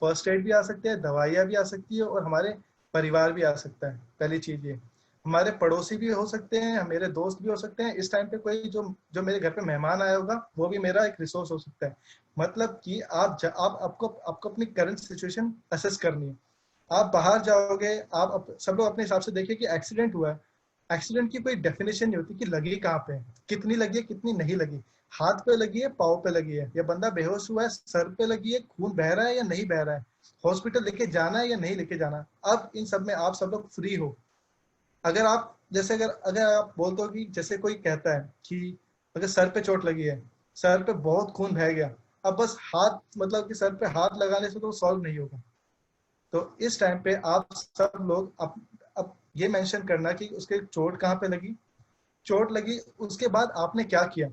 फर्स्ट एड भी आ सकते हैं, दवाइयाँ भी आ सकती है और हमारे परिवार भी आ सकता है। पहली चीज ये, हमारे पड़ोसी भी हो सकते हैं, मेरे दोस्त भी हो सकते हैं। इस टाइम पे कोई जो मेरे घर पे मेहमान आया होगा वो भी मेरा एक रिसोर्स हो सकता है। मतलब कि आपको अपनी करंट सिचुएशन असेस करनी है। आप बाहर जाओगे, आप सब लोग अपने हिसाब से देखिए कि एक्सीडेंट हुआ है, एक्सीडेंट की कोई डेफिनेशन नहीं होती कि लगी कहाँ पे है, कितनी लगी है, कितनी नहीं लगी, हाथ पे लगी है, पाँव पे लगी है, या बंदा बेहोश हुआ है, सर पे लगी है, खून बह रहा है या नहीं बह रहा है, हॉस्पिटल लेके जाना है या नहीं लेके जाना। अब इन सब में आप सब लोग फ्री हो। अगर आप जैसे अगर आप बोलते हो कि जैसे कोई कहता है कि अगर सर पे चोट लगी है, सर पे बहुत खून बह गया, अब बस हाथ मतलब कि सर पे हाथ लगाने से तो सॉल्व नहीं होगा। तो इस टाइम पे आप सब लोग अब ये मेंशन करना कि उसके चोट कहाँ पे लगी, चोट लगी उसके बाद आपने क्या किया।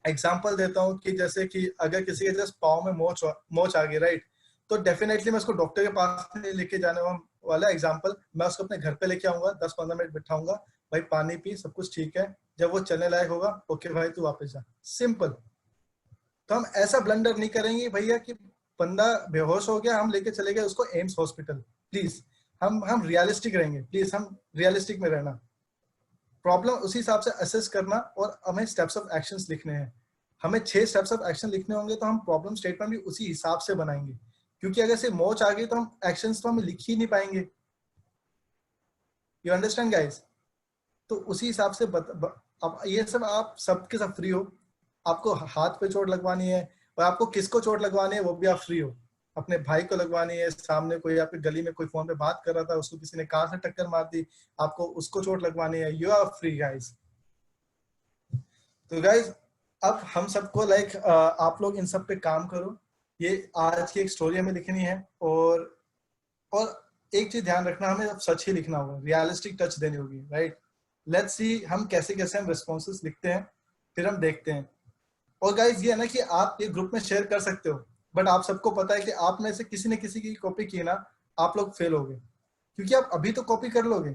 एग्जाम्पल देता हूँ कि जैसे कि अगर किसी के जस्ट पाँव में मोच आ गई, राइट, तो डेफिनेटली मैं उसको डॉक्टर के पास नहीं लेके जाने वाला। एग्जाम्पल, मैं उसको अपने घर पे लेके आऊंगा, 10-15 मिनट बिठाऊंगा, भाई पानी पी, सब कुछ ठीक है, जब वो चलने लायक होगा ओके भाई तू वापस जा, सिंपल। तो हम ऐसा ब्लंडर नहीं करेंगे भैया कि बंदा बेहोश हो गया हम लेके चले गए उसको एम्स हॉस्पिटल। प्लीज हम रियलिस्टिक रहेंगे, प्लीज हम रियलिस्टिक में रहना, प्रॉब्लम उसी हिसाब से असेस करना, और हमें स्टेप्स ऑफ एक्शंस लिखने हैं। हमें 6 स्टेप्स ऑफ एक्शन लिखने होंगे, तो हम प्रॉब्लम स्टेटमेंट भी उसी हिसाब से बनाएंगे, क्योंकि अगर से मोच आ गई तो हम एक्शंस तो हम लिख ही नहीं पाएंगे। You understand guys? तो उसी हिसाब से अब ये सब आप सबके सब फ्री हो। आपको हाथ पे चोट लगवानी है और आपको किसको चोट लगवानी है वो भी आप फ्री हो। अपने भाई को लगवानी है, सामने कोई आपके गली में कोई फोन पे बात कर रहा था, उसको किसी ने कार से टक्कर मार दी, आपको उसको चोट लगवानी है, यू आर फ्री गाइस। तो गाइस अब हम सबको आप लोग इन सब पे काम करो। ये आज की एक स्टोरी हमें लिखनी है, और एक चीज ध्यान रखना, हमें अब सच ही लिखना होगा, रियलिस्टिक टच देनी होगी, राइट? लेट्स सी हम कैसे हम रिस्पॉन्सेस लिखते हैं, फिर हम देखते हैं। और गाइस ये है ना कि आप ये ग्रुप में शेयर कर सकते हो, बट आप सबको पता है कि आप में से किसी ने किसी की कॉपी की ना, आप लोग फेल हो गए, क्योंकि आप अभी तो कॉपी कर लोगे,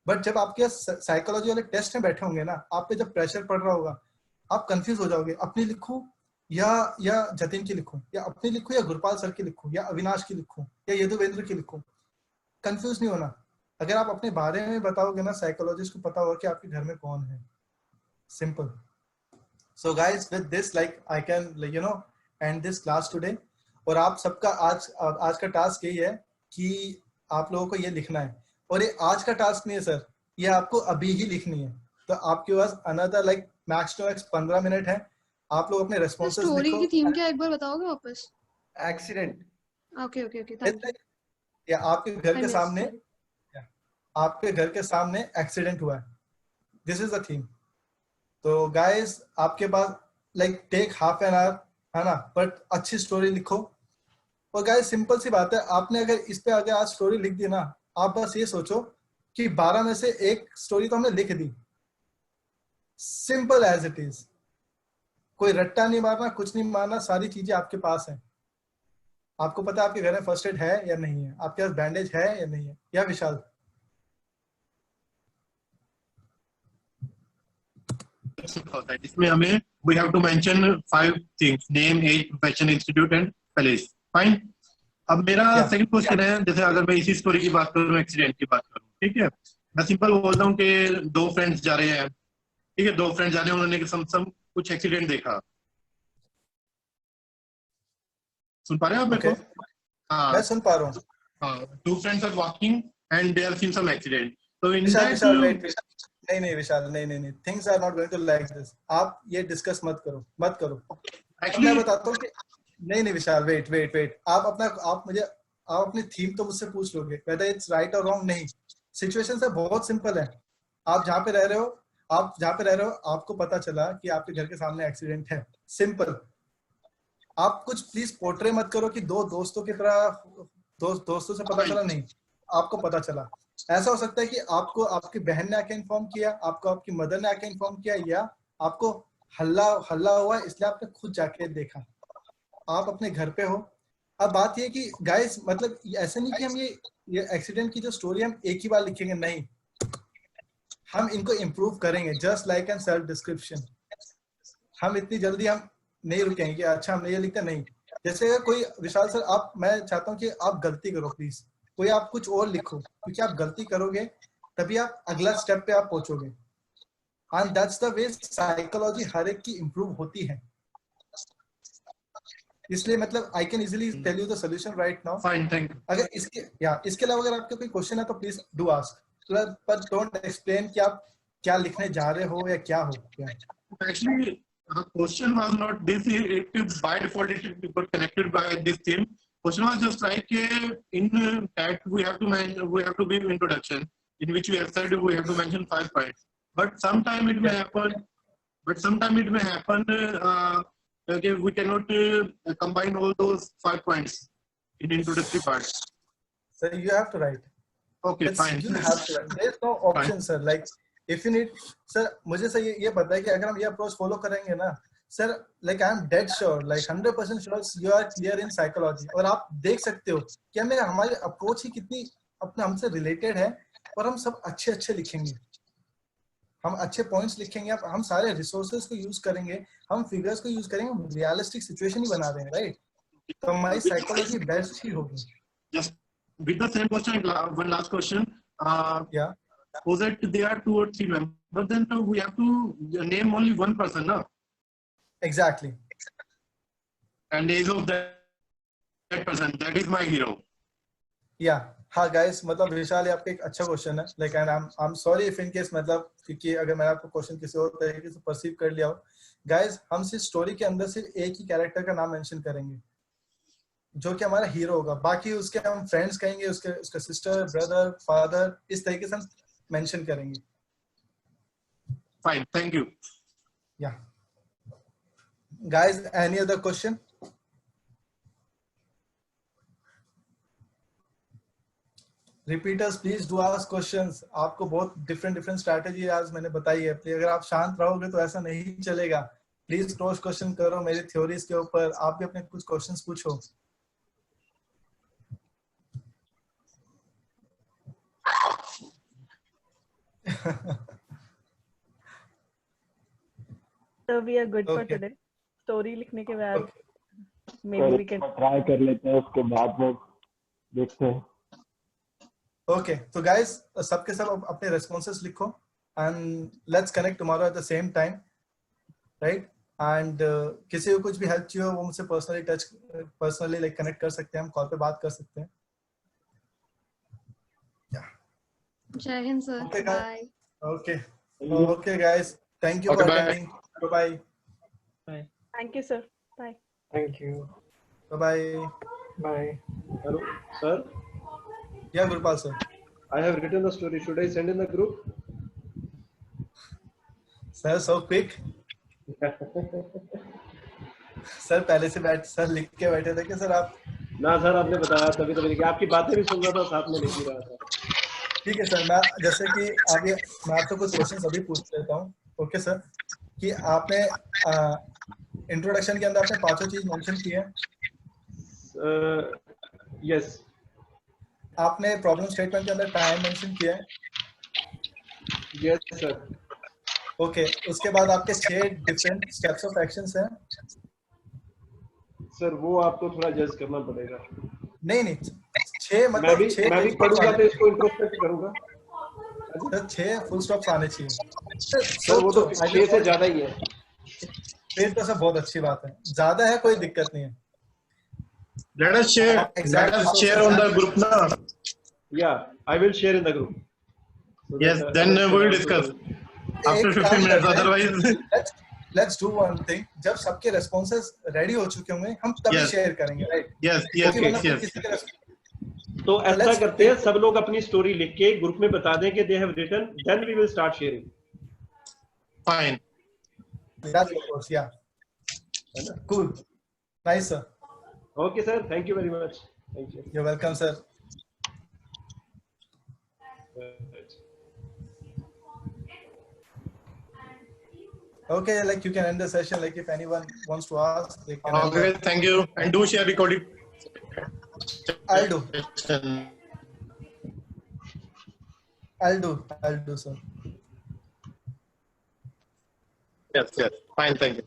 बट जब आपके साइकोलॉजी वाले टेस्ट में बैठे होंगे ना, आप पे जब प्रेशर पड़ रहा होगा, आप कंफ्यूज हो जाओगे, अपनी लिखूं या जतिन की लिखूं, या अपनी लिखूं या गुरपाल सर की लिखूं, या अविनाश की लिखूं, या यदुवेंद्र की लिखूं। कंफ्यूज नहीं होना। अगर आप अपने बारे में बताओगे ना, साइकोलॉजिस्ट को पता होगा कि आपके घर में कौन है। Simple. So guys, with this I can end this class today। और आप सबका आज का टास्क यही है कि आप लोगों को ये लिखना है, और ये आज का टास्क नहीं है सर, ये आपको अभी ही लिखनी है। तो आपके पास another max to max 15 minute है, आप लोग अपने रेस्पॉन्सेस लिखो। स्टोरी की थीम क्या एक बार बताओगे वापस? एक्सीडेंट। Okay thank you. या आपके घर के सामने एक्सीडेंट हुआ है, दिस इज द थीम। तो गाइस आपके पास टेक हाफ एन आवर है ना, बट अच्छी स्टोरी लिखो। और गाइस सिंपल सी बात है, आपने अगर इस पे आगे आज स्टोरी लिख दी ना, आप बस ये सोचो कि 12 में से एक स्टोरी तो हमने लिख दी, सिंपल एज इट इज। कोई रट्टा नहीं मारना, कुछ नहीं मारना, सारी चीजें आपके पास है। आपको पता है आपके घर में फर्स्ट एड है या नहीं है, आपके पास बैंडेज है या नहीं है, या विशाल? होता है जिसमें हमें we have to mention 5 things: name, age, profession, institute and place. Fine. अब मेरा सेकंड क्वेश्चन है, जैसे अगर मैं इसी स्टोरी की बात करूं, एक्सीडेंट की बात करूं, ठीक है, मैं सिंपल बोलता हूं कि 2 फ्रेंड्स जा रहे हैं, ठीक है, 2 फ्रेंड्स जा रहे हैं, उन्होंने सम कुछ एक्सीडेंट देखा। सुन पा रहे हैं आप मेरे को? हाँ, मैं सुन पा रहा हूँ। हाँ, 2 friends are walking and they have seen some accident. So in Vishal, wait, नहीं विशाल, नहीं, things are not going to like this. आप ये डिस्कस मत करो। Actually, मैं बताता हूँ कि नहीं विशाल, wait. आप अपनी थीम तो मुझसे पूछ लोगे, whether it's right or wrong, नहीं। सिचुएशन से बहुत सिंपल है। आप जहाँ पे रह रहे हो, आपको पता चला कि आपके घर के सामने एक्सीडेंट है। सिंपल। आप कुछ प्लीज पोर्ट्रे मत करो कि 2 दोस्तों की तरह दोस्तों से पता चला, नहीं, आपको पता चला। ऐसा हो सकता है कि आपको आपकी बहन ने आके इन्फॉर्म किया, आपको आपकी मदर ने आके इन्फॉर्म किया, या आपको हल्ला हुआ इसलिए आपने खुद जाके देखा। आप अपने घर पे हो। अब बात ये कि गाइस, मतलब ऐसे नहीं कि हम ये एक्सीडेंट की जो स्टोरी हम एक ही बार लिखेंगे, नहीं, हम इनको इम्प्रूव करेंगे, just like an self description. हम इतनी जल्दी हम नहीं रुकेंगे कि अच्छा हमने ये लिखा, नहीं। जैसे कोई विशाल सर, मैं चाहता हूँ कि आप गलती करो प्लीज, कोई आप कुछ और लिखो, क्योंकि आप गलती करोगे तभी आप अगला स्टेप पे आप पहुंचोगे। And that's the way psychology हर एक की इम्प्रूव होती है। इसलिए मतलब I can easily tell you the solution right now. Fine, thank you. अगर इसके अलावा अगर आपका कोई क्वेश्चन है तो प्लीज डू आस्क, पर डोंट एक्सप्लेन कि आप क्या लिखने जा रहे हो या क्या हो। Actually, the question was not this. It is by default it got connected by this theme. Question was just like in that we have to give introduction in which we have said we have to mention 5 points. But sometime it may happen. Okay, we cannot combine all those 5 points in introductory parts. So you have to write. Okay, fine. You have to write. There is no option, sir. Like if you need, sir, मुझे सर ये पता है कि अगर हम ये अप्रोच फॉलो करेंगे ना, sir, like I am dead sure, like 100% sure you are clear in psychology, और आप देख सकते हो कि हमारी अप्रोच ही कितनी अपने हमसे रिलेटेड है, और हम सब अच्छे लिखेंगे, हम अच्छे पॉइंट्स लिखेंगे, हम सारे रिसोर्सेज को यूज करेंगे, हम फिगर्स को यूज करेंगे, रियलिस्टिक सिचुएशन ही बना रहे हैं, राइट? तो हमारी साइकोलॉजी बेस्ट ही होगी। Just with the same question, one last question. Yeah. Suppose that there are 2 or 3 members, then we have to name only one person, no? Exactly. And the age of that person, that is my hero. Yeah. हाँ guys, मतलब विशाल, आपका एक अच्छा क्वेश्चन है, like and I'm sorry if in case, मतलब क्योंकि अगर मैंने आपको क्वेश्चन किसी और तरीके से परसीव कर लिया हो, guys, हम सिर्फ स्टोरी के अंदर सिर्फ एक ही कैरेक्टर का नाम मेंशन करेंगे जो कि हमारा हीरो होगा, बाकी उसके हम फ्रेंड्स कहेंगे, उसका सिस्टर, ब्रदर, फादर, इस तरीके से हम मेंशन करेंगे। Fine, thank you. Yeah. Guys, any other question? Repeaters, please do ask questions. आपको बहुत different strategy आज मैंने बताई है, अगर आप शांत रहोगे तो ऐसा नहीं चलेगा। प्लीज क्रॉस क्वेश्चन करो मेरी थ्योरीज के ऊपर, आप भी अपने कुछ क्वेश्चंस पूछो। So we are good for today. Story लिखने के बाद maybe we can ट्राई कर लेते हैं, उसके बाद में देखते हैं। Okay, so guys, सबके सब अपने responses लिखो and let's connect tomorrow at the same time, right? And किसी को कुछ भी हेल्प चाहिए वो मुझसे personally like connect कर सकते हैं, हम कॉल पे बात कर सकते हैं। Jai Hind, sir. Okay, Bye. Okay, guys. Thank you for attending. Bye. Bye. Thank you, sir. Bye. Thank you. Bye. Bye. Hello, sir. Yeah, Gurpal sir. I have written the story. Should I send in the group? Sir, so quick. Sir पहले से सर लिख के बैठे थे कि सर आप? ना सर, आपने बताया तभी लिखी, आपकी बातें भी सुन रहा था, साथ में लिख ही रहा था। ठीक है सर, मैं जैसे कि आगे मैं आपसे कुछ क्वेश्चन अभी पूछ लेता हूँ। ओके सर, कि आपने इंट्रोडक्शन के अंदर आपने 5 चीज मेंशन की है। यस। आपने प्रॉब्लम स्टेटमेंट के अंदर टाइम मेंशन किया है। Yes sir. ओके उसके बाद आपके 6 डिफरेंट स्टेप्स ऑफ एक्शंस हैं। सर वो आपको थोड़ा जज करना पड़ेगा। नहीं 6 मैं मतलब भी 6 पढ़ूंगा तो इसको इंट्रोस्पेक्ट करूंगा। सर 6 फुल स्टॉप्स आने चाहिए। सर वो तो 6 से ज्यादा ही है। फिर तो सर बहुत अच्छी बात है, ज्यादा है कोई दिक्कत नहीं है। Let us share on the group ना। Yeah, I will share in the group. So Yes, that, then we will discuss after 15 minutes. Otherwise, let's do one thing. जब सबके responses ready हो चुके होंगे हम तभी Yes. share करेंगे, right? yes, yes. तो ऐसा करते हैं, सब लोग अपनी स्टोरी लिख के ग्रुप में बता दें कि they have written, then we will start sharing. Fine. That's of course, yeah. Cool. Nice, sir. Okay, sir. Thank you very much. Thank you. You're welcome, sir. Okay, like you can end the session. Like if anyone wants to ask, they can. Okay, thank you. And do share recording. I'll do. I'll do, sir. Yes, yes. Fine, thank you.